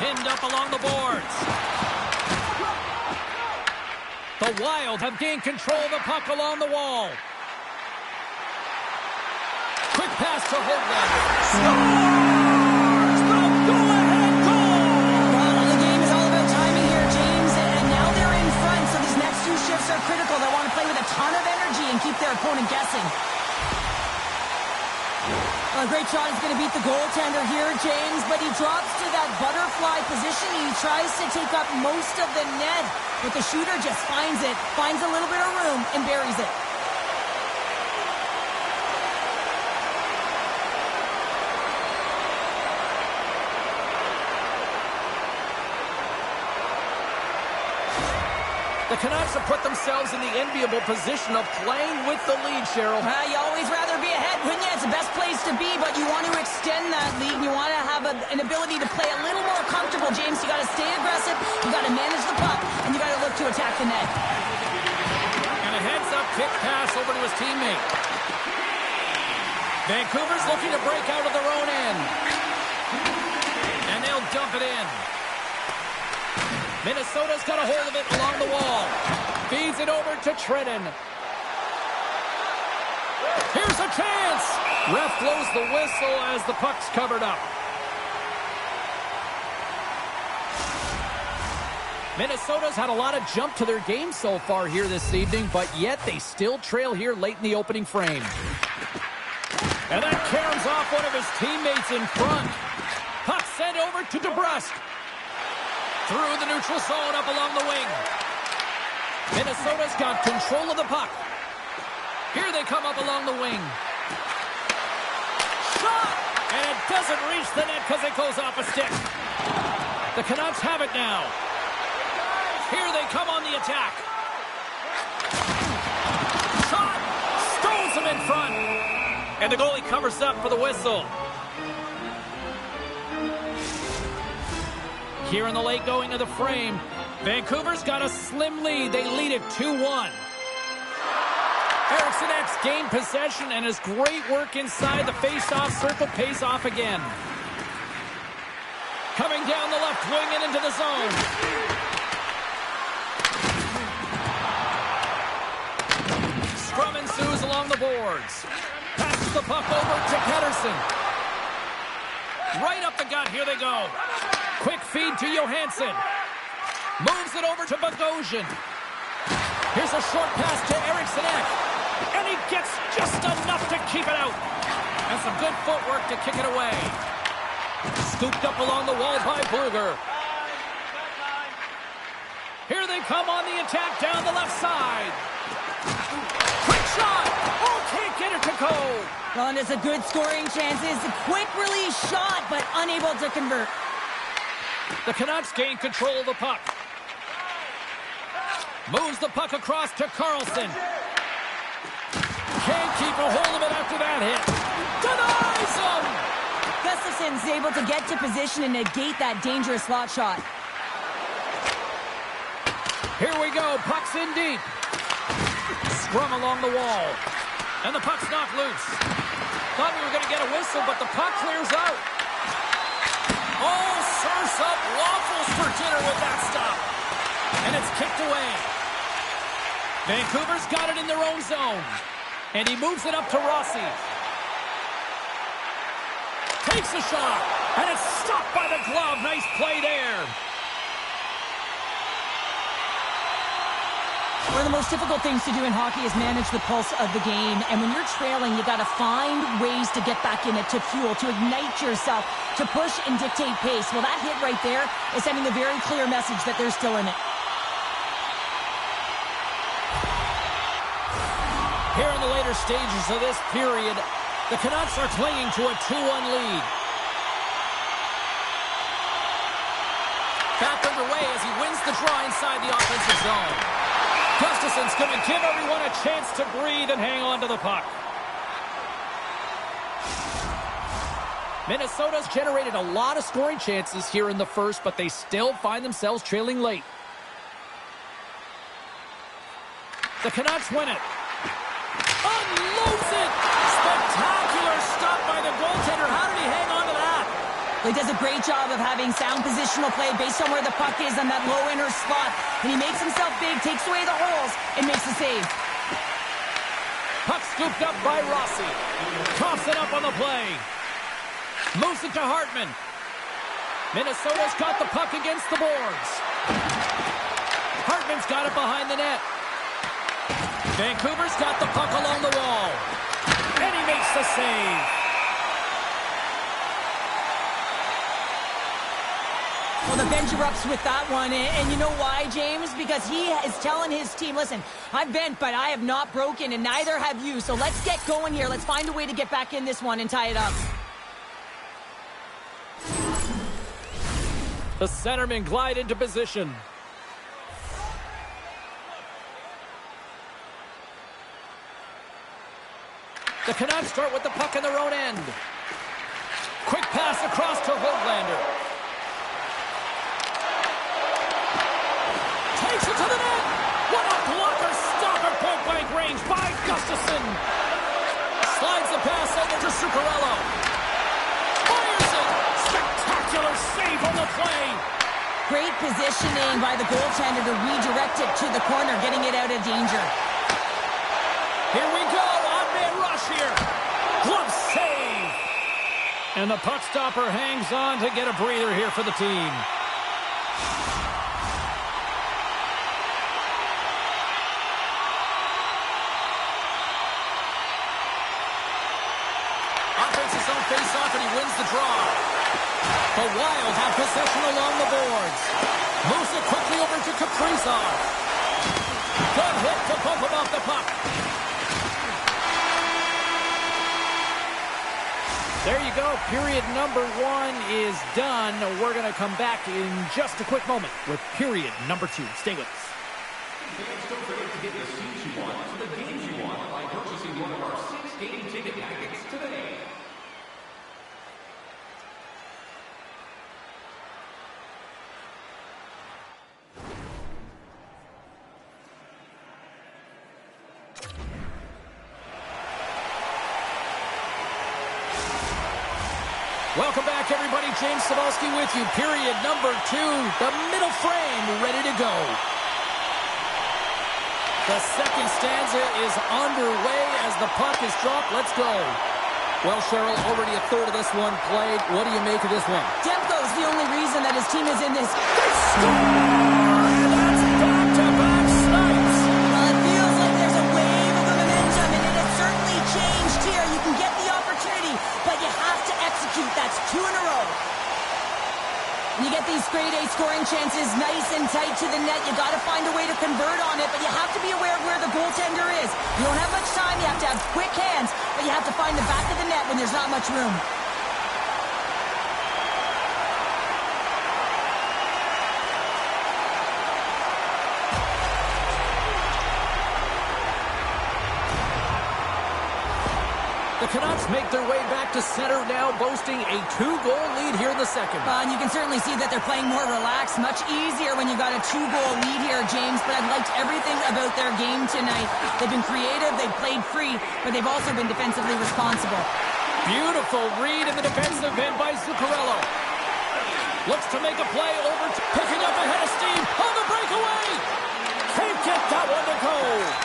Pinned up along the boards. The Wild have gained control of the puck along the wall. Quick pass to Hoagland. Scores! The go-ahead goal! Well, the game is all about timing here, James, and now they're in front, so these next two shifts are critical. They want to play with a ton of energy and keep their opponent guessing. Well, a great shot is going to beat the goaltender here, James, but he drops to that butterfly position. He tries to take up most of the net, but the shooter just finds it, finds a little bit of room, and buries it. The Canucks have put themselves in the enviable position of playing with the lead, Cheryl. You always rather be ahead, wouldn't you? It's the best place to be, but you want to extend that lead. You want to have an ability to play a little more comfortable, James. You got to stay aggressive, you got to manage the puck, and you got to look to attack the net. And a heads-up kick pass over to his teammate. Vancouver's looking to break out of their own end. And they'll dump it in. Minnesota's got a hold of it along the wall. Feeds it over to Trenton. Here's a chance. Ref blows the whistle as the puck's covered up. Minnesota's had a lot of jump to their game so far here this evening, but yet they still trail here late in the opening frame. And that caroms off one of his teammates in front. Puck sent over to DeBrusque. Through the neutral zone, up along the wing. Minnesota's got control of the puck. Here they come up along the wing. Shot! And it doesn't reach the net because it goes off a stick. The Canucks have it now. Here they come on the attack. Shot! Stones him in front. And the goalie covers up for the whistle. Here in the late going of the frame, Vancouver's got a slim lead. They lead it 2-1. Eriksson Ek gained possession, and his great work inside the face-off circle pays off again. Coming down the left wing and into the zone. Scrum ensues along the boards. Passes the puck over to Pettersson. Right up the gut, here they go. Quick feed to Johansson. Moves it over to Bogosian. Here's a short pass to Eriksson Ek. And he gets just enough to keep it out. And some good footwork to kick it away. Scooped up along the wall by Bluger. Here they come on the attack down the left side. Quick shot. Oh, can't get it to go. Well, and it's a good scoring chance. It's a quick release shot, but unable to convert. The Canucks gain control of the puck. Moves the puck across to Carlson. Can't keep a hold of it after that hit. Denies him! Gustafson's able to get to position and negate that dangerous slot shot. Here we go. Puck's in deep. Scrum along the wall. And the puck's knocked loose. Thought we were going to get a whistle, but the puck clears out. Oh, serves up waffles for dinner with that stop. And it's kicked away. Vancouver's got it in their own zone. And he moves it up to Rossi. Takes a shot. And it's stopped by the glove. Nice play there. One of the most difficult things to do in hockey is manage the pulse of the game. And when you're trailing, you got to find ways to get back in it, to fuel, to ignite yourself, to push and dictate pace. Well, that hit right there is sending a very clear message that they're still in it. Here in the later stages of this period, the Canucks are clinging to a 2-1 lead. Back underway as he wins the draw inside the offensive zone. Gustafson's going to give everyone a chance to breathe and hang on to the puck. Minnesota's generated a lot of scoring chances here in the first, but they still find themselves trailing late. The Canucks win it. Unloads it! Spectacular stop by the goaltender. How did he hang on to that? He does a great job of having sound positional play based on where the puck is on that low inner spot. And he makes himself big, takes away the holes, and makes the save. Puck scooped up by Rossi. Thompson up on the play. Moves it to Hartman. Minnesota's got the puck against the boards. Hartman's got it behind the net. Vancouver's got the puck along the wall. And he makes the save. Well, the bench erupts with that one, and you know why, James? Because he is telling his team, listen, I've bent, but I have not broken, and neither have you, so let's get going here. Let's find a way to get back in this one and tie it up. The centermen glide into position. The Canucks start with the puck in their own end. Quick pass across to Höglander. Takes it to the net. What a blocker stop at point-blank range by Gustafsson. Slides the pass over to Zuccarello. Fires it. Spectacular save on the play. Great positioning by the goaltender to redirect it to the corner, getting it out of danger. Here we go. Odd-man rush here. Glove save. And the puck stopper hangs on to get a breather here for the team. Offense's own face-off, and he wins the draw. The Wild have possession along the boards. Moves it quickly over to Kaprizov. Good hit to bump him off the puck. There you go. Period number 1 is done. We're going to come back in just a quick moment with period number 2. Stay with us. Fans, don't forget to get the seats you want to the games you want by purchasing one of our 6 game ticket packets today. Welcome back, everybody. James Cebulski with you. Period number 2. The middle frame ready to go. The second stanza is underway as the puck is dropped. Let's go. Well, Cheryl, already a third of this one played. What do you make of this one? Demko's the only reason that his team is in this. That's back-to-back snipes. Well, it feels like there's a wave of momentum, and it has certainly changed here. You can get the opportunity, but you have to execute. That's 2 in a row. You get these grade A scoring chances nice and tight to the net. You got to find a way to convert on it, but you have to be aware of where the goaltender is. You don't have much time. You have to have quick hands, but you have to find the back of the net when there's not much room. The Canucks make their way back to center now, boasting a 2-goal lead here in the second. And you can certainly see that they're playing more relaxed. Much easier when you've got a 2-goal lead here, James. But I've liked everything about their game tonight. They've been creative, they've played free, but they've also been defensively responsible. Beautiful read in the defensive end by Zuccarello. Looks to make a play over, picking up ahead of steam on the breakaway. Can't get that one to go.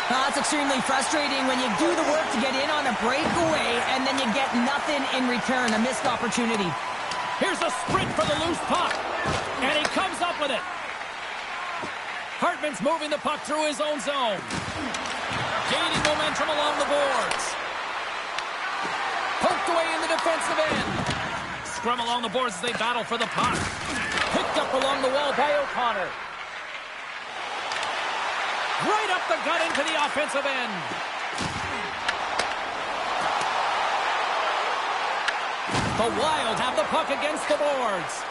That's extremely frustrating when you do the work to get in on a breakaway and then you get nothing in return, a missed opportunity. Here's a sprint for the loose puck, and he comes up with it. Hartman's moving the puck through his own zone. Gaining momentum along the boards. Poked away in the defensive end. Scrum along the boards as they battle for the puck. Picked up along the wall by O'Connor. Right up the gut into the offensive end. The Wild have the puck against the boards.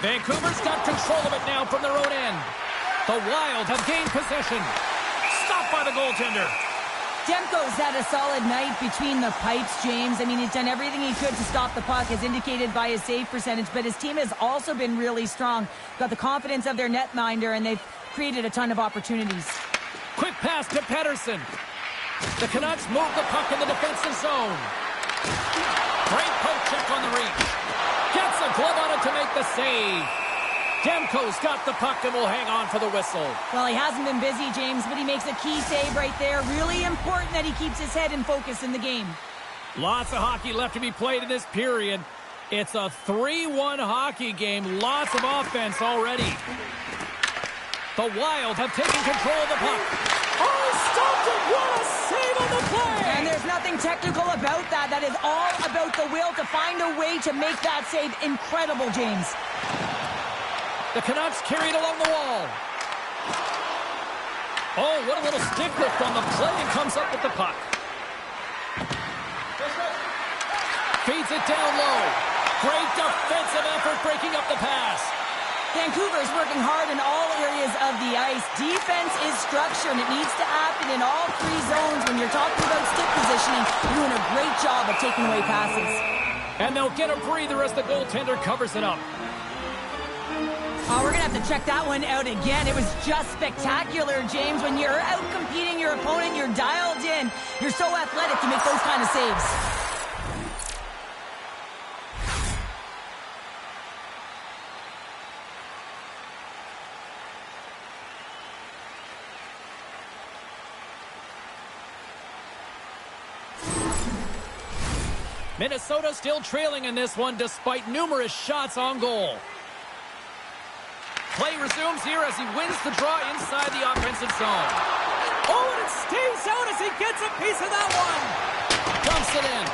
Vancouver's got control of it now from their own end. The Wild have gained possession. Stopped by the goaltender. Demko's had a solid night between the pipes, James. I mean, he's done everything he could to stop the puck, as indicated by his save percentage, but his team has also been really strong. Got the confidence of their netminder, and they've created a ton of opportunities. Quick pass to Pettersson. The Canucks move the puck in the defensive zone. Great poke check on the reach. Gets a glove on it to make the save. Demko's got the puck and will hang on for the whistle. Well, he hasn't been busy, James, but he makes a key save right there. Really important that he keeps his head in focus in the game. Lots of hockey left to be played in this period. It's a 3-1 hockey game. Lots of offense already. The Wild have taken control of the puck. Oh, stopped it! What a save on the play! And there's nothing technical about that. That is all about the will to find a way to make that save incredible, James. The Canucks carried along the wall. Oh, what a little stick lift on the play, and comes up with the puck. Feeds it down low. Great defensive effort breaking up the pass. Vancouver's working hard in all areas of the ice. Defense is structure, and it needs to happen in all three zones. When you're talking about stick positioning, you're doing a great job of taking away passes. And they'll get a breather as the goaltender covers it up. Oh, we're going to have to check that one out again. It was just spectacular, James. When you're out competing your opponent, you're dialed in. You're so athletic to make those kind of saves. Minnesota still trailing in this one despite numerous shots on goal. Play resumes here as he wins the draw inside the offensive zone. Oh, and it stays out as he gets a piece of that one. Dumps it in.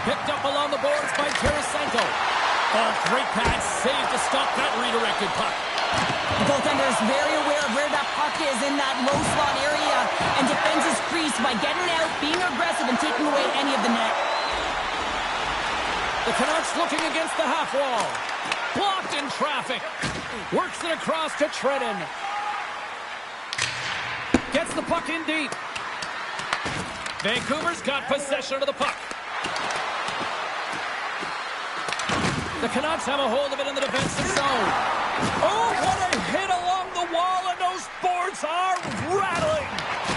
Picked up along the boards by Tarasenko. Oh, great pass save to stop that redirected puck. The goaltender is very aware of where that puck is in that low slot area and defends his crease by getting out, being aggressive, and taking away any of the net. The Canucks looking against the half wall. Blocked in traffic. Works it across to Trenton. Gets the puck in deep. Vancouver's got possession of the puck. The Canucks have a hold of it in the defensive zone. Oh, what a hit along the wall, and those boards are rattling.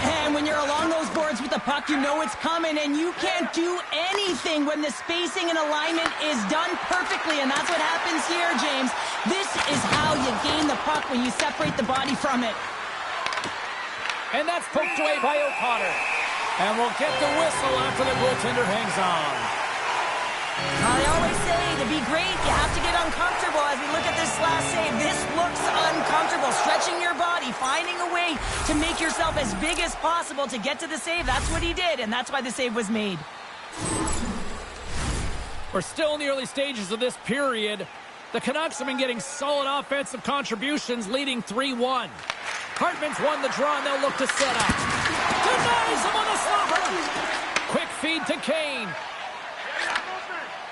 And when you're along those boards with the puck, you know it's coming, and you can't do anything when the spacing and alignment is done perfectly, and that's what happens here, James. This is how you gain the puck, when you separate the body from it. And that's poked away by O'Connor. And we'll get the whistle after the goaltender hangs on. They always say to be great, you have to get uncomfortable. As we look at this last save, this looks uncomfortable. Stretching your body, finding a way to make yourself as big as possible to get to the save. That's what he did, and that's why the save was made. We're still in the early stages of this period. The Canucks have been getting solid offensive contributions, leading 3-1. Hartman's won the draw, and they'll look to set up. Denies him on the slapper. Quick feed to Kane.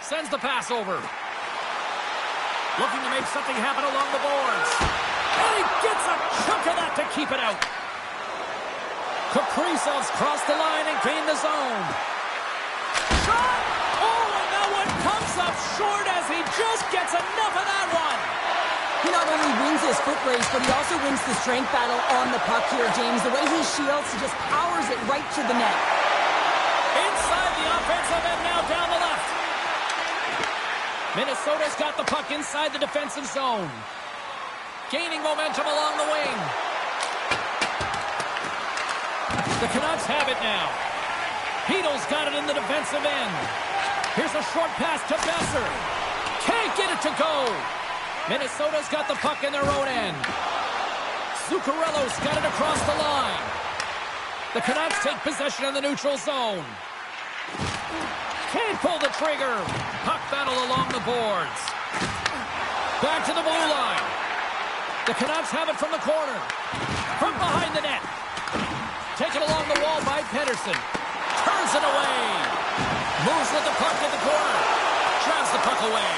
Sends the pass over. Looking to make something happen along the boards. And he gets a chunk of that to keep it out. Kaprizov's crossed the line and gained the zone. Shot! Oh, and that one comes up short as he just gets enough of that one. He not only wins his foot race, but he also wins the strength battle on the puck here, James. The way he shields, he just powers it right to the net. Inside the offensive end, now down the left. Minnesota's got the puck inside the defensive zone. Gaining momentum along the wing. The Canucks have it now. Heedle's got it in the defensive end. Here's a short pass to Besser. Can't get it to go. Minnesota's got the puck in their own end. Zuccarello's got it across the line. The Canucks take possession in the neutral zone. Can't pull the trigger. Puck battle along the boards. Back to the blue line. The Canucks have it from the corner. From behind the net. Taken along the wall by Pedersen. Turns it away. Moves with the puck to the corner. Drives the puck away.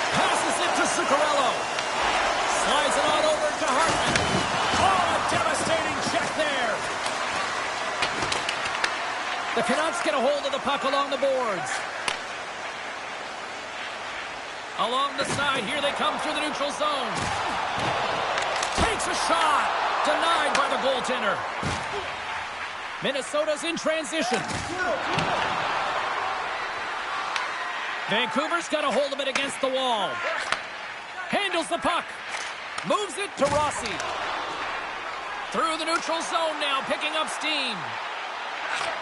Passes it to Zuccarello. Slides it on over to Hartman. Oh, a devastating check there. The Canucks get a hold of the puck along the boards. Along the side, here they come through the neutral zone. Takes a shot. Denied by the goaltender. Minnesota's in transition. Vancouver's got a hold of it against the wall. Handles the puck. Moves it to Rossi. Through the neutral zone now, picking up steam.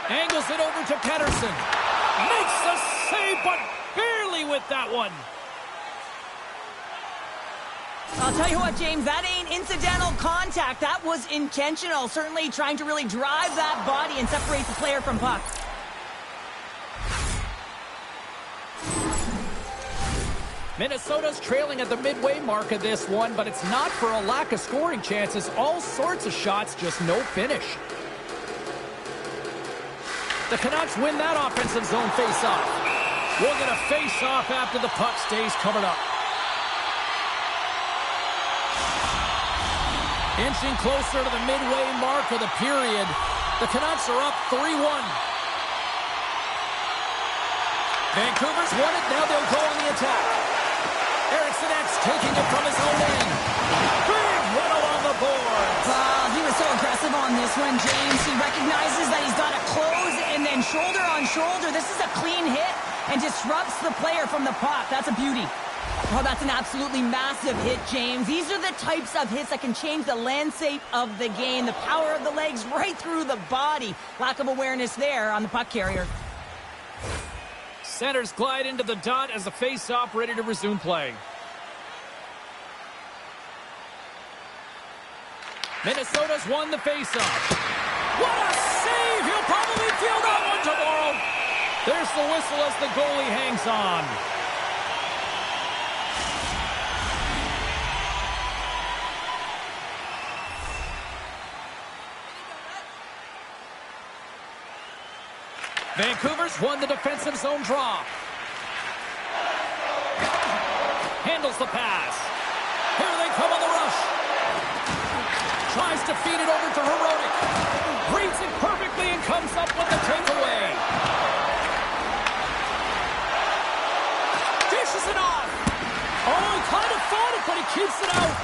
Angles it over to Pedersen. Makes the save, but barely with that one. I'll tell you what, James, that ain't incidental contact. That was intentional. Certainly trying to really drive that body and separate the player from puck. Minnesota's trailing at the midway mark of this one, but it's not for a lack of scoring chances. All sorts of shots, just no finish. The Canucks win that offensive zone face-off. We'll get a face-off after the puck stays covered up. Inching closer to the midway mark of the period. The Canucks are up 3-1. Vancouver's won it. Now they'll go on the attack. Ericsson's taking it from his own end. Big hit along the boards. He was so aggressive on this one, James. He recognizes that he's got to close and then shoulder on shoulder. This is a clean hit and disrupts the player from the puck. That's a beauty. Oh, that's an absolutely massive hit, James. These are the types of hits that can change the landscape of the game. The power of the legs right through the body. Lack of awareness there on the puck carrier. Centers glide into the dot as the face-off ready to resume play. Minnesota's won the face-off. What a save! He'll probably feel that one tomorrow. There's the whistle as the goalie hangs on. Vancouver's won the defensive zone draw. Handles the pass. Here they come on the rush. Tries to feed it over to Herodic. Reads it perfectly and comes up with the takeaway. Dishes it off. Oh, he kind of fought it, but he keeps it out.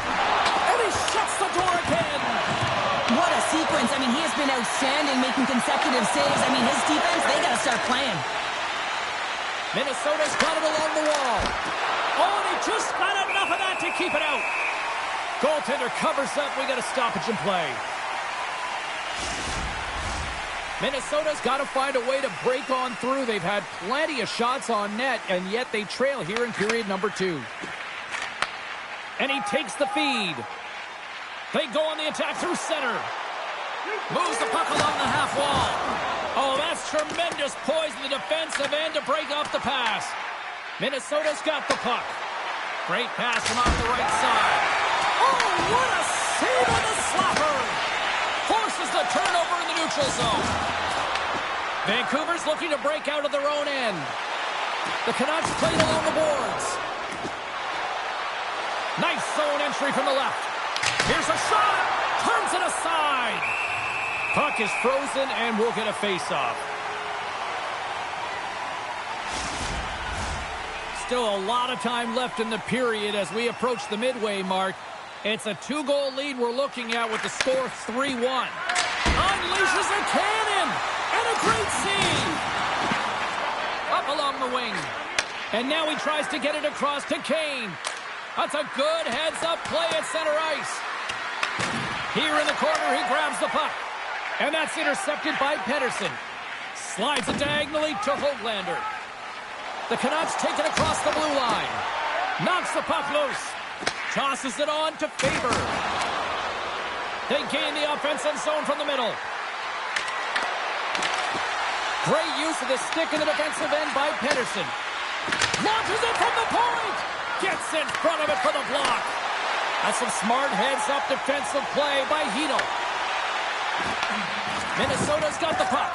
And he shuts the door again. What a sequence. I mean, he has been outstanding, making consecutive saves. I mean, his defense, they got to start playing. Minnesota's got it along the wall. Oh, and he just got enough of that to keep it out. Goaltender covers up. We got a stoppage in play. Minnesota's got to find a way to break on through. They've had plenty of shots on net, and yet they trail here in period number 2. And he takes the feed. They go on the attack through center. Moves the puck along the half wall. Oh, that's tremendous poise in the defensive end to break off the pass. Minnesota's got the puck. Great pass from off the right side. Oh, what a save on the slapper. Forces the turnover in the neutral zone. Vancouver's looking to break out of their own end. The Canucks played along the boards. Nice zone entry from the left. Here's a shot. Turns it aside. Puck is frozen, and we'll get a face-off. Still a lot of time left in the period as we approach the midway mark. It's a 2-goal lead we're looking at with the score 3-1. Unleashes a cannon! And a great save! Up along the wing. And now he tries to get it across to Kane. That's a good heads-up play at center ice. Here in the corner, he grabs the puck. And that's intercepted by Pettersson. Slides it diagonally to Höglander. The Canucks take it across the blue line. Knocks the puck loose. Tosses it on to Faber. They gain the offensive zone from the middle. Great use of the stick in the defensive end by Pettersson. Launches it from the point. Gets in front of it for the block. That's some smart heads-up defensive play by Hedl. Minnesota's got the puck.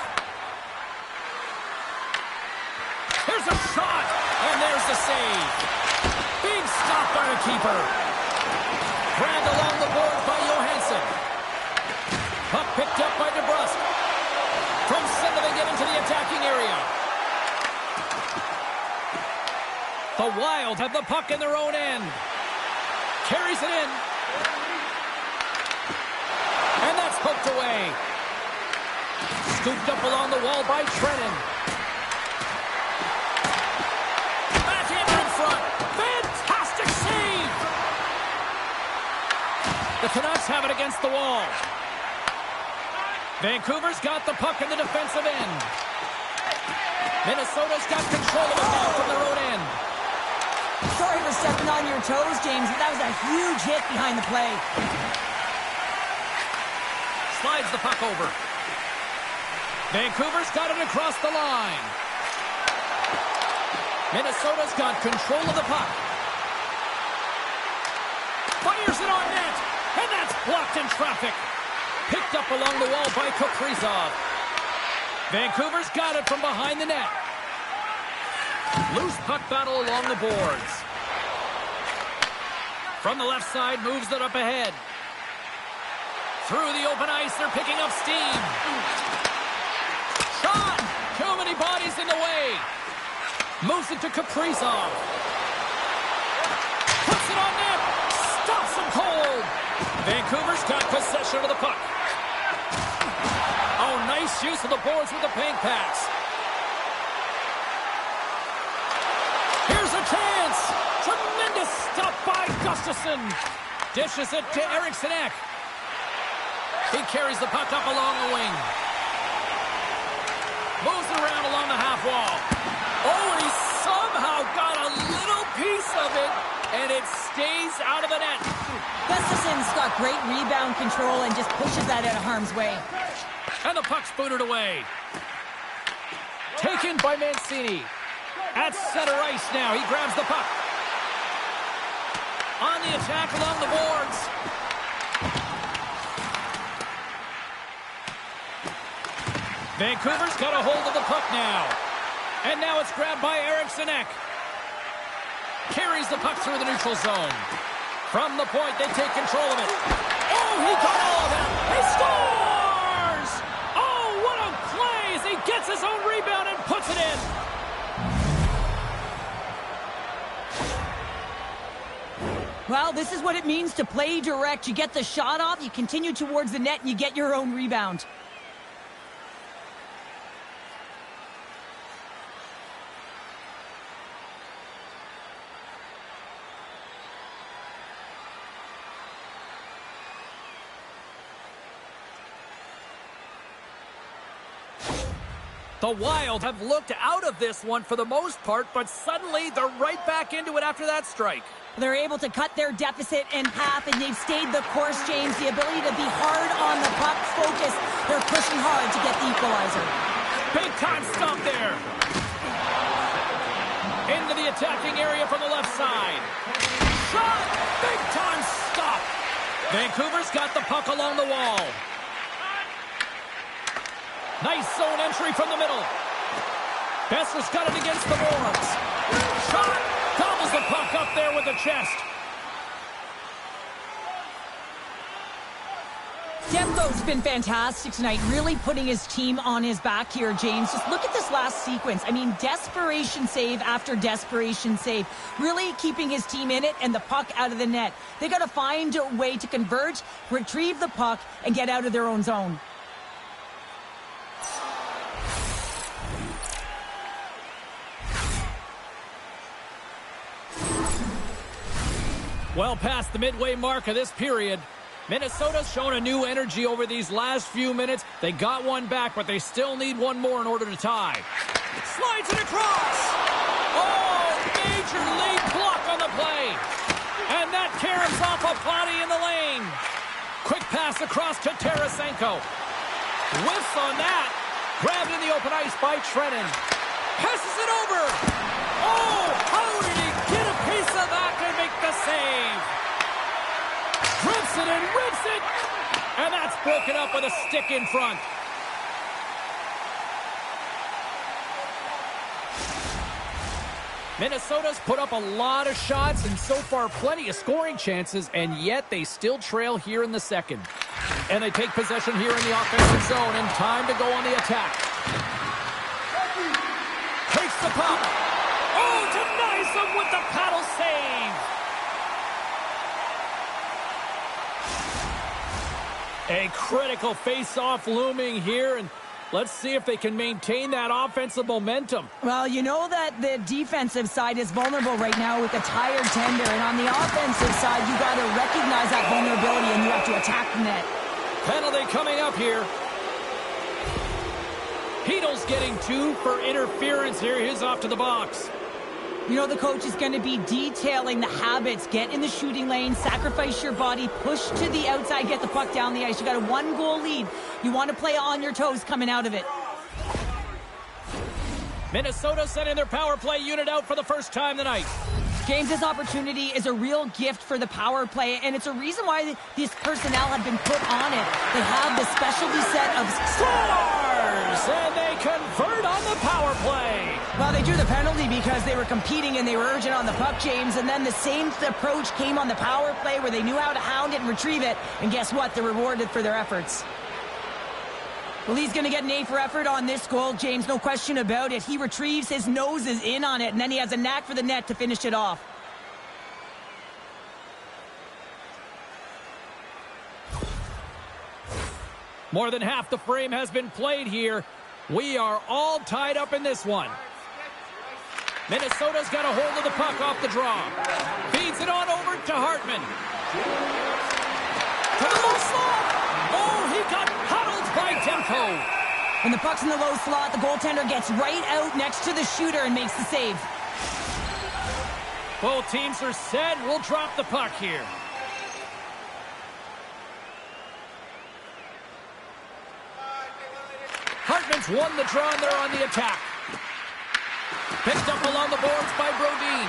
Here's a shot, and there's the save. Big stop by the keeper. Grabbed along the boards by Johansson. Puck picked up by DeBrusque. From center, they get into the attacking area. The Wild have the puck in their own end. Carries it in. And that's poked away. Scooped up along the wall by Trennan. Backhander in front. Fantastic save. The Canucks have it against the wall. Vancouver's got the puck in the defensive end. Minnesota's got control of it now from their own end. Sorry for stepping on your toes, James, but that was a huge hit behind the play. Slides the puck over. Vancouver's got it across the line. Minnesota's got control of the puck. Fires it on net, and that's blocked in traffic. Picked up along the wall by Kaprizov. Vancouver's got it from behind the net. Loose puck battle along the boards. From the left side, moves it up ahead. Through the open ice, they're picking up steam. Shot! Too many bodies in the way. Moves it to Kaprizov. Puts it on net. Stops him cold. Vancouver's got possession of the puck. Oh, nice use of the boards with the paint pass. Here's a chance. Tremendous stop by Gustafsson. Dishes it to Eriksson Ek. He carries the puck up along the wing. Moves it around along the half wall. Oh, and he somehow got a little piece of it, and it stays out of the net. Gustafsson's got great rebound control and just pushes that out of harm's way. And the puck's booted away. Taken by Mancini. At center ice now, he grabs the puck. On the attack along the boards. Vancouver's got a hold of the puck now. And now it's grabbed by Eriksson Ek. Carries the puck through the neutral zone. From the point, they take control of it. Oh, he got all of that. He scores! Oh, what a play as he gets his own rebound and puts it in. Well, this is what it means to play direct. You get the shot off, you continue towards the net, and you get your own rebound. The Wild have looked out of this one for the most part, but suddenly they're right back into it after that strike. They're able to cut their deficit in half, and they've stayed the course, James. The ability to be hard on the puck, focus. They're pushing hard to get the equalizer. Big time stop there. Into the attacking area from the left side. Shot! Big time stop. Vancouver's got the puck along the wall. Nice zone entry from the middle. Besser's got it against the boards. Shot! Gobbles the puck up there with the chest. Demko's been fantastic tonight, really putting his team on his back here, James. Just look at this last sequence. I mean, desperation save after desperation save. Really keeping his team in it and the puck out of the net. They got to find a way to converge, retrieve the puck, and get out of their own zone. Well past the midway mark of this period. Minnesota's shown a new energy over these last few minutes. They got one back, but they still need one more in order to tie. Slides it across. Oh, major league block on the play. And that caroms off a body in the lane. Quick pass across to Tarasenko. Whiffs on that. Grabbed in the open ice by Trennan. Passes it over. Oh, how did he get a piece of that and make the save? Rips it and rips it. And that's broken up with a stick in front. Minnesota's put up a lot of shots and so far plenty of scoring chances, and yet they still trail here in the second. And they take possession here in the offensive zone, and time to go on the attack. Takes the puck. Oh, denies them with the paddle save. A critical face-off looming here, and let's see if they can maintain that offensive momentum. Well, you know that the defensive side is vulnerable right now with a tired tender, and on the offensive side, you got to recognize that vulnerability and you have to attack the net. Penalty coming up here. Heedle's getting 2 for interference here. He's off to the box. You know the coach is going to be detailing the habits. Get in the shooting lane, sacrifice your body, push to the outside, get the puck down the ice. You got a 1-goal lead. You want to play on your toes coming out of it. Minnesota sending their power play unit out for the first time tonight. James, this opportunity is a real gift for the power play, and it's a reason why this personnel have been put on it. They have the specialty set of Stars, and they convert on the power play. Well, they drew the penalty because they were competing and they were urgent on the puck, James, and then the same approach came on the power play where they knew how to hound it and retrieve it, and guess what? They're rewarded for their efforts. Well, he's going to get an A for effort on this goal, James, no question about it. He retrieves, his nose is in on it, and then he has a knack for the net to finish it off. More than half the frame has been played here. We are all tied up in this one. Minnesota's got a hold of the puck off the draw. Feeds it on over to Hartman. To the low slot. Oh, he got huddled by Demko. When the puck's in the low slot, the goaltender gets right out next to the shooter and makes the save. Both teams are set. We'll drop the puck here. Hartman's won the draw, and they're on the attack. Picked up along the boards by Brodin.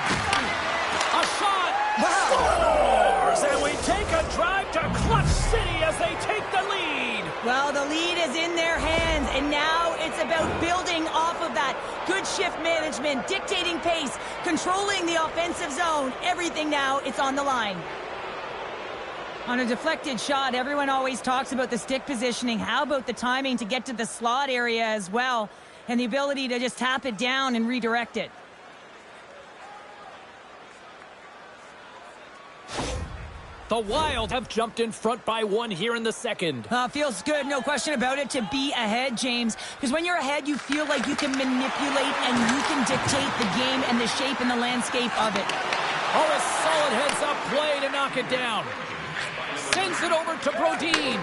A shot! Wow! Scores! And we take a drive to Clutch City as they take the lead. Well, the lead is in their hands, and now it's about building off of that. Good shift management, dictating pace, controlling the offensive zone. Everything now, it's on the line. On a deflected shot, everyone always talks about the stick positioning. How about the timing to get to the slot area as well, and the ability to just tap it down and redirect it? The Wild have jumped in front by 1 here in the second. Feels good, no question about it, to be ahead, James. Because when you're ahead, you feel like you can manipulate and you can dictate the game and the shape and the landscape of it. Oh, a solid heads-up play to knock it down. Sends it over to Brodin.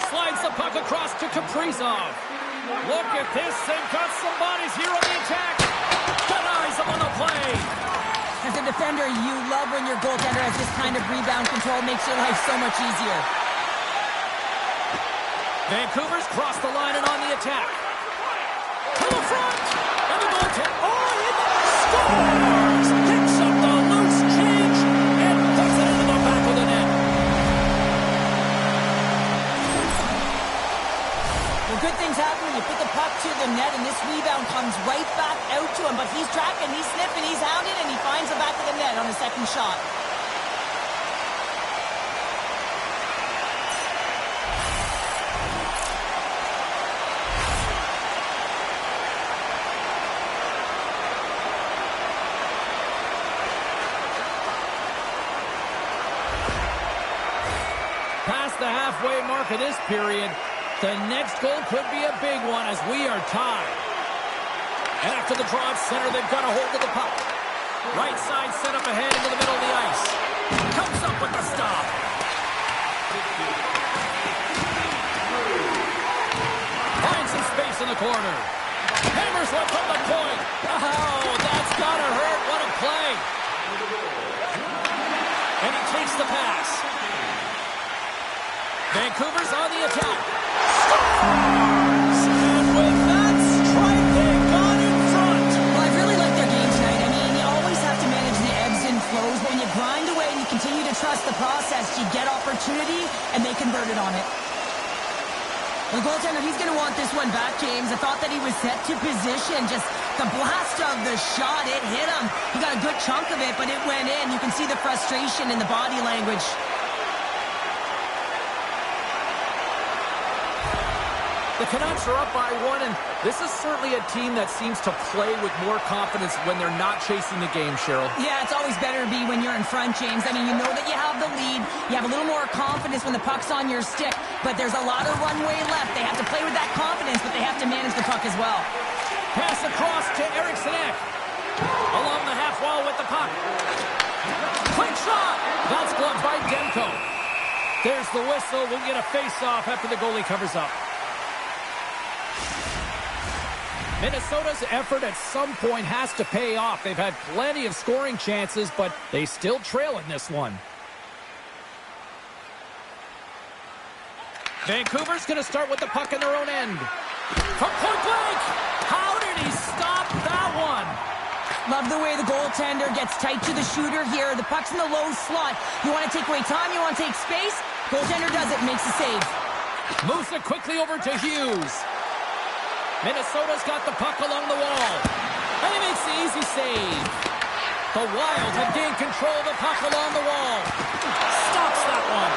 Slides the puck across to Kaprizov. Look at this. They've got some bodies here on the attack. Denies them on the play. As a defender, you love when your goaltender has this kind of rebound control. Makes your life so much easier. Vancouver's crossed the line and on the attack. To the front. And the goaltender. Oh, he scores! Picks up the loose change and puts it into the back of the net. Well, good things happen when you put the puck to the net, and this rebound comes right back out to him. But he's tracking, he's sniffing, he's hounding, and he finds the back of the net on the second shot. halfway mark of this period. The next goal could be a big one as we are tied. And after the draw at center, they've got a hold of the puck. Right side set up ahead into the middle of the ice. Comes up with the stop. Finds some space in the corner. Hammers one from the point. Oh, that's gotta hurt. What a play. And he takes the pass. Vancouver's on the attack. Scores! And with that strike, they got in front. Well, I really like their game tonight. I mean, you always have to manage the ebbs and flows. When you grind away and you continue to trust the process, you get opportunity, and they converted on it. The goaltender, he's going to want this one back, James. I thought that he was set to position. Just the blast of the shot, it hit him. He got a good chunk of it, but it went in. You can see the frustration in the body language. The Canucks are up by one, and this is certainly a team that seems to play with more confidence when they're not chasing the game, Cheryl. Yeah, it's always better to be when you're in front, James. I mean, you know that you have the lead. You have a little more confidence when the puck's on your stick, but there's a lot of runway left. They have to play with that confidence, but they have to manage the puck as well. Pass across to Eriksson Ek. Along the half wall with the puck. Quick shot! That's gloved by Demko. There's the whistle. We'll get a face-off after the goalie covers up. Minnesota's effort at some point has to pay off. They've had plenty of scoring chances, but they still trail in this one. Vancouver's going to start with the puck in their own end. From point blank! How did he stop that one? Love the way the goaltender gets tight to the shooter here. The puck's in the low slot. You want to take away time, you want to take space. Goaltender does it, makes a save. Moves it quickly over to Hughes. Minnesota's got the puck along the wall. And he makes the easy save. The Wild have gained control of the puck along the wall. Stops that one.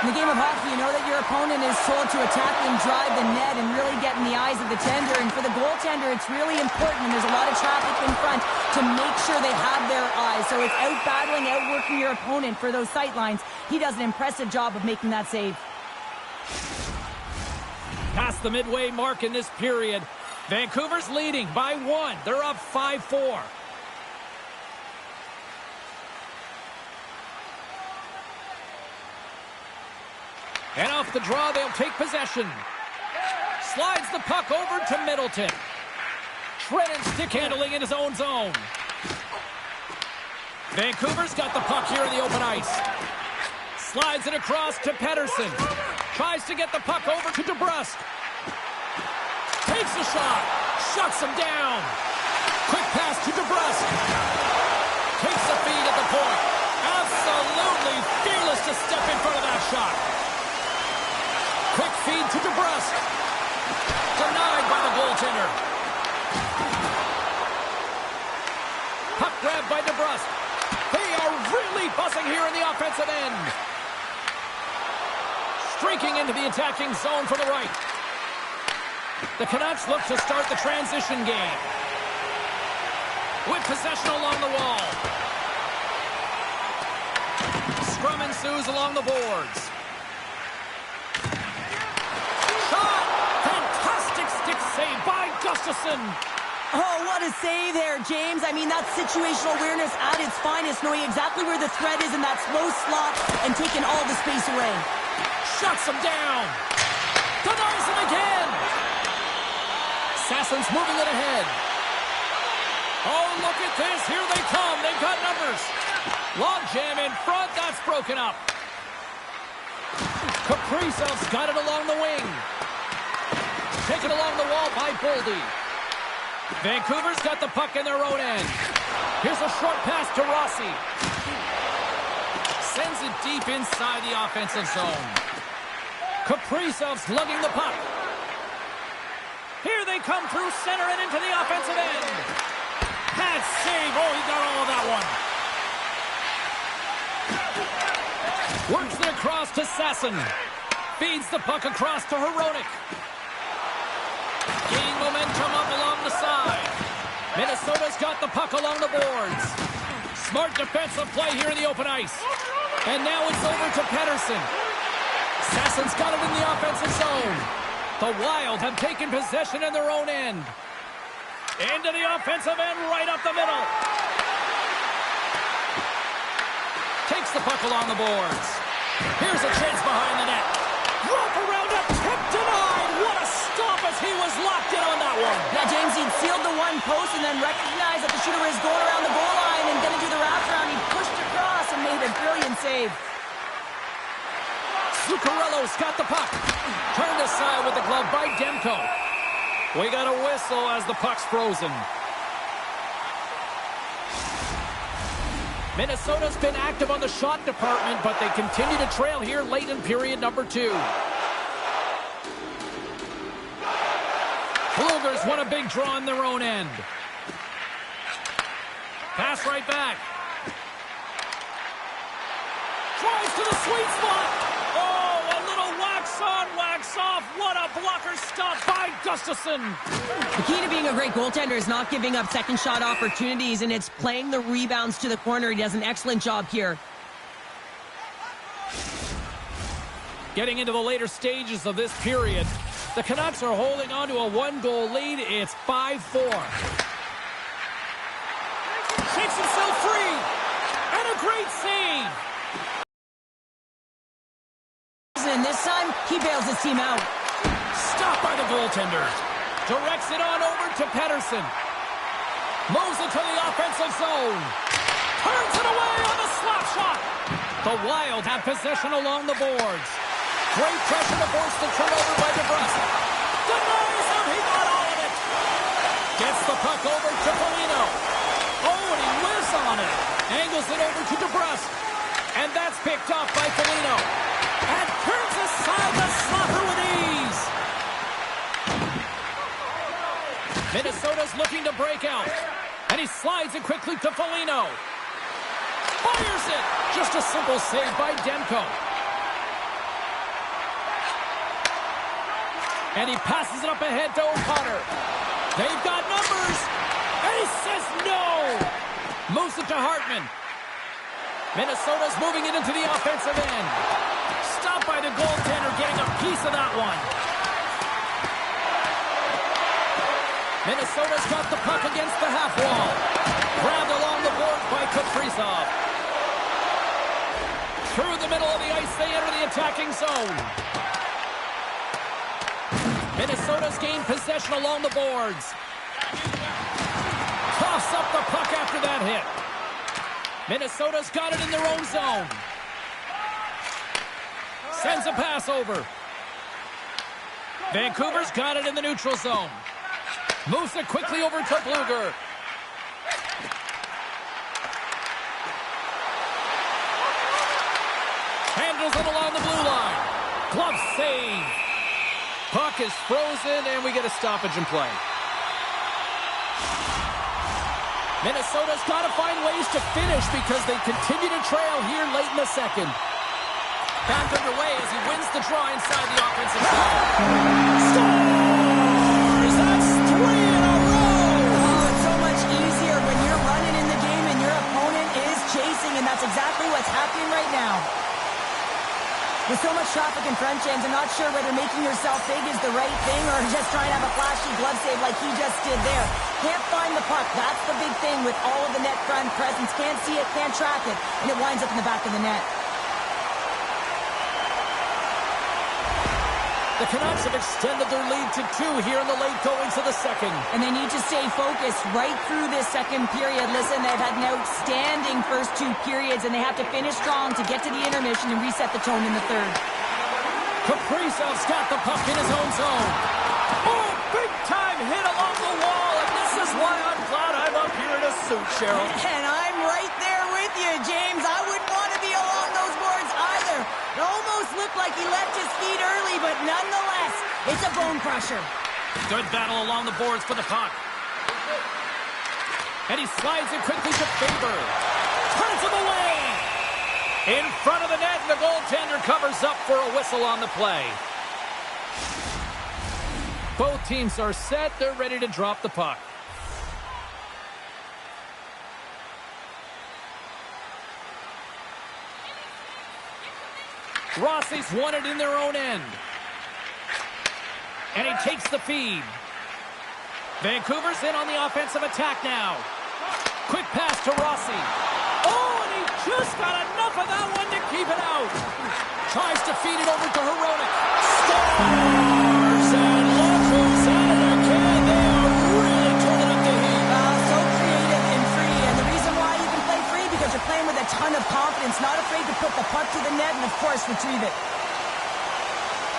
In the game of hockey, you know that your opponent is told to attack and drive the net and really get in the eyes of the tender. And for the goaltender, it's really important, and there's a lot of traffic in front, to make sure they have their eyes. So it's out-battling, outworking your opponent for those sight lines. He does an impressive job of making that save. Past the midway mark in this period. Vancouver's leading by one. They're up 5-4. And off the draw, they'll take possession. Slides the puck over to Middleton. Trennan stick handling in his own zone. Vancouver's got the puck here in the open ice. Slides it across to Pettersson. Tries to get the puck over to DeBrusk. Takes a shot. Shuts him down. Quick pass to DeBrusk. Takes the feed at the point. Absolutely fearless to step in front of that shot. Quick feed to DeBrusk. Denied by the goaltender. Puck grab by DeBrusk. They are really buzzing here in the offensive end. Streaking into the attacking zone from the right. The Canucks look to start the transition game. With possession along the wall. Scrum ensues along the boards. Shot! Fantastic stick save by Gustafsson. Oh, what a save there, James. I mean, that's situational awareness at its finest, knowing exactly where the threat is in that slow slot and taking all the space away. Shuts him down. Denies him again. Sassen's moving it ahead. Oh, look at this. Here they come. They've got numbers. Long jam in front. That's broken up. Kaprizov's got it along the wing. Taken along the wall by Boldy. Vancouver's got the puck in their own end. Here's a short pass to Rossi. Sends it deep inside the offensive zone. Kaprizov's lugging the puck. Here they come through center and into the offensive end. That save. Oh, he got all of that one. Works it across to Sasson. Feeds the puck across to Hronek. Gaining momentum up along the side. Minnesota's got the puck along the boards. Smart defensive play here in the open ice. And now it's over to Pettersson. Patterson's got it in the offensive zone. The Wild have taken possession in their own end. Into the offensive end, right up the middle. Takes the puck along the boards. Here's a chance behind the net. Rope around a tip denied. What a stop as he was locked in on that one. Yeah, James, he'd sealed the one post and then recognized that the shooter was going around the goal line and going to do the wraparound. He pushed across and made a brilliant save. Zuccarello's got the puck. Turned aside with the glove by Demko. We got a whistle as the puck's frozen. Minnesota's been active on the shot department, but they continue to trail here late in period number 2. Bluegers won a big draw in their own end. Pass right back. Drives to the sweet spot. Oh, a little wax on, wax off. What a blocker stop by Gustafsson. The key to being a great goaltender is not giving up second shot opportunities, and it's playing the rebounds to the corner. He does an excellent job here. Getting into the later stages of this period, the Canucks are holding on to a 1-goal lead. It's 5-4. Shakes himself free. And a great save. And this time, he bails his team out. Stopped by the goaltender. Directs it on over to Pettersson. Moves it to the offensive zone. Turns it away on a slap shot. The Wild have possession along the boards. Great pressure to force the turnover by DeBrusque. Denies him. He got all of it. Gets the puck over to Foligno. Oh, and he whiffs on it. Angles it over to DeBrusque. And that's picked off by Foligno. And turns aside the slapper with ease. Minnesota's looking to break out. And he slides it quickly to Foligno. Fires it. Just a simple save by Demko. And he passes it up ahead to O'Connor. They've got numbers. And he says no. Moves it to Hartman. Minnesota's moving it into the offensive end. Stopped by the goaltender, getting a piece of that one. Minnesota's got the puck against the half wall. Grabbed along the board by Kaprizov. Through the middle of the ice, they enter the attacking zone. Minnesota's gained possession along the boards. Toss up the puck after that hit. Minnesota's got it in their own zone. Sends a pass over. Vancouver's got it in the neutral zone. Moves it quickly over to Blueger. Handles it along the blue line. Glove save. Puck is frozen, and we get a stoppage in play. Minnesota's got to find ways to finish because they continue to trail here late in the second. Back underway as he wins the draw inside the offensive zone. Scores! That's 3 in a row! Oh, it's so much easier when you're running in the game and your opponent is chasing, and that's exactly what's happening right now. With so much traffic in front, James, I'm not sure whether making yourself big is the right thing or just trying to have a flashy glove save like he just did there. Can't find the puck. That's the big thing with all of the net front presence. Can't see it, can't track it, and it winds up in the back of the net. The Canucks have extended their lead to 2 here in the late goings of the second. And they need to stay focused right through this second period. Listen, they've had an outstanding first 2 periods, and they have to finish strong to get to the intermission and reset the tone in the third. Kaprizov's got the puck in his own zone. Oh, big-time hit along the wall, and this is why I'm glad I'm up here in a suit, Cheryl. And I'm right there with you, James. I wouldn't want to be along those boards either. It almost looked like he left his feet early, but nonetheless, it's a bone crusher. Good battle along the boards for the puck. And he slides it quickly to Faber. Turns him away. In front of the net, and the goaltender covers up for a whistle on the play. Both teams are set. They're ready to drop the puck. Rossi's won it in their own end. And he takes the feed. Vancouver's in on the offensive attack now. Quick pass to Rossi. Oh, and he just got enough of that one to keep it out. Tries to feed it over to Hronek. Stars! And look who's out of their can. They are really turning up the heat. So creative and free. And the reason why you can play free, because you're playing with a ton of confidence, not afraid to put the puck to the net and, of course, retrieve it.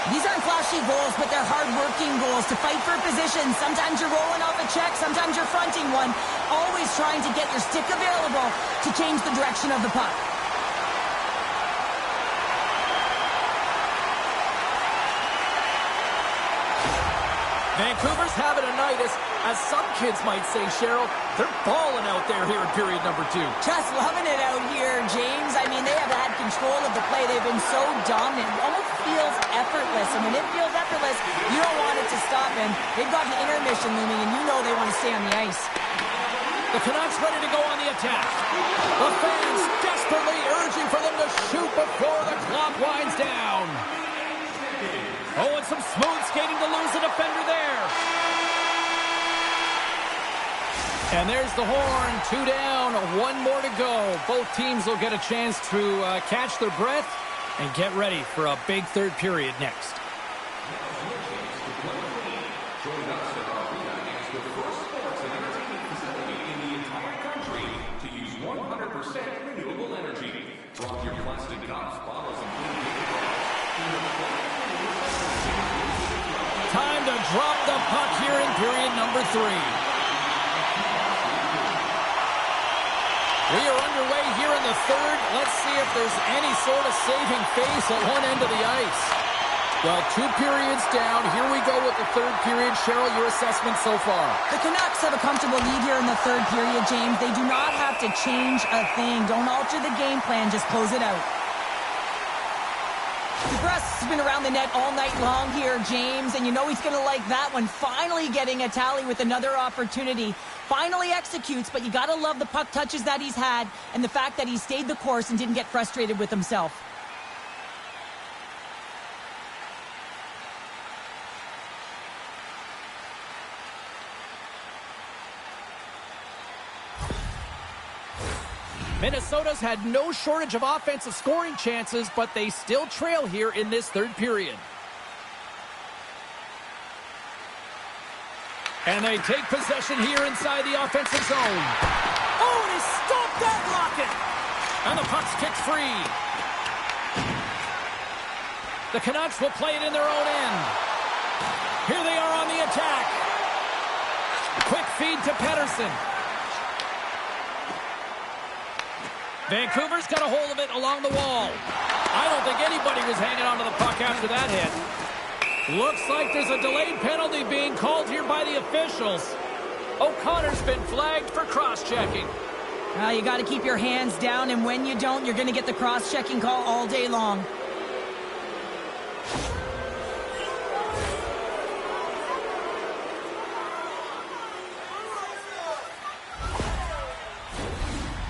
These aren't flashy goals, but they're hard-working goals to fight for position. Sometimes you're rolling off a check, sometimes you're fronting one. Always trying to get your stick available to change the direction of the puck. Vancouver's having a night, as some kids might say, Cheryl. They're balling out there here in period number 2. Just loving it out here, James. I mean, they have had control of the play. They've been so dominant. It almost feels effortless. And when it feels effortless, you don't want it to stop. And they've got an intermission looming, and you know they want to stay on the ice. The Canucks ready to go on the attack. The fans desperately urging for them to shoot before the clock winds down. Oh, and some smooth skating to lose a defender there. And there's the horn. 2 down, 1 more to go. Both teams will get a chance to catch their breath and get ready for a big third period next. Join us at our arena as the first sports and entertainment facility in the entire country to use 100% renewable energy. Drop your plastic cups, bottles, and clean paper products. Time to drop the puck here in period number 3. We are underway here in the third. Let's see if there's any sort of saving face at one end of the ice. Well, 2 periods down. Here we go with the third period. Cheryl, your assessment so far? The Canucks have a comfortable lead here in the third period, James. They do not have to change a thing. Don't alter the game plan. Just close it out. DeBrusk has been around the net all night long here, James, and you know he's going to like that one. Finally getting a tally with another opportunity. Finally executes, but you got to love the puck touches that he's had and the fact that he stayed the course and didn't get frustrated with himself. Minnesota's had no shortage of offensive scoring chances, but they still trail here in this third period. And they take possession here inside the offensive zone. Oh, and he stopped that rocket! And the puck's kicked free. The Canucks will play it in their own end. Here they are on the attack. Quick feed to Pettersson. Vancouver's got a hold of it along the wall. I don't think anybody was hanging onto the puck after that hit. Looks like there's a delayed penalty being called here by the officials. O'Connor's been flagged for cross-checking. Well, you got to keep your hands down, and when you don't, you're going to get the cross-checking call all day long.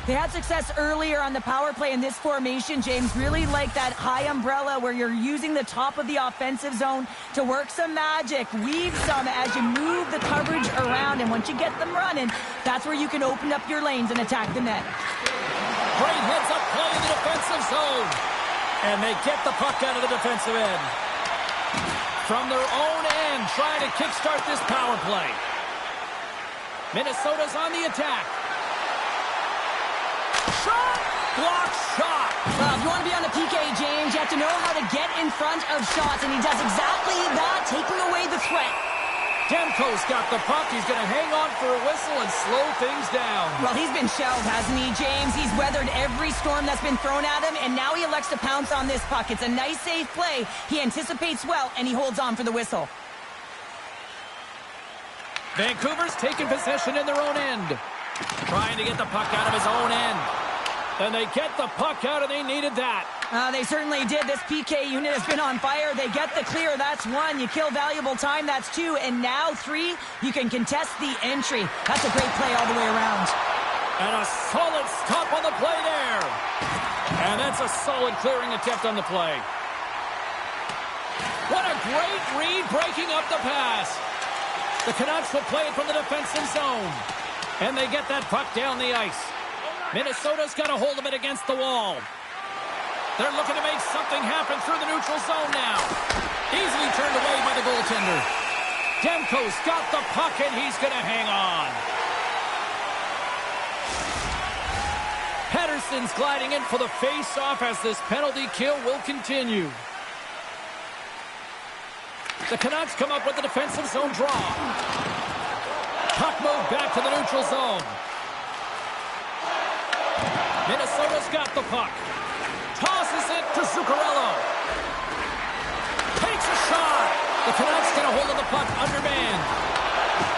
They had success earlier on the power play in this formation, James. Really like that high umbrella where you're using the top of the offensive zone to work some magic, weave some as you move the coverage around. And once you get them running, that's where you can open up your lanes and attack the net. Great heads-up play in the defensive zone. And they get the puck out of the defensive end. From their own end, trying to kickstart this power play. Minnesota's on the attack. Shot! Block shot! Well, if you want to be on the PK, James, you have to know how to get in front of shots, and he does exactly that, taking away the threat. Demko's got the puck. He's going to hang on for a whistle and slow things down. Well, he's been shelled, hasn't he, James? He's weathered every storm that's been thrown at him, and now he elects to pounce on this puck. It's a nice, safe play. He anticipates well, and he holds on for the whistle. Vancouver's taking possession in their own end. Trying to get the puck out of his own end. And they get the puck out, and they needed that. They certainly did. This PK unit has been on fire. They get the clear. That's 1. You kill valuable time. That's 2. And now 3, you can contest the entry. That's a great play all the way around. And a solid stop on the play there. And that's a solid clearing attempt on the play. great read breaking up the pass. The Canucks will play it from the defensive zone. And they get that puck down the ice. Minnesota's got a hold of it against the wall. They're looking to make something happen through the neutral zone now. Easily turned away by the goaltender. Demko's got the puck, and he's going to hang on. Pettersson's gliding in for the face-off as this penalty kill will continue. The Canucks come up with the defensive zone draw. Puck move back to the neutral zone. Minnesota's got the puck. Tosses it to Zuccarello. Takes a shot. The Canucks get a hold of the puck undermanned.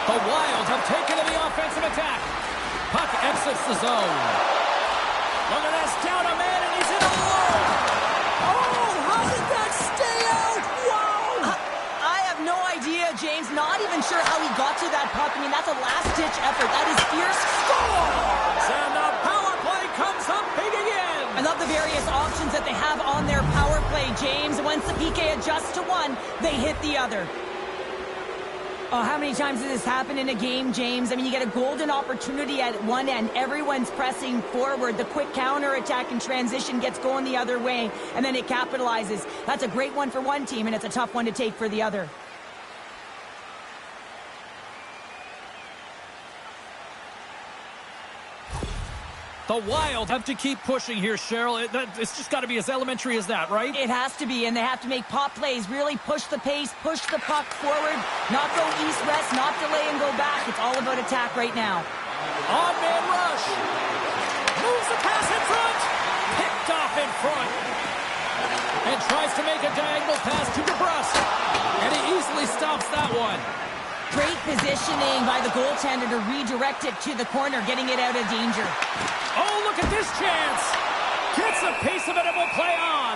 The Wild have taken to the offensive attack. Puck exits the zone. Look at this, down a man, and he's in alone. Oh, how did that stay out? Wow! I have no idea, James. Not even sure how he got to that puck. I mean, that's a last-ditch effort. That is fierce. Scores! And the power play comes up big again. I love the various options that they have on their power play, James. Once the PK adjusts to one, they hit the other. Oh, how many times has this happened in a game, James? I mean, you get a golden opportunity at one end. Everyone's pressing forward. The quick counter-attack and transition gets going the other way, and then it capitalizes. That's a great one for one team, and it's a tough one to take for the other. The Wild have to keep pushing here, Cheryl. It's just got to be as elementary as that, right? It has to be, and they have to make pop plays, really push the pace, push the puck forward, not go east-west, not delay and go back. It's all about attack right now. On-man rush. Moves the pass in front. Picked off in front. And tries to make a diagonal pass to DeBrusk. And he easily stops that one. Great positioning by the goaltender to redirect it to the corner, getting it out of danger. Oh, look at this chance. Gets a piece of it and will play on.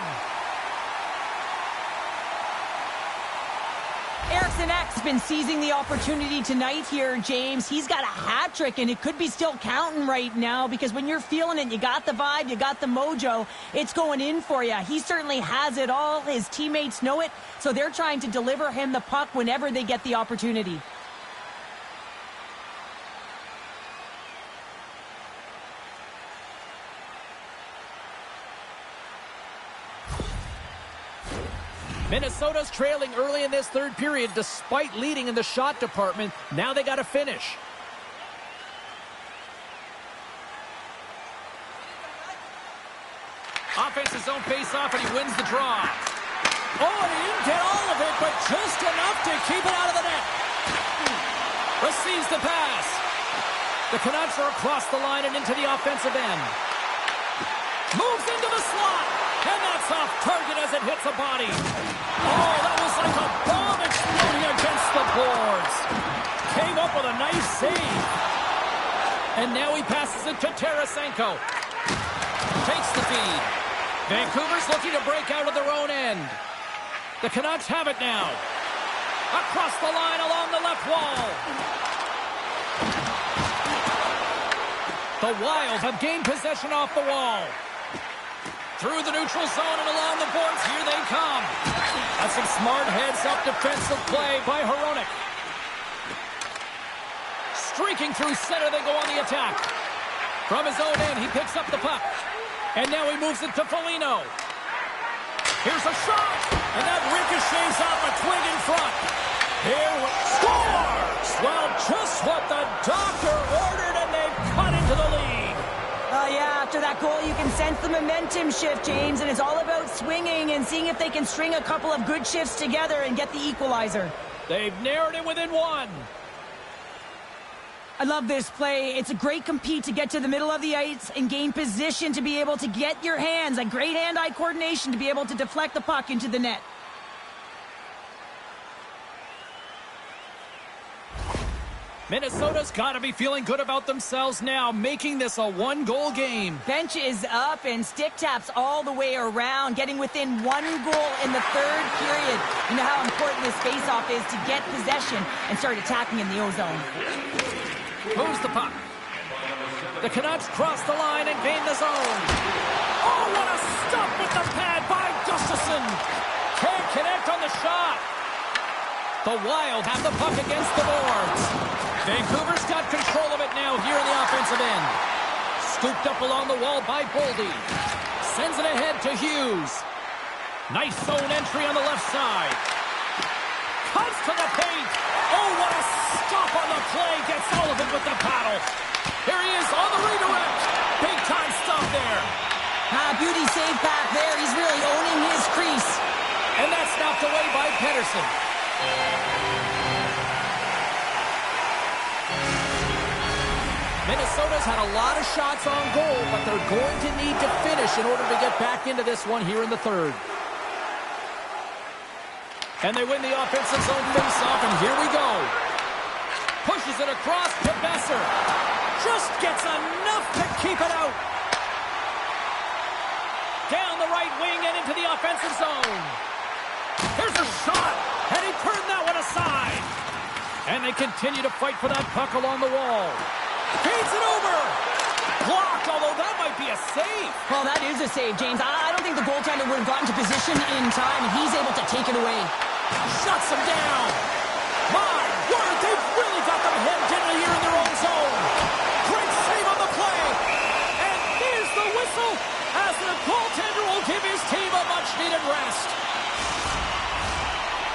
Eriksson Ek's been seizing the opportunity tonight here, James. He's got a hat trick, and it could be still counting right now because when you're feeling it, you got the vibe, you got the mojo, it's going in for you. He certainly has it all. His teammates know it, so they're trying to deliver him the puck whenever they get the opportunity. Minnesota's trailing early in this third period despite leading in the shot department. Now they got to finish. Offensive zone face-off, and he wins the draw. Oh, he didn't get all of it, but just enough to keep it out of the net. Receives the pass. The Canucks are across the line and into the offensive end. Moves into the slot. And that's off target as it hits a body. Oh, that was like a bomb exploding against the boards. Came up with a nice save. And now he passes it to Tarasenko. Takes the feed. Vancouver's looking to break out of their own end. The Canucks have it now. Across the line along the left wall. The Wild have gained possession off the wall. Through the neutral zone and along the boards, here they come. That's some smart heads-up defensive play by Hronek. Streaking through center, they go on the attack. From his own end, he picks up the puck. And now he moves it to Foligno. Here's a shot, and that ricochets off a twig in front. Here, scores! Well, just what the doctor ordered, and they've cut into the lead. Yeah, after that goal, you can sense the momentum shift, James, and it's all about swinging and seeing if they can string a couple of good shifts together and get the equalizer. They've narrowed it within one. I love this play. It's a great compete to get to the middle of the ice and gain position to be able to get your hands, a great hand-eye coordination to be able to deflect the puck into the net. Minnesota's got to be feeling good about themselves now, making this a one-goal game. Bench is up and stick taps all the way around, getting within one goal in the third period. You know how important this face-off is to get possession and start attacking in the O-zone. Moves the puck. The Canucks cross the line and gain the zone. Oh, what a stop with the pad by Gustafsson. Can't connect on the shot. The Wild have the puck against the boards. Vancouver's got control of it now here in the offensive end. Scooped up along the wall by Boldy. Sends it ahead to Hughes. Nice zone entry on the left side. Comes to the paint. Oh, what a stop on the play. Gets all of it with the paddle. Here he is on the redirect. Big time stop there. Beauty save back there. He's really owning his crease. And that's knocked away by Pedersen. Minnesota's had a lot of shots on goal, but they're going to need to finish in order to get back into this one here in the third. And they win the offensive zone faceoff, and here we go. Pushes it across to Besser. Just gets enough to keep it out. Down the right wing and into the offensive zone. Here's a shot, and he turned that one aside. And they continue to fight for that puck along the wall. Feeds it over. Blocked, although that might be a save. Well, that is a save, James. I don't think the goaltender would have gotten to position in time, and he's able to take it away. Shuts him down. My word, they've really got them hemmed in here in their own zone. Great save on the play. And here's the whistle as the goaltender will give his team a much-needed rest.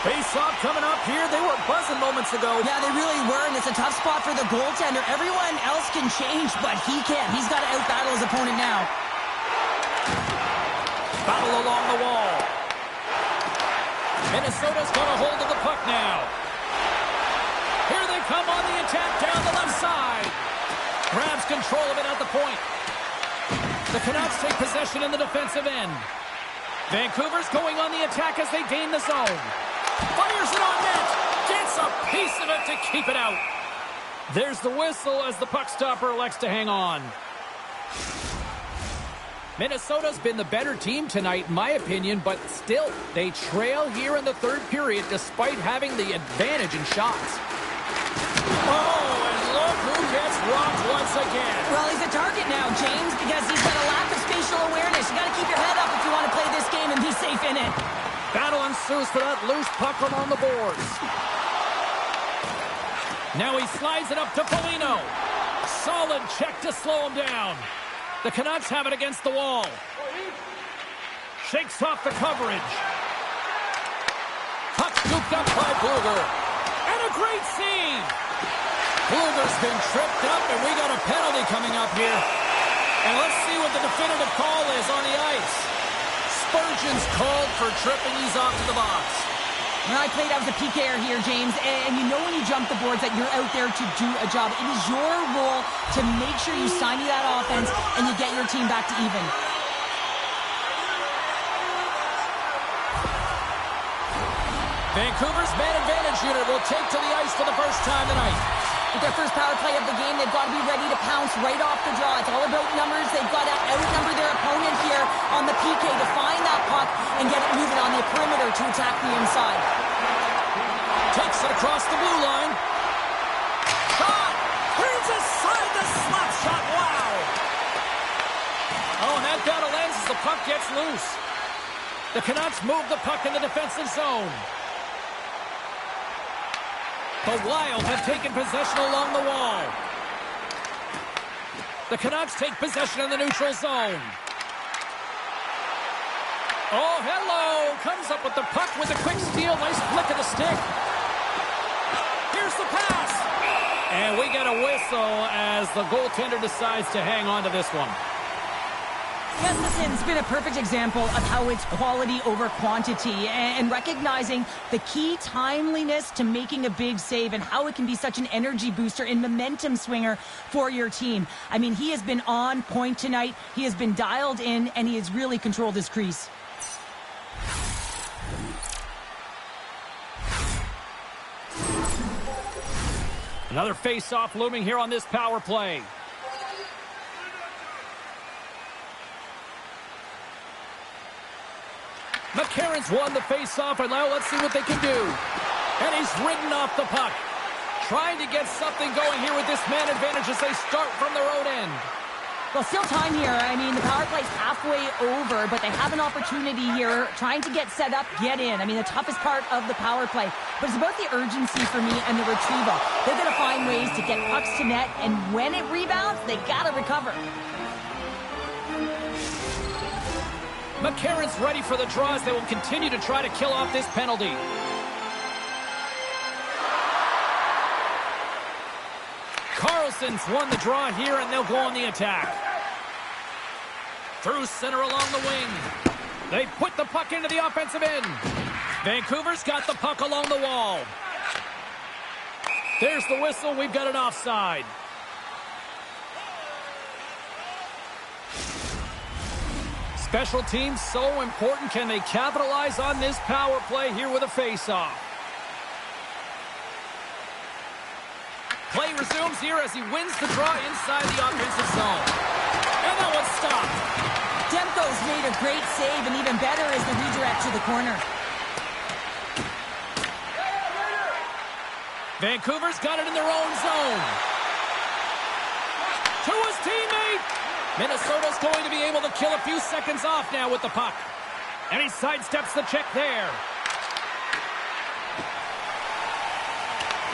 Face-off coming up here. They were buzzing moments ago. Yeah, they really were, and it's a tough spot for the goaltender. Everyone else can change, but he can't. He's got to out-battle his opponent now. Battle along the wall. Minnesota's got a hold of the puck now. Here they come on the attack down the left side. Grabs control of it at the point. The Canucks take possession in the defensive end. Vancouver's going on the attack as they gain the zone. Fires it on net. Gets a piece of it to keep it out. There's the whistle as the puck stopper elects to hang on. Minnesota's been the better team tonight, in my opinion, but still, they trail here in the third period despite having the advantage in shots. Oh, and look who gets rocked once again. Well, he's a target now, James, because he's got a lack of spatial awareness. You got to keep your head up if you want to play this game and be safe in it. Battle ensues for that loose puck on the boards. Now he slides it up to Foligno. Solid check to slow him down. The Canucks have it against the wall. Shakes off the coverage. Puck scooped up by Bluger. And a great save. Bluger's been tripped up, and we got a penalty coming up here. And let's see what the definitive call is on the ice. Spurgeon's called for tripping. He's off to the box. Well, I played, I was a PKer here, James, and you know when you jump the boards that you're out there to do a job. It is your role to make sure you stymie that offense and you get your team back to even. Vancouver's man advantage unit will take to the ice for the first time tonight. With their first power play of the game, they've got to be ready to pounce right off the draw. It's all about numbers. They've got to outnumber their opponent here on the PK to find that puck and get it moving on the perimeter to attack the inside. Takes it across the blue line. Shot! Turns aside the slap shot. Wow! Oh, and that battle ends as the puck gets loose. The Canucks move the puck in the defensive zone. The Wild have taken possession along the wall. The Canucks take possession in the neutral zone. Oh, hello! Comes up with the puck with a quick steal. Nice flick of the stick. Here's the pass. And we get a whistle as the goaltender decides to hang on to this one. Gustafson's been a perfect example of how it's quality over quantity and recognizing the key timeliness to making a big save and how it can be such an energy booster and momentum swinger for your team. I mean, he has been on point tonight. He has been dialed in, and he has really controlled his crease. Another face-off looming here on this power play. McCarron's won the face-off, and now let's see what they can do. And he's ridden off the puck. Trying to get something going here with this man advantage as they start from their own end. Well, still time here. I mean, the power play's halfway over, but they have an opportunity here trying to get set up, get in. I mean, the toughest part of the power play. But it's about the urgency for me and the retrieval. They're going to find ways to get pucks to net, and when it rebounds, they got to recover. McCarron's ready for the draws. They will continue to try to kill off this penalty. Carlson's won the draw here, and they'll go on the attack. Through center along the wing. They put the puck into the offensive end. Vancouver's got the puck along the wall. There's the whistle. We've got an offside. Special teams so important. Can they capitalize on this power play here with a face-off? Play resumes here as he wins the draw inside the offensive zone. And that one's stopped. Demko's made a great save, and even better is the redirect to the corner. Vancouver's got it in their own zone. To his teammate. Minnesota's going to be able to kill a few seconds off now with the puck. And he sidesteps the check there.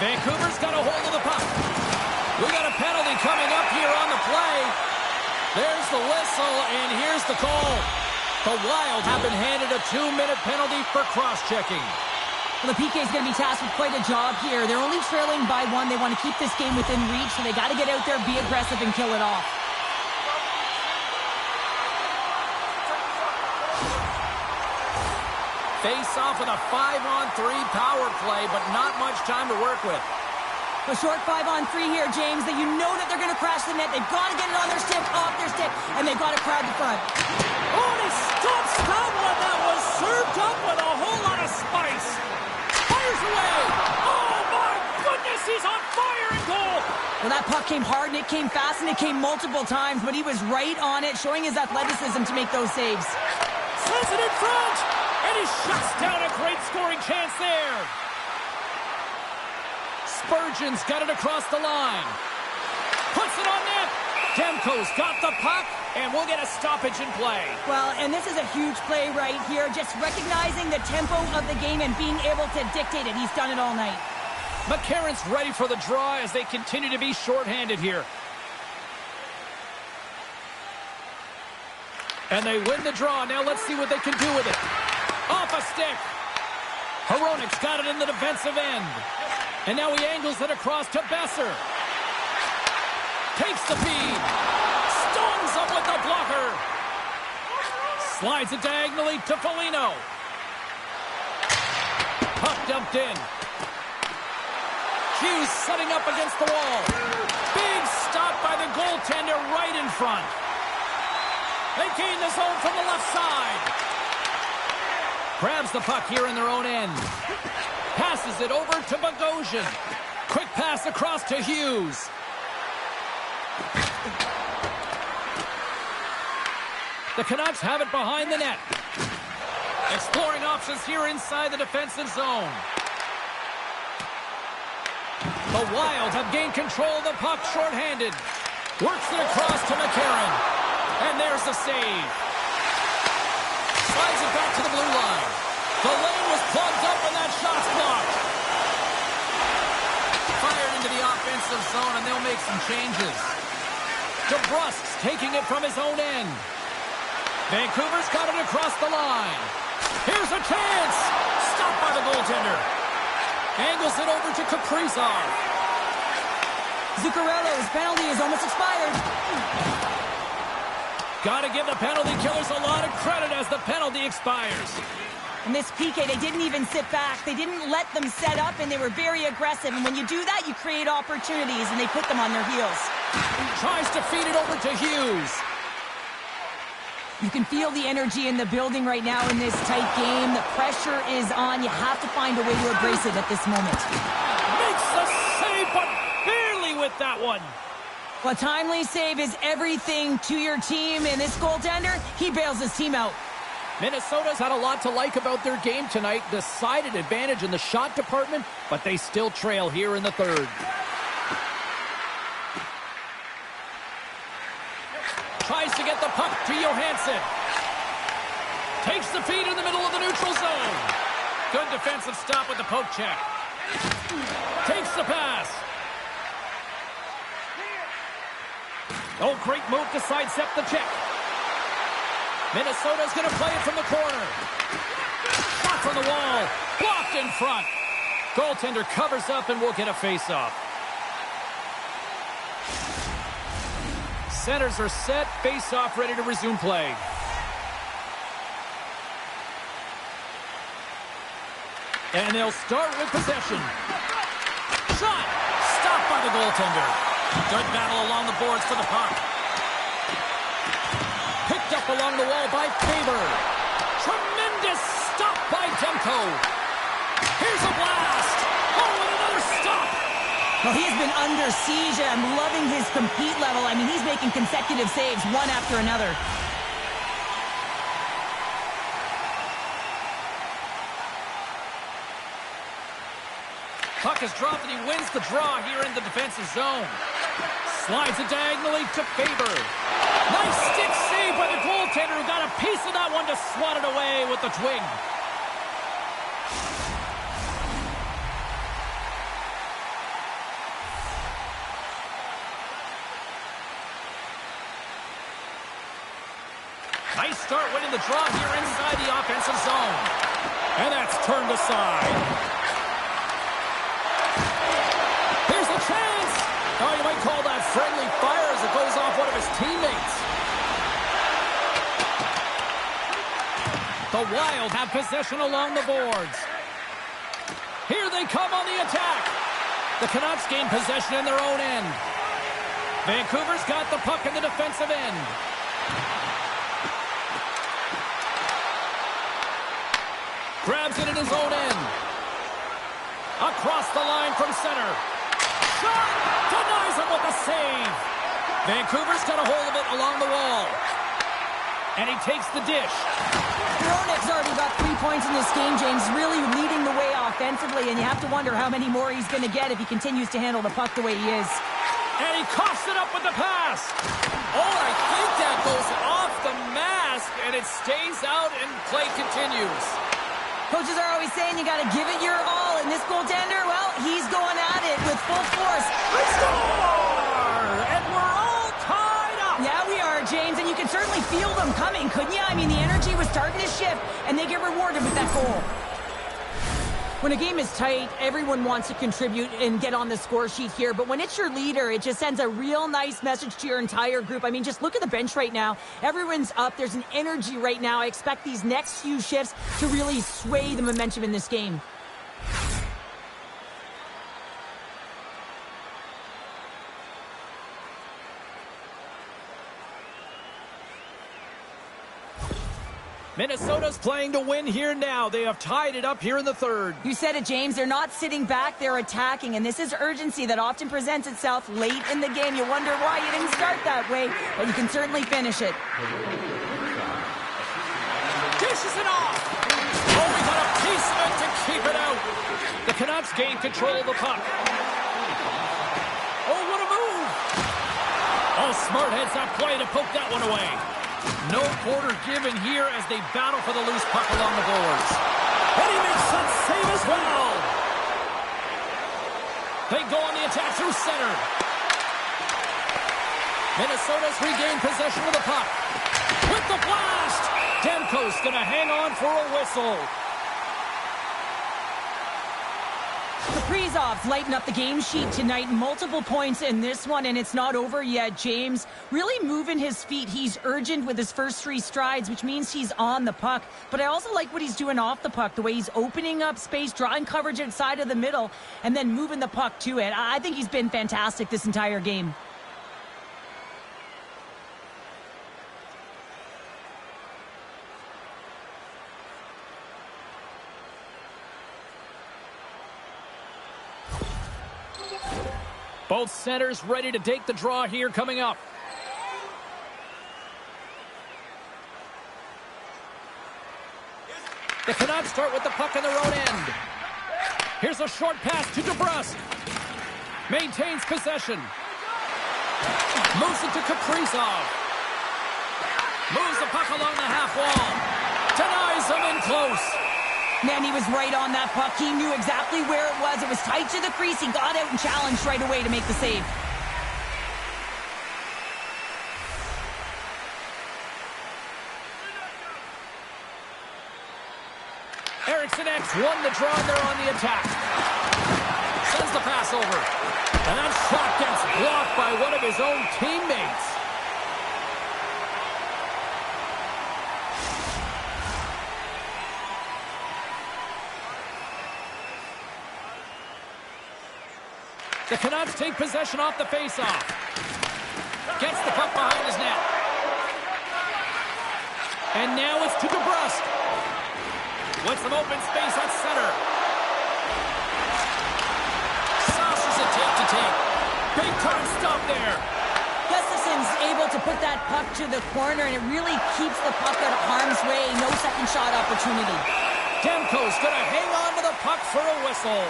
Vancouver's got a hold of the puck. We got a penalty coming up here on the play. There's the whistle, and here's the call. The Wild have been handed a 2-minute penalty for cross-checking. Well, the PK is going to be tasked with quite a job here. They're only trailing by 1. They want to keep this game within reach, so they got to get out there, be aggressive, and kill it off. Face off with a 5-on-3 power play, but not much time to work with. A short 5-on-3 here, James, that you know that they're going to crash the net. They've got to get it on their stick, off their stick, and they've got to crowd the front. Oh, and he stops that one. That was served up with a whole lot of spice. Fires away. Oh, my goodness, he's on fire in goal. Well, that puck came hard, and it came fast, and it came multiple times, but he was right on it, showing his athleticism to make those saves. Says it in front. And he shuts down a great scoring chance there. Spurgeon's got it across the line. Puts it on net. Demko's got the puck, and we'll get a stoppage in play. Well, and this is a huge play right here, just recognizing the tempo of the game and being able to dictate it. He's done it all night. McCarron's ready for the draw as they continue to be shorthanded here. And they win the draw. Now let's see what they can do with it. Off a stick. Hronik's got it in the defensive end. And now he angles it across to Besser. Takes the feed. Stones up with the blocker. Slides it diagonally to Foligno. Puck dumped in. Hughes setting up against the wall. Big stop by the goaltender right in front. They gain the zone from the left side. Grabs the puck here in their own end. Passes it over to Bogosian. Quick pass across to Hughes. The Canucks have it behind the net. Exploring options here inside the defensive zone. The Wild have gained control of the puck shorthanded. Works it across to McCarron. And there's the save. Slides it back to the blue line. The lane was plugged up and that shot's blocked. Fired into the offensive zone, and they'll make some changes. DeBrusk's taking it from his own end. Vancouver's got it across the line. Here's a chance. Stopped by the goaltender. Angles it over to Kaprizov. Zuccarello's penalty is almost expired. Got to give the penalty killers a lot of credit as the penalty expires. And this PK, they didn't even sit back. They didn't let them set up, and they were very aggressive. And when you do that, you create opportunities, and they put them on their heels. Tries to feed it over to Hughes. You can feel the energy in the building right now in this tight game. The pressure is on. You have to find a way to embrace it at this moment. Makes the save, but barely with that one. Well, a timely save is everything to your team, and this goaltender, he bails his team out. Minnesota's had a lot to like about their game tonight. Decided advantage in the shot department, but they still trail here in the third. to Johansson. Takes the feed in the middle of the neutral zone. Good defensive stop with the poke check. Takes the pass. Oh, great move to sidestep the check. Minnesota's going to play it from the corner. Shot from the wall. Blocked in front. Goaltender covers up and will get a face-off. Centers are set. Face-off ready to resume play. And they'll start with possession. Shot! Stopped by the goaltender. Good battle along the boards for the puck. Picked up along the wall by Faber. Tremendous stop by Demko. Here's a blast. Oh, and another stop. Well, he's been under siege. I'm loving his compete level. I mean, he's making consecutive saves one after another. Puck is dropped and he wins the draw here in the defensive zone. Slides it diagonally to Faber. Nice stick save by the goaltender who got a piece of that one to swat it away with the twig. Nice start winning the draw here inside the offensive zone. And that's turned aside. Here's a chance. Oh, you might call that friendly fire as it goes off one of his teammates. The Wild have possession along the boards. Here they come on the attack. The Canucks gain possession in their own end. Vancouver's got the puck in the defensive end. Grabs it in his own end. Across the line from center. Shot! Denies him with a save. Vancouver's got a hold of it along the wall. And he takes the dish. Hronek's already got 3 points in this game, James. Really leading the way offensively, and you have to wonder how many more he's going to get if he continues to handle the puck the way he is. And he coughs it up with the pass. Oh, I think that goes off the mask, and it stays out, and play continues. Coaches are always saying you got to give it your all, and this goaltender, well, he's going at it with full force. Score! And we're all tied up. Yeah, we are, James, and you can certainly feel them coming, couldn't you? I mean, the energy was starting to shift, and they get rewarded with that goal. When a game is tight, everyone wants to contribute and get on the score sheet here. But when it's your leader, it just sends a real nice message to your entire group. I mean, just look at the bench right now. Everyone's up. There's an energy right now. I expect these next few shifts to really sway the momentum in this game. Minnesota's playing to win here now. They have tied it up here in the third. You said it, James. They're not sitting back. They're attacking. And this is urgency that often presents itself late in the game. You wonder why you didn't start that way, but you can certainly finish it. Dishes it off. Oh, we got a piece of it to keep it out. The Canucks gain control of the puck. Oh, what a move. Oh, smart heads that play to poke that one away. No quarter given here as they battle for the loose puck along the boards. And he makes that save as well. They go on the attack through center. Minnesota's regained possession of the puck. With the blast! Demko's going to hang on for a whistle. Kaprizov's lighting up the game sheet tonight. Multiple points in this one, and it's not over yet, James. Really moving his feet. He's urgent with his first 3 strides, which means he's on the puck. But I also like what he's doing off the puck, the way he's opening up space, drawing coverage inside of the middle, and then moving the puck to it. I think he's been fantastic this entire game. Both centers ready to take the draw here coming up. The Canucks start with the puck in their own end. Here's a short pass to DeBrusk. Maintains possession. Moves it to Kaprizov. Moves the puck along the half wall. Denies him in close. Man, he was right on that puck. He knew exactly where it was. It was tight to the crease. He got out and challenged right away to make the save. Eriksson X won the draw, and they're on the attack. Sends the pass over. And that shot gets blocked by one of his own teammates. The Canucks take possession off the faceoff. Gets the puck behind his net. And now it's to DeBrusque. With some open space at center. Saucers it tape to tape. Big time stop there. Gustafson's able to put that puck to the corner, and it really keeps the puck out of harm's way. No second shot opportunity. Demko's going to hang on to the puck for a whistle.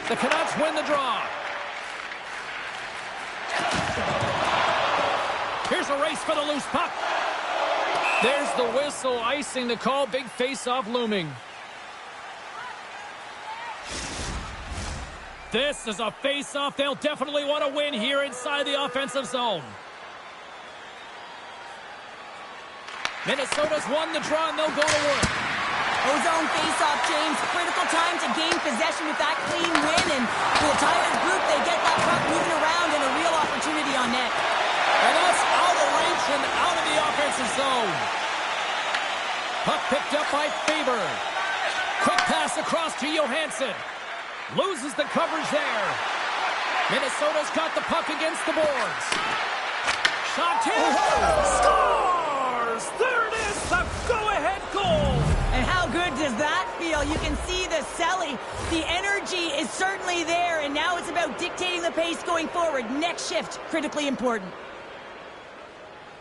The Canucks win the draw. Here's a race for the loose puck. There's the whistle, icing the call. Big face-off looming. This is a face-off they'll definitely want to win here inside the offensive zone. Minnesota's won the draw, and they'll go to work. Ozone face-off, James. Critical time to gain possession with that clean win. And the entire group, they get that puck moving around and a real opportunity on net. And that's out of reach and out of the offensive zone. Puck picked up by Faber. Quick pass across to Johansson. Loses the coverage there. Minnesota's got the puck against the boards. Shot here. Scores! There it is, the go-ahead goal. And how good does that feel? You can see the Selly. The energy is certainly there, and now it's about dictating the pace going forward. Next shift, critically important.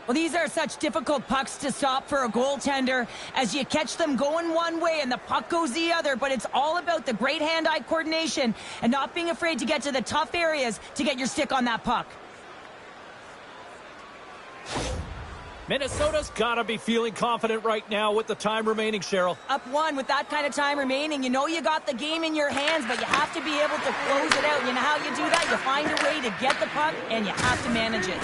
Well, these are such difficult pucks to stop for a goaltender as you catch them going one way and the puck goes the other, but it's all about the great hand-eye coordination and not being afraid to get to the tough areas to get your stick on that puck. Minnesota's got to be feeling confident right now with the time remaining, Cheryl. Up one with that kind of time remaining. You know you got the game in your hands, but you have to be able to close it out. You know how you do that? You find a way to get the puck, and you have to manage it.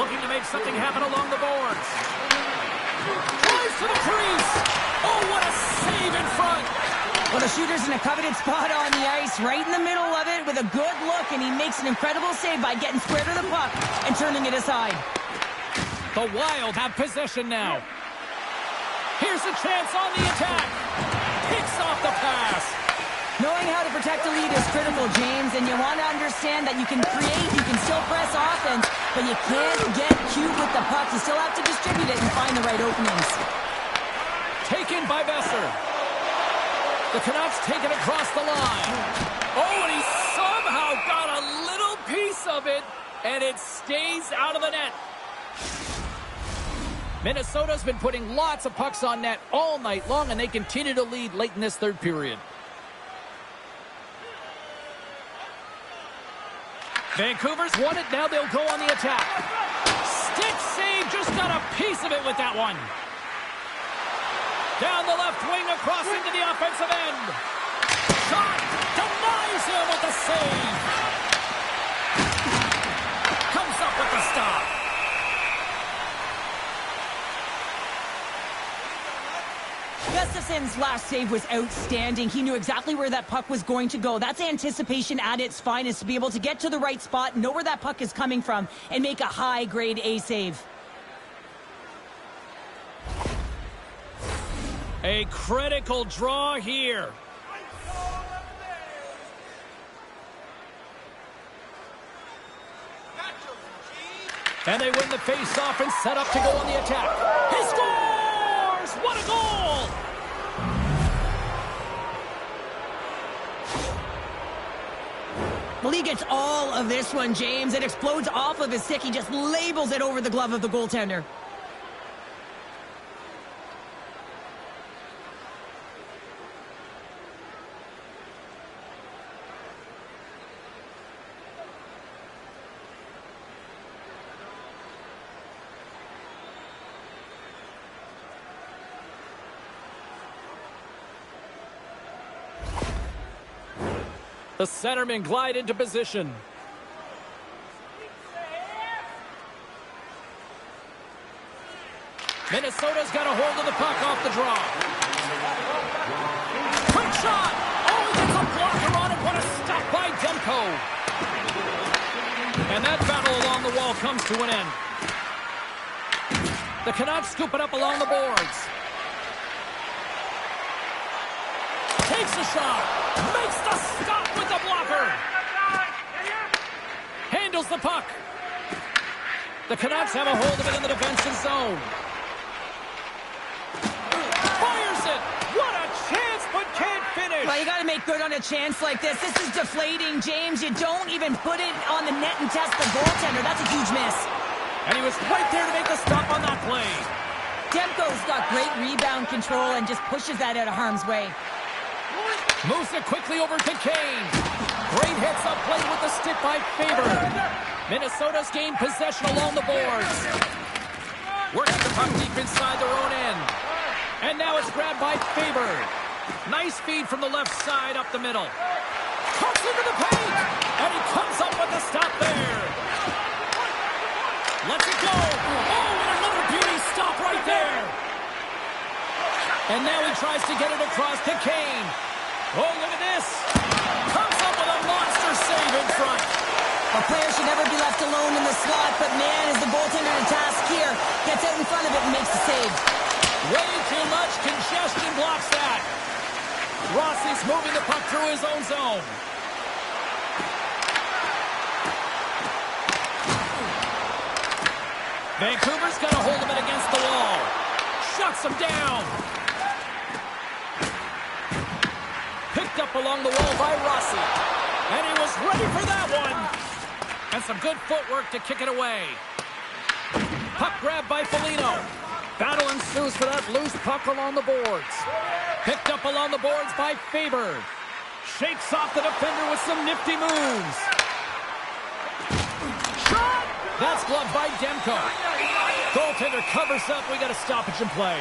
Looking to make something happen along the boards. Drives to the crease. Oh, what a save in front. Well, the shooter's in a coveted spot on the ice, right in the middle of it with a good look, and he makes an incredible save by getting square to the puck and turning it aside. The Wild have possession now. Here's a chance on the attack. Picks off the pass. Knowing how to protect the lead is critical, James, and you want to understand that you can create, you can still press offense, but you can't get cute with the puck. You still have to distribute it and find the right openings. Taken by Besser. The Canucks take it across the line. Oh, and he somehow got a little piece of it, and it stays out of the net. Minnesota's been putting lots of pucks on net all night long, and they continue to lead late in this third period. Vancouver's won it. Now they'll go on the attack. Stick save. Just got a piece of it with that one. Down the left wing across into the offensive end. Shot. Denies him with the save. Comes up with the stop. Gustafson's last save was outstanding. He knew exactly where that puck was going to go. That's anticipation at its finest, to be able to get to the right spot, know where that puck is coming from, and make a high-grade A save. A critical draw here. And they win the face-off and set up to go on the attack. He scores! What a goal! Well, he gets all of this one, James. It explodes off of his stick. He just labels it over the glove of the goaltender. The centermen glide into position. Minnesota's got a hold of the puck off the draw. Quick shot! Oh, he gets a blocker on it. What a stop by Demko. And that battle along the wall comes to an end. The Canucks scoop it up along the boards. Takes a shot. Makes the stop with the blocker. Handles the puck. The Canucks have a hold of it in the defensive zone. Fires it. What a chance, but can't finish. Well, you got to make good on a chance like this. This is deflating, James. You don't even put it on the net and test the goaltender. That's a huge miss. And he was right there to make the stop on that play. Demko's got great rebound control and just pushes that out of harm's way. Moves it quickly over to Kane. Great hits up play with the stick by Faber. Minnesota's gained possession along the boards. Working the puck deep inside their own end. And now it's grabbed by Faber. Nice feed from the left side up the middle. Cuts into the paint. And he comes up with the stop there. Lets it go. Oh, and another beauty stop right there. And now he tries to get it across to Kane. Oh, look at this. Comes up with a monster save in front. A player should never be left alone in the slot, but man, is the goaltender to task here. Gets out in front of it and makes the save. Way too much congestion blocks that. Rossi's moving the puck through his own zone. Vancouver's got a hold of it against the wall. Shuts him down. Picked up along the wall by Rossi. And he was ready for that one. And some good footwork to kick it away. Puck grab by Foligno. Battle ensues for that loose puck along the boards. Picked up along the boards by Faber. Shakes off the defender with some nifty moves. Shot! That's gloved by Demko. Goaltender covers up. We got a stoppage in play.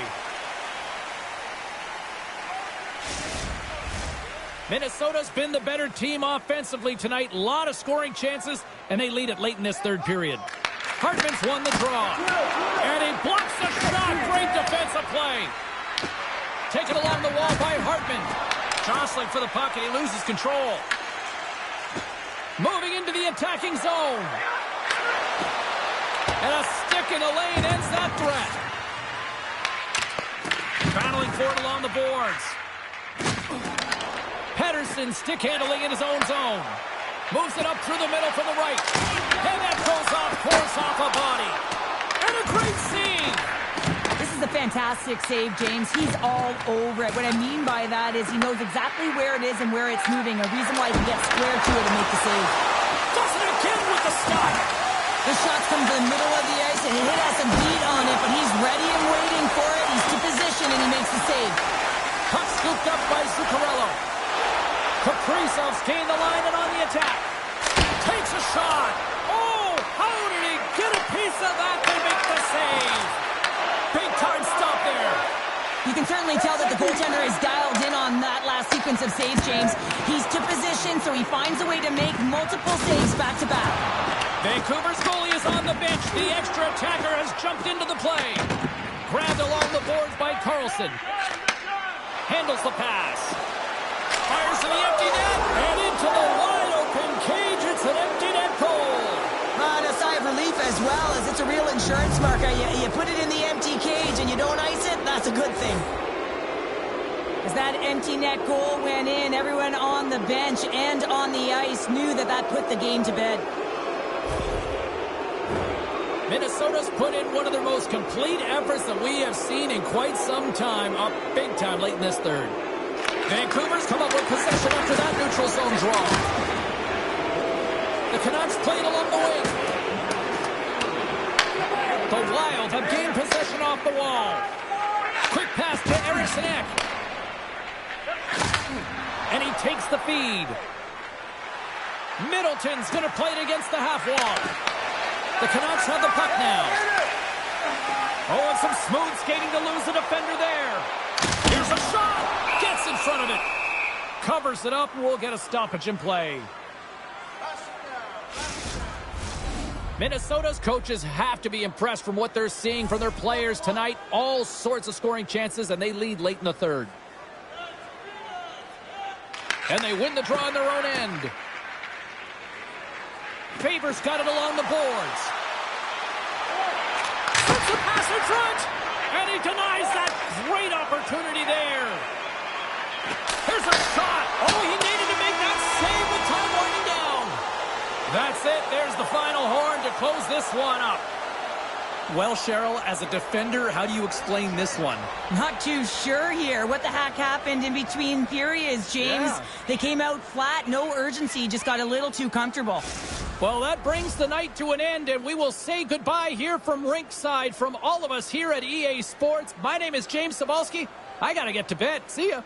Minnesota's been the better team offensively tonight. A lot of scoring chances, and they lead it late in this third period. Hartman's won the draw. And he blocks the shot. Great defensive play. Taken along the wall by Hartman. Jostling for the puck, and he loses control. Moving into the attacking zone. And a stick in the lane ends that threat. Battling for it along the boards. Pedersen stick handling in his own zone. Moves it up through the middle from the right. And that goes off course off a body. And a great save. This is a fantastic save, James. He's all over it. What I mean by that is he knows exactly where it is and where it's moving. A reason why he can get square to it and make the save. Does it again with the stop. The shots come to the middle of the ice, and it has some beat on it, but he's ready and waiting for it. He's to position, and he makes the save. Puck scooped up by Zuccarello. Kaprizov's gained the line and on the attack. Takes a shot. Oh, how did he get a piece of that to make the save? Big time stop there. You can certainly tell that the goaltender is dialed in on that last sequence of saves, James. He's to position, so he finds a way to make multiple saves back-to-back. Vancouver's goalie is on the bench. The extra attacker has jumped into the play. Grabbed along the boards by Carlson. Handles the pass. Fires to the empty net. And into the wide-open cage. It's an empty net goal. And a sigh of relief as well, as it's a real insurance marker. You put it in the empty cage and you don't ice it, that's a good thing. As that empty net goal went in, everyone on the bench and on the ice knew that that put the game to bed. Minnesota's put in one of their most complete efforts that we have seen in quite some time, up big time late in this third. Vancouver's come up with possession after that neutral zone draw. The Canucks played along the wing. The Wild have gained possession off the wall. Quick pass to Eriksson Ek. And he takes the feed. Middleton's going to play it against the half wall. The Canucks have the puck now. Oh, and some smooth skating to lose the defender there. Here's a shot. Gets in front of it. Covers it up, and we'll get a stoppage in play. Minnesota's coaches have to be impressed from what they're seeing from their players tonight. All sorts of scoring chances, and they lead late in the third. And they win the draw on their own end. Favors got it along the boards. Puts the pass in front, and he denies that great opportunity there. Here's a shot. Oh, he needed to make that save with time winding down. That's it. There's the final horn to close this one up. Well, Cheryl, as a defender, how do you explain this one? Not too sure here. What the heck happened in between periods, James? Yeah. They came out flat, no urgency, just got a little too comfortable. Well, that brings the night to an end, and we will say goodbye here from Rinkside from all of us here at EA Sports. My name is James Cebulski. I got to get to bed. See ya.